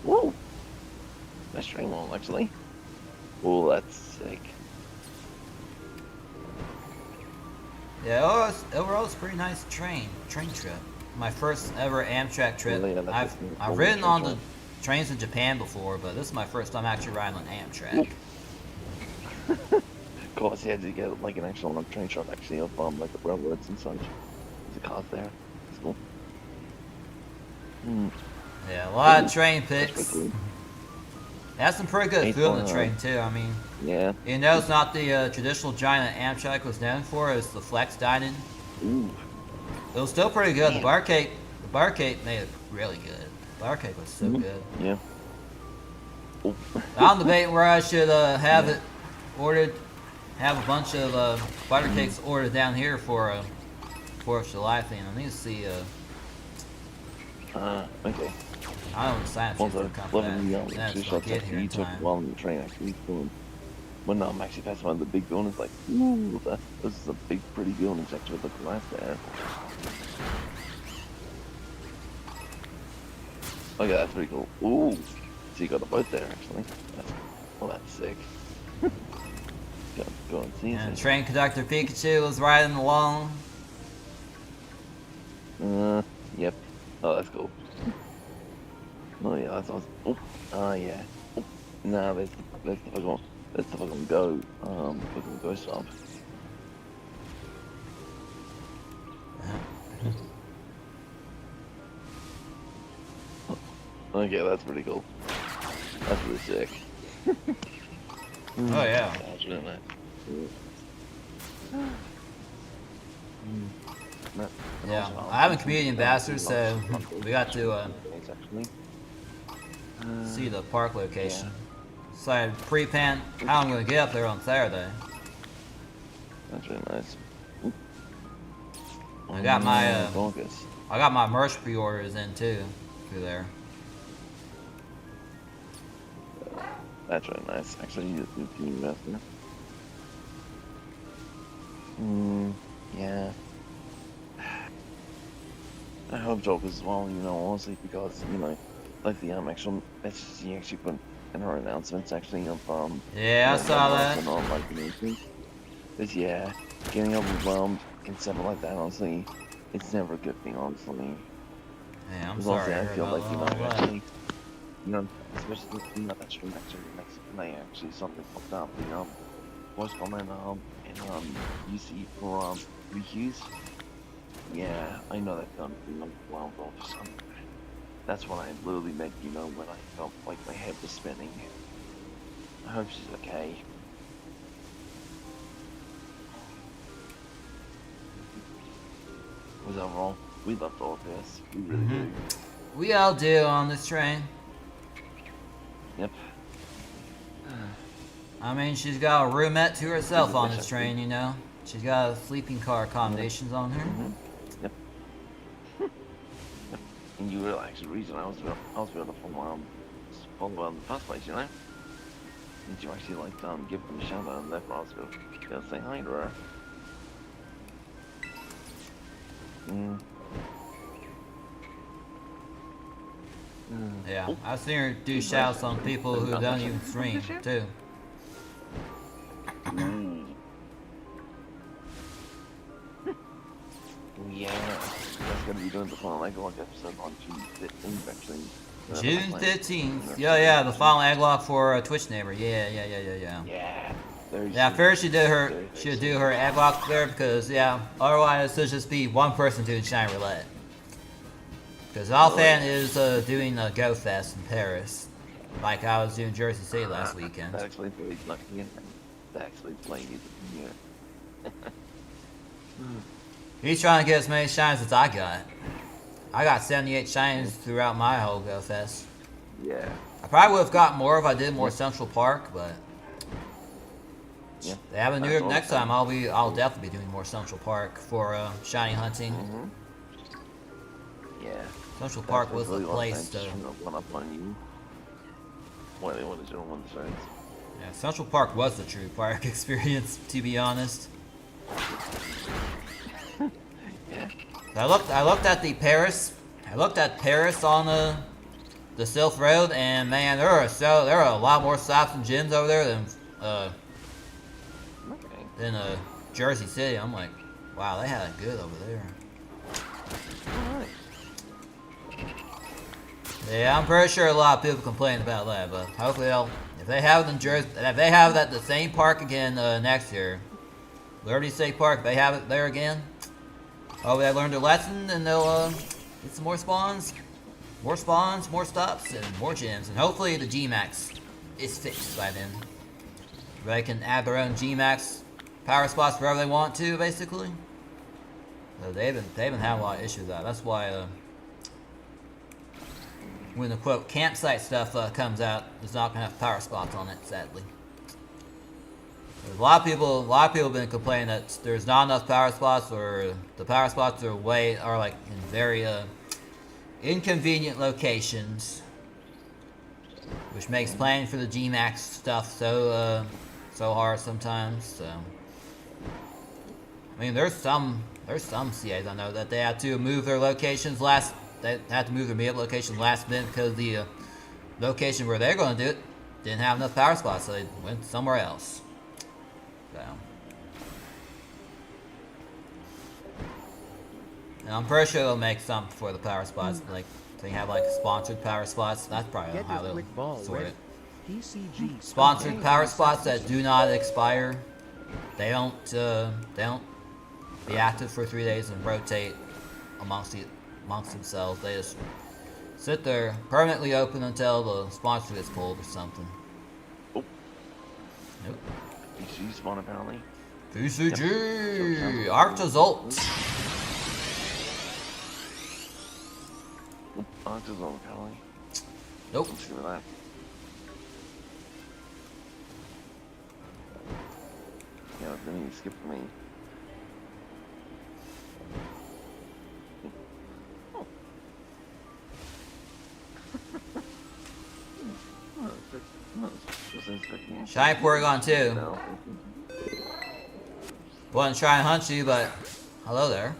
Ooh. Nice train wall, actually. Ooh, that's sick. Yeah, overall it's a pretty nice train trip. My first ever Amtrak trip. Yeah, I've ridden on the trains in Japan before, but this is my first time actually riding on Amtrak. Of course, you had to get like an actual train shot actually of like the railroads and such. There's a car there. It's cool. Yeah, a lot of train pics. Cool. That's some pretty good food on the train too. I mean, yeah. You know, it's not the traditional giant that Amtrak was known for. It's the flex dining. Ooh. It was still pretty good. The bar cake made it really good. The bar cake was so good. Yeah. Oh. I'm debating where I should have it ordered. Have a bunch of butter cakes ordered down here for a 4th of July thing. I need to see. Okay. I don't sign up for Also, loving the that's two shots actually you took while on the train actually filmed. When I'm actually passing by the big buildings, like, ooh, this is a big, pretty building actually with the glass there. Okay, that's pretty cool. Ooh, so you got a boat there actually. That's sick. Go and see. And train conductor Pikachu was riding along. Yep. Oh, that's cool. Oh yeah, that's awesome. Oh, yeah. Oh, nah, that's the fucking go stop. Okay, that's pretty cool. That's really sick. Oh yeah. That's really nice. Yeah, I'm a community ambassador, so we got to see the park location. So I pre-pan. I'm gonna get up there on Saturday. That's really nice. I got my merch pre-orders in too through there. That's really nice. Actually, you can invest there. Yeah. I hope Joke as well, you know, honestly, because, you know, like the actual messages he actually put in her announcements actually of Yeah, I saw that. and all like nations. Cause yeah, getting overwhelmed and stuff like that. Honestly, it's never a good thing. Honestly, Yeah, I'm because sorry. honestly, I I heard feel about like all that. actually, especially that stream actually next night actually something popped up. Voice comment you see for reviews. Yeah, I know that done well for some. That's when I literally meant, when I felt like my head was spinning. I hope she's okay. Because overall, we loved all of this. We really do. We all do on this train. Yep. I mean, she's got a roomette to herself on this Exactly. train, you know? She's got sleeping car accommodations on her. Yep. Yep. And you were actually the reason I was able to follow the first place, you know? And you actually give them a shout out and therefore I was able to say hi to her. Yeah, I've seen her do shouts on people who don't even stream, too. Yeah, that's gonna be doing the final Egglog episode on June 15th, actually. June 15th. Yeah, the final Egglog for Twitch Neighbor. Yeah. Yeah. Yeah, first she did her Egglog there because otherwise it'll just be one person doing Shine Roulette. Because Alfan is doing Go Fest in Paris, like I was doing Jersey City last weekend. That explains why he's lucky and that explains why he's here. He's trying to get as many shines as I got. I got 78 shines throughout my whole Go Fest. Yeah. I probably would have got more if I did more Central Park, but they have a New York next time. I'll definitely be doing more Central Park for shiny hunting. Yeah. Central Park was the place to. One up on you. Why they want to do on the sides. Yeah, Central Park was the true park experience, to be honest. Yeah. I looked at Paris on the Silk Road, and man, there are a lot more stops and gyms over there than Jersey City. I'm like, wow, they had it good over there. Alright. Yeah, I'm pretty sure a lot of people complain about that, but hopefully if they have it in Jersey, if they have it at the same park again next year, Liberty State Park, they have it there again. Hopefully they learned their lesson and they'll get some more spawns, more stops, and more gyms, and hopefully the G-Max is fixed by then. They can add their own G-Max power spots wherever they want to, basically. So they've been having a lot of issues with that. That's why when the quote campsite stuff comes out, it's not gonna have power spots on it, sadly. A lot of people have been complaining that there's not enough power spots, or the power spots are like in very inconvenient locations, which makes planning for the G-Max stuff so hard sometimes. So, I mean, there's some CAs I know that they had to move their locations They had to move their meetup location last minute because the location where they're going to do it didn't have enough power spots, so they went somewhere else. So, and I'm pretty sure they'll make some for the power spots. Like they have like sponsored power spots. That's probably how they'll sort it. Sponsored power spots that do not expire. They don't be active for 3 days and rotate amongst themselves. They just sit there permanently open until the sponsor gets pulled or something. Oh. Nope. PCG spawn apparently. PCG! Arctozolt! Arctozolt apparently. Nope. Let's go with that. Yeah, then you skip me. Shiny Porygon too. No. Wasn't trying to hunt you, but hello there.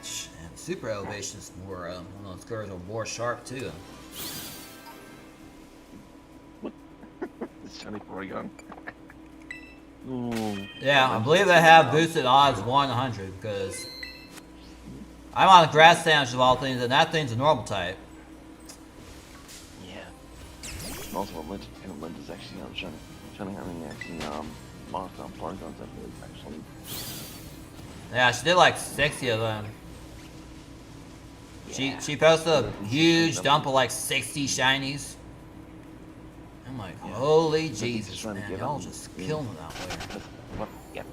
damage. And super elevation's more, one of those curves are more sharp too. It's Johnny Porygon. Ooh. Yeah, I believe they have boosted odds 100 because I'm on a grass sandwich of all things, and that thing's a normal type. Yeah. Also, Lynch is actually Johnny Hunting actually marked on Porygons, I believe, actually. Yeah, she did like 60 of them. Yeah. She posted a huge dump of like 60 shinies. I'm like, holy Jesus, man, y'all just killing it out there.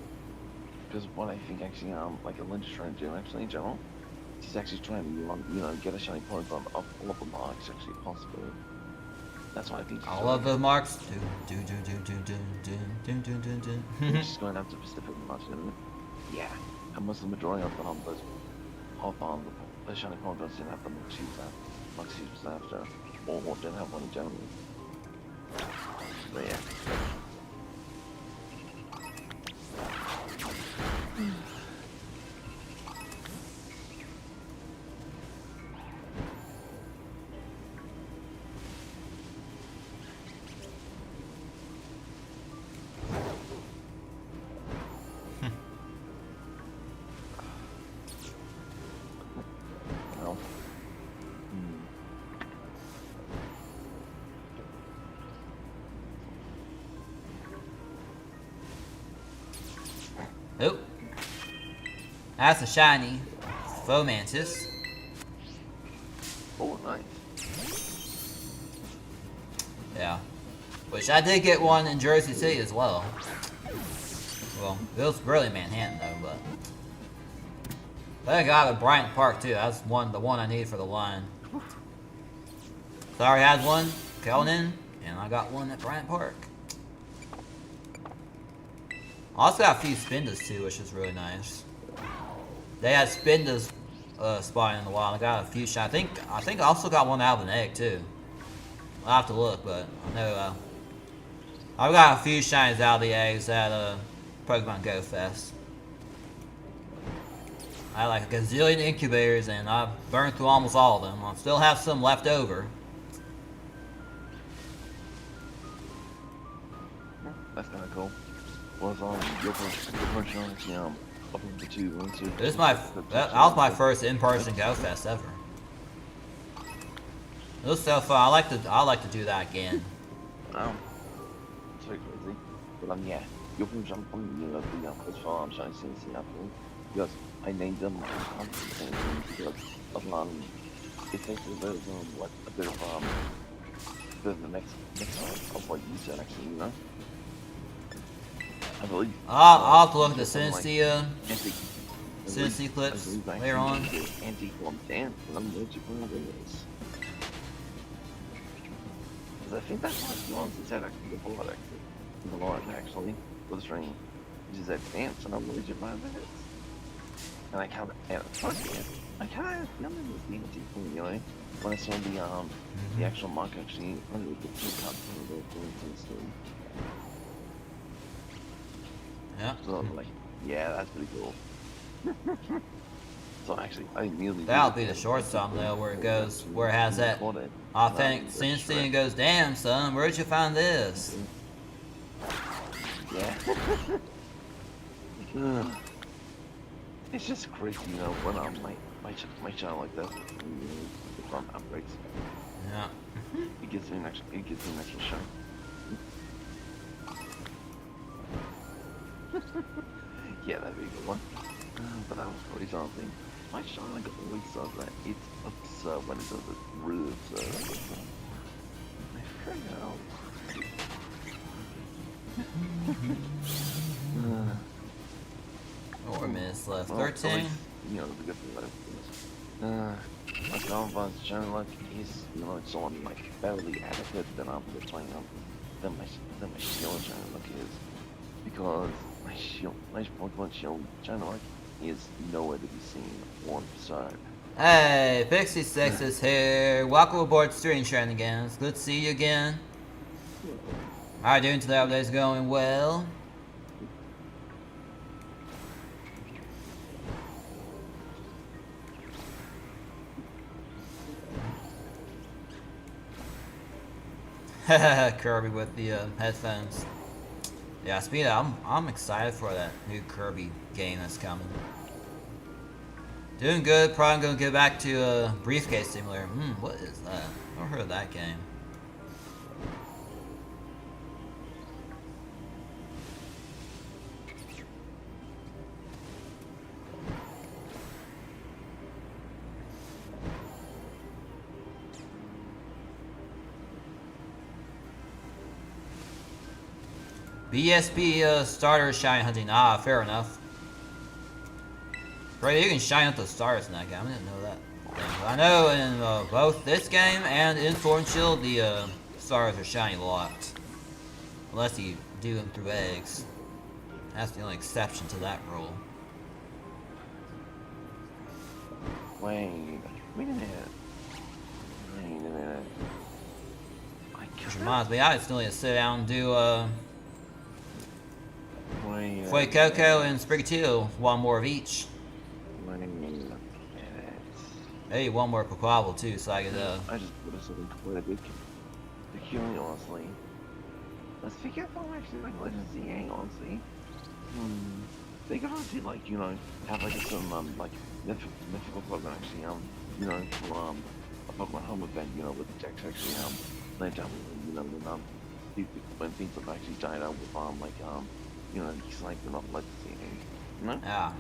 Because what I think actually, like a Lynch is trying to do actually in general, she's actually trying to, get a shiny Porygon off all of the marks actually possible. That's why I think she's all of the marks. She's going after specific marks, isn't it? Yeah. And most of the majority of those the shiny Porygons didn't have the marks she was after, or didn't have one in general. But yeah. Well. Oh. That's a shiny Fomantis. Oh, nice. Yeah. Which I did get one in Jersey City as well. Well, it was really Manhattan though, but I got a Bryant Park too. That's the one I need for the line. So I already had one, Kelnin, and I got one at Bryant Park. I also got a few Spindas too, which is really nice. They had Spindas spawning in the wild. I got a few shots. I think I also got one out of an egg too. I'll have to look, but I know I've got a few shinies out of the eggs at Pokemon Go Fest. I had like a gazillion incubators and I've burned through almost all of them. I still have some left over. That's kind of cool. Was your first actually up into two runs. This is that was my first in-person Go Fest ever. It was so fun. I like to do that again. It's very crazy. But yeah, your first jump from the first farm shiny CNC after because I named them because of it takes a bit of a bit of the next of what you said actually, I believe. I'll have to look at the Cincy clips later on. Anti-form dance, and I'm going to put it is. Because I think that's what he wants to say actually before actually. The Lord actually, for the stream. He just said dance, and I'm going to 5 minutes. And I kind of, I kind of remember this anti-form, when I saw the actual mark actually, under the two cups from the stream. Yeah. So I'm like, yeah, that's pretty cool. So actually, I immediately. That'll be the short thumbnail where it has that authentic Cincy and goes, damn son, where'd you find this? Yeah. It's just crazy, when I'm my channel like that, the front upgrades. Yeah. It gives me an extra shot. Yeah, that'd be a good one. But that was pretty something. My Charlotte always does that. It's absurd when it does it. Really absurd. I figured out. Four minutes left. Well, 13. The good thing about it is, my Scarlet channel is, it's on barely adequate than I'm playing on than my Shield channel is. Because my Pokemon Shield channel is nowhere to be seen on the side. Hey, Pixie6 is here. Welcome aboard Stream Shenanigans. Good to see you again. How are you doing today? Everything's going well. Kirby with the headphones. Yeah, speed up. I'm excited for that new Kirby game that's coming. Doing good. Probably gonna get back to Briefcase Simulator. What is that? I've heard of that game. BSB starter shine hunting. Ah, fair enough. Right, you can shine up the stars in that game. I didn't know that. But I know in both this game and in Sword and Shield, the stars are shiny locked. Unless you do them through eggs. That's the only exception to that rule. Wait a minute. Which reminds me, I just need to sit down and do Fue Coco and Sprigatito, one more of each. Hey, one more Quaquavel too, so I could I just put us in quite a bit peculiar, honestly. Let's figure out how actually like Legends ZA, honestly. They could honestly like, you know, have like some like mythical Pokemon actually, you know, for a Pokemon home event, you know, with the decks actually land down, you know, when things have actually died out with like you know, he's like not Legends ZA. You know? Yeah.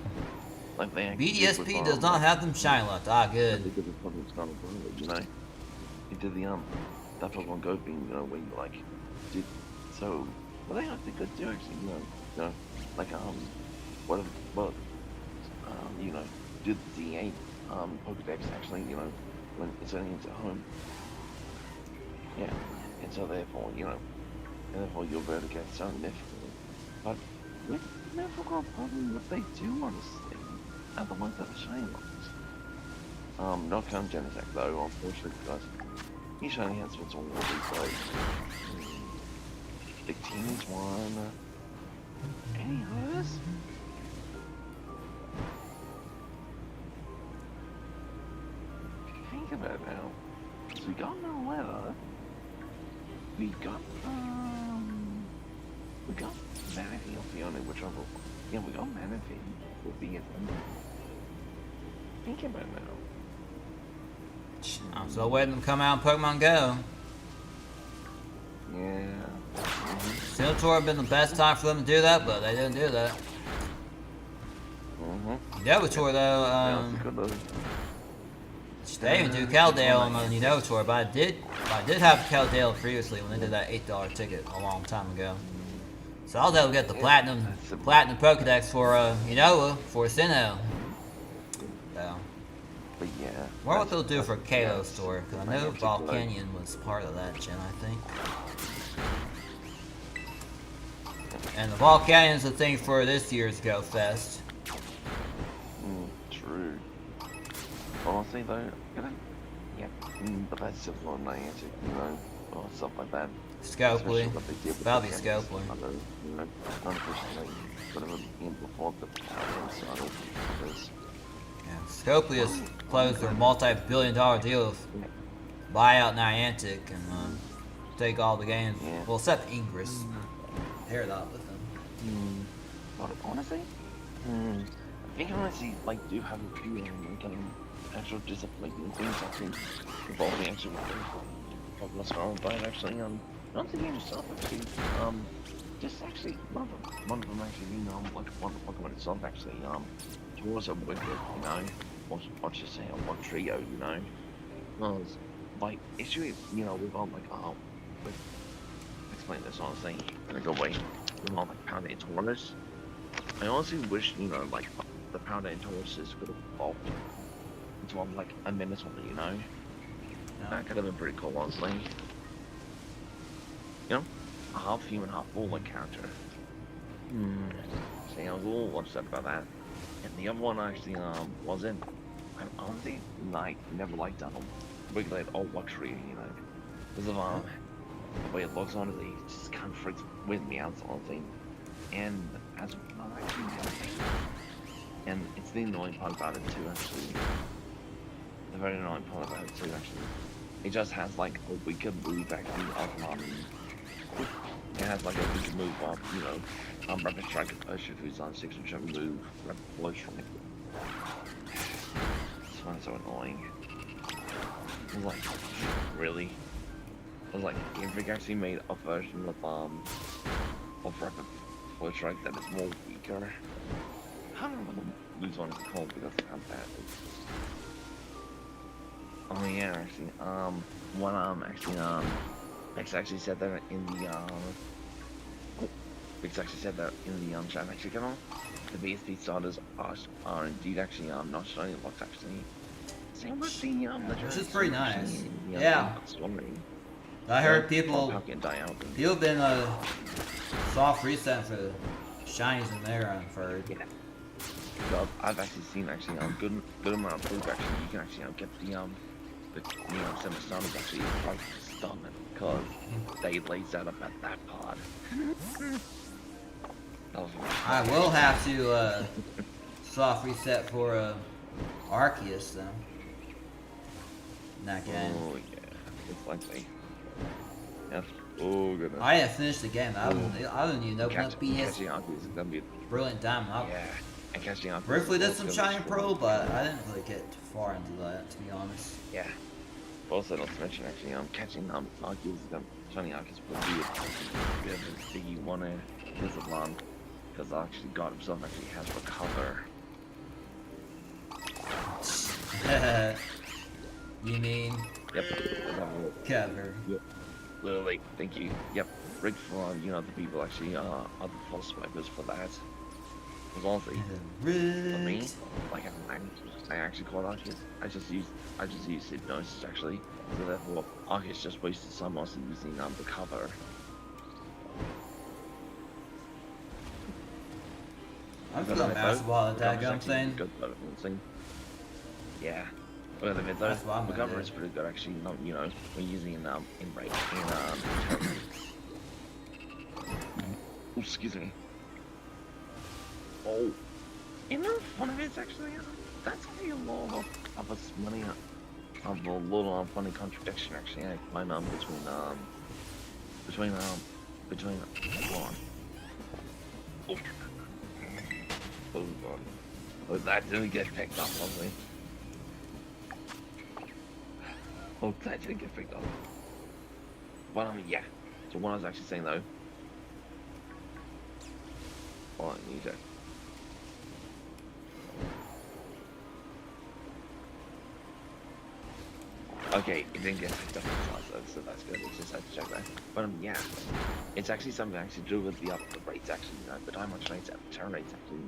Like they BDSP does not have them shine left. Ah, good. Because it's something that's gonna go, you know. Into the that Pokemon Go thing, you know, where you like did so well they actually could do actually, you know, like you know, do the D8 Pokedex actually, you know, when it's only into home. Yeah. And so therefore, you know, and therefore you'll be able to get something mythical. But with mythical Pokemon, what they do honestly are the ones that are shiny ones. Not count Genesect though, unfortunately, because he shiny has been all of these like the Teens one. Any others? Think about it now. So we got Noletta. We got Manaphy or Fiona, whichever. Yeah, we got Manaphy with the Think about it now. I'm still waiting to come out in Pokemon Go. Yeah. Sinnoh would have been the best time for them to do that, but they didn't do that. Yellowtour though, they even do Caldale on the Yellowtour, but I did have Caldale previously when they did that $8 ticket a long time ago. So I'll definitely get the platinum Pokedex for Unova for Sinnoh. So. But yeah. I wonder what they'll do for Kalos Store, because I know Volcanion was part of that gen, I think. And the Volcanion's the thing for this year's Go Fest. True. Honestly though, yeah, but that's still not Niantic, you know, or stuff like that. Scopely. That'll be Scopely. You know, unfortunately, whatever came before the power started, because yeah, Scopely has closed their multi-billion-dollar deal with buy out Niantic and take all the games. Yeah. Well, except Ingress. Pair it up with them. But honestly, I think honestly, like, do have a few actual disappointing things actually involving actually Pokemon Scarlet, but actually, not the game itself actually, just actually, one of them actually, you know, like one Pokemon itself actually, towards a wicked, you know, or just say one trio, you know, because, like, issue is, you know, we've got like, explain this honestly, in a good way, we've got like Pounding Taurus. I honestly wish, you know, like, the Pounding Tauruses could have evolved into one, like, a Minotaur, you know? Yeah. That could have been pretty cool, honestly. You know? A half human, half bull-like character. So, I was a little upset about that. And the other one actually, wasn't. I honestly, like, never liked Wigglytuff Old Luxury, you know? Because of, the way it looks, honestly, it just kind of freaks with me out, honestly. And as well, actually, and it's the annoying part about it too, actually. The very annoying part about it too, actually, it just has like a weaker move actually of it has like a weaker move of, you know, Rapid Strike Potion, who's on 6% move, Rapid Blow Strike. This one's so annoying. I was like, really? I was like, Game Freak actually made a version of Rapid Blow Strike that is more weaker. I don't know what the moves one is called because of how bad it is. Oh yeah, actually, one Bex actually said that in the chat actually channel. The BSP starters are indeed actually not shiny locked actually. Same with the which is pretty nice. The, Yeah. I heard people have been soft reset for shinies in there. I've heard. Yeah. So I've actually seen actually good amount of proof actually you can actually get the semi-stunners actually quite stunning because they lays that up at that pod. I will have to soft reset for Arceus though. In that game. Oh yeah, it's likely. Yes. Oh goodness. I didn't finish the game. I didn't even open up BS. Catching Arceus is gonna be Brilliant Diamond. yeah. And catching Arceus. Briefly did some Shiny Pro, but I didn't really get too far into that, to be honest. Yeah. Also, not to mention actually, catching Arceus, Shiny Arceus would be a bit of a biggie one because of because actually God himself actually has recover. You mean? Yep. Cover. Yep. Literally, thank you. Yep. Rigged for the people actually are the false swipers for that. As long as they for me, like I actually caught Arceus. I just used Hypnosis actually. So therefore Arceus just wasted some also using the cover. I'm feeling basketball at that gun thing. Yeah. Well, the That's what I'm cover gonna is do. pretty good actually. Not when using in break excuse me. Oh, one of it's actually that's actually a lot of us money of a little funny contradiction actually I find between hold on. Oh god. Oh, that didn't get picked up lovely. Oh, that didn't get picked up. Well, yeah. So what I was actually saying though. Hold on, you check. Okay, it didn't get picked up in class though, so that's good. It's just had to check that. But yeah, it's actually something actually to do with the rates actually, the diamond rates and the turn rates actually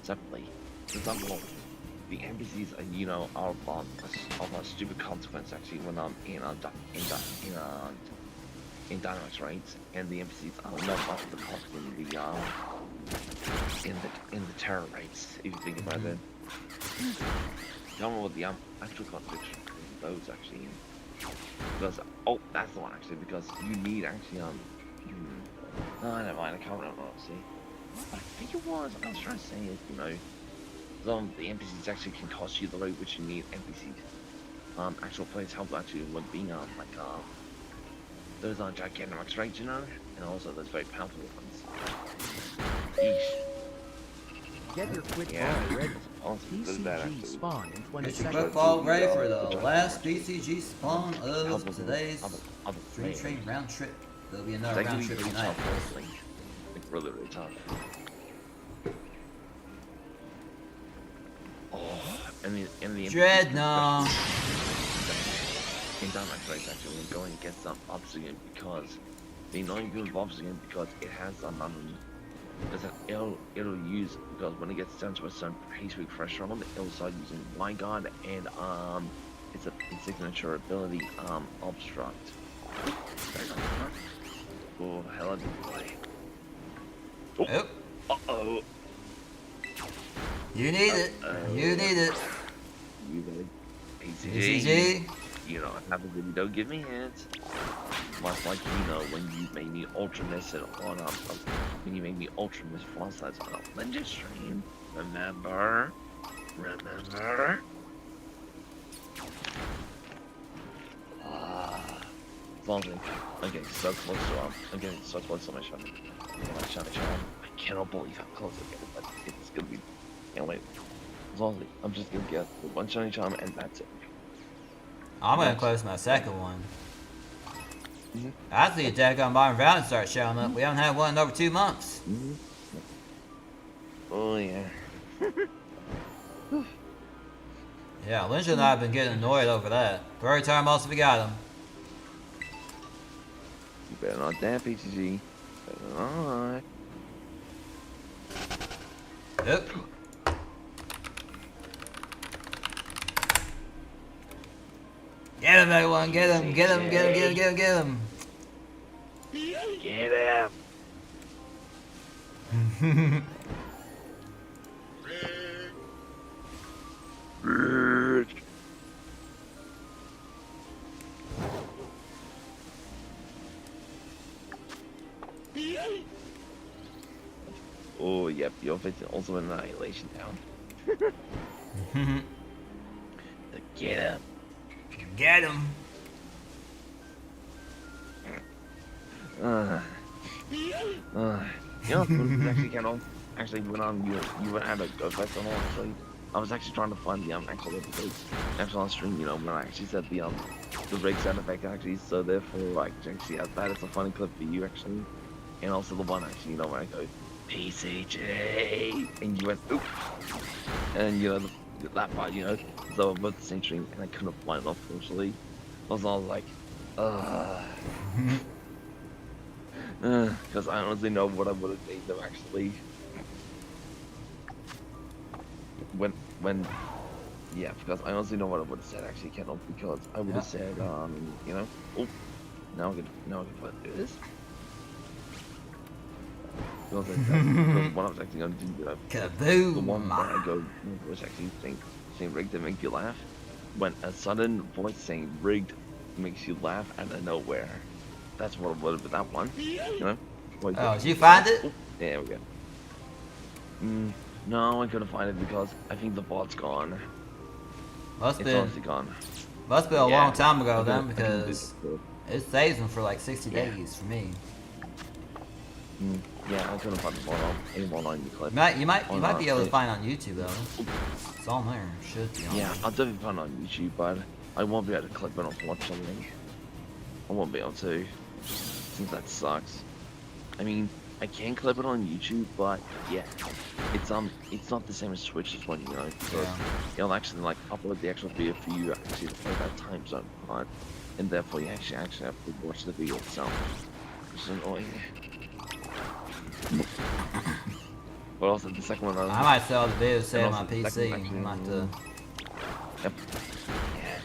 separately. For example, the NPCs are of a stupid consequence actually when in dynamics rates, and the NPCs are not of the cost in the terror rates. If you think about it, tell me what the actual contradiction between those actually. Because that's the one actually because you need actually no, never mind. I can't remember honestly. But I think it was. I was trying to say is the NPCs actually can cost you the rate which you need NPCs. Actual players help actually when being those gigantic max rates, and also those very powerful ones. Eesh. Get your quick Yeah. ball ready. There's that BCG actually. spawn in 20 Get your seconds. football ready for the last BCG spawn of today's Other Stream players. Train round trip. There'll be another They can round be trip really tonight. tough, honestly. Like really, really tough. Oh, and the Dreadnought. in Dynamax race actually when going against Obsidian because the annoying thing with Obsidian because it has it'll use because when it gets down to a certain pace threshold it'll start using Blind Guard and its signature ability Obstruct. Oh hell I didn't play. Yep. Uh-oh. You need it. You need it. You better. BCG. You know what happens if you don't give me hints. Much like when you made me ultra miss it on when you made me ultra miss flashlights on a Ninja stream. Remember? Honestly, I'm getting so close to I'm getting so close to my shiny. My shiny charm. I cannot believe how close I'm getting, but it's gonna be. Can't wait. Honestly, I'm just gonna get the one shiny charm and that's it. I'm gonna close my second one. Mm-hmm. I see a daggone modern round start showing up. We haven't had one in over 2 months. Mm-hmm. Oh yeah. Yeah, Lindsay and I have been getting annoyed over that. Every time else we got him. You better not damn PTG. Better not. Yep. Get him, everyone! Get him! Get him! Get him! Get him! Get him! Get him! Get him! Oh, yep, your face is also an annihilation down. Get him. Get him! You know, when actually came on, actually went on, you went out of Go Fest and all, actually. I was actually trying to find the actual episodes, actually on stream, you know, when I actually said the rig sound effect actually, so therefore, like, actually has that as a funny clip for you, actually. And also the one, actually, you know, when I go, PCG, and you went, oop, and, you know, that part, you know, so we're both the same stream, and I couldn't find it, unfortunately. I was all like, because I honestly know what I would have made them actually. Yeah, because I honestly know what I would have said actually, Kendall, because I would have said, you know, oh, now I can do this. Because what I was actually going to do, you know, Kaboom! the one where I go, was actually saying rigged to make you laugh, when a sudden voice saying rigged makes you laugh out of nowhere. That's what it would have been, that one, you know? Oh, did you find it? Oh, there we go. No, I couldn't find it because I think the bot's gone. It's honestly gone. Must be a Yeah, long time ago I then, couldn't because it saves them for like 60 days for me. Yeah, I couldn't find the bot on any online clip. You might be able to find it on YouTube though. It's on there. Should be on Yeah, there. I'll definitely find it on YouTube, but I won't be able to clip it unfortunately. I won't be able to, since that sucks. I mean, I can clip it on YouTube, but yeah, it's not the same as Twitch's one, you know, because it'll actually like upload the actual video for you actually to play that time zone part, and therefore you actually have to watch the video itself, which is annoying. But also the second one, I might sell the video save on my PC. Yep. Yeah.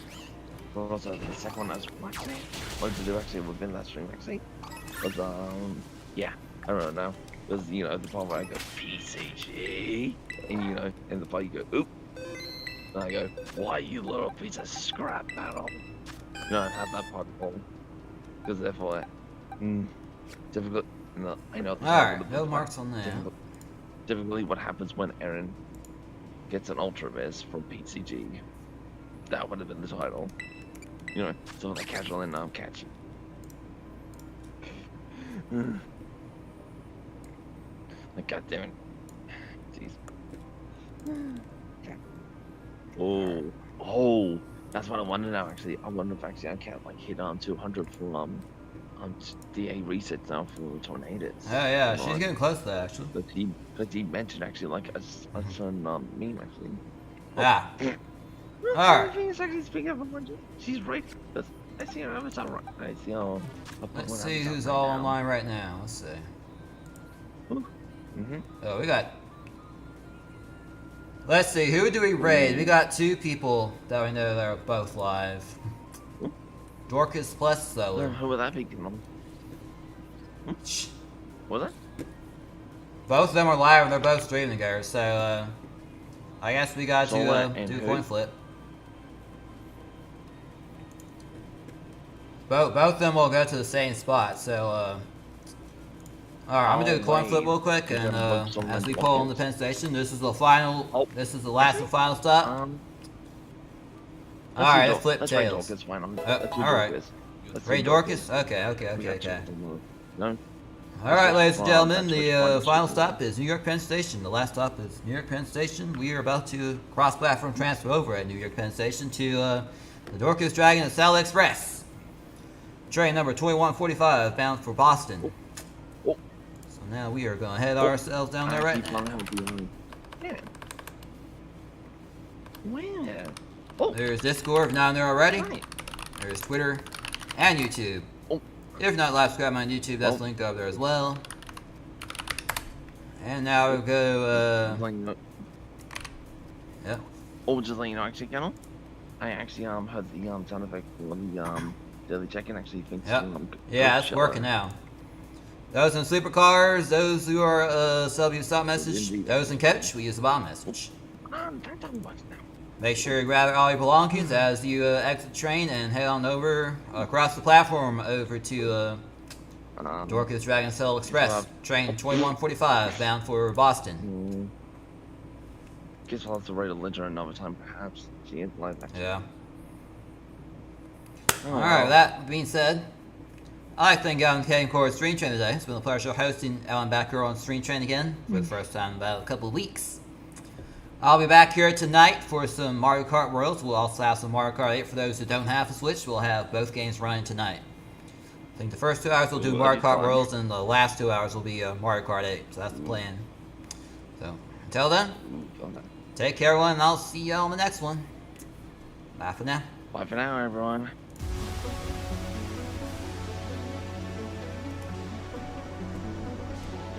But also the second one I was wanted to do actually within that stream actually was yeah, I don't know. It was, you know, the part where I go PCG, and you know, in the part you go oop, and I go, why you little piece of scrap metal? You know, I have that part all because therefore, difficult. No, I know. Alright, no marks on that. Typically, what happens when Aaron gets an Ultra Vis from PCG? That would have been the title. You know, so like casual and non-catchy. Like, God damn it. Jeez. Oh, that's what I wonder now. Actually, I wonder if actually I can't like hit 200 for DA resets now for tornadoes. Oh yeah, she's getting close to that actually. But he mentioned actually like a certain meme actually. Ah. Alright. She's actually speaking of 100. She's right. I see her avatar right. I see her. Let's see who's all online right now. Let's see. Oh, we got. Let's see, who do we raid? We got 2 people that we know that are both live. Dorcas plus Solar. Who would that be? Was it? Both of them are live and they're both streaming together, so I guess we got to do a coin flip. Both of them will go to the same spot, so alright, I'm gonna do a coin flip real quick, and as we pull on the Penn Station, this is the final, this is the last and final stop. Alright, let's flip tails. Alright. Ray Dorcas? Okay. No. Alright, ladies and gentlemen, the final stop is New York Penn Station. The last stop is New York Penn Station. We are about to cross-platform transfer over at New York Penn Station to the Dorcas Dragon and Saddle Express. Train number 2145 bound for Boston. Oh. So now we are going to head ourselves down there right now. Where? Oh. There's Discord if not on there already. Right. There's Twitter and YouTube. Oh. If not, live subscribe on YouTube. That's linked over there as well. And now we'll go. Yeah. Oh, just letting you know, actually, Kennel. I actually heard the sound effect for the daily check-in. Actually, thinks. Yep. Yeah, it's working now. Those in sleeper cars, those who are sub use stop message, those in coach, we use the bomb message. Make sure you grab all your belongings as you exit the train and head on over across the platform over to Dorcas Dragon Saddle Express, train 2145 bound for Boston. Guess we'll have to write a ledger another time, perhaps. She is live, actually. Yeah. Oh, Alright, with that being said, I'd like to thank Alan K and Corey Stream Train today. It's been a pleasure hosting Alan back here on Stream Train again for the first time in about a couple of weeks. I'll be back here tonight for some Mario Kart Worlds. We'll also have some Mario Kart 8 for those who don't have a Switch. We'll have both games running tonight. I think the first 2 hours we'll do Mario Kart Worlds, and the last 2 hours will be Mario Kart 8. So that's the plan. So until then, take care, everyone, and I'll see you on the next one. Bye for now. Bye for now, everyone.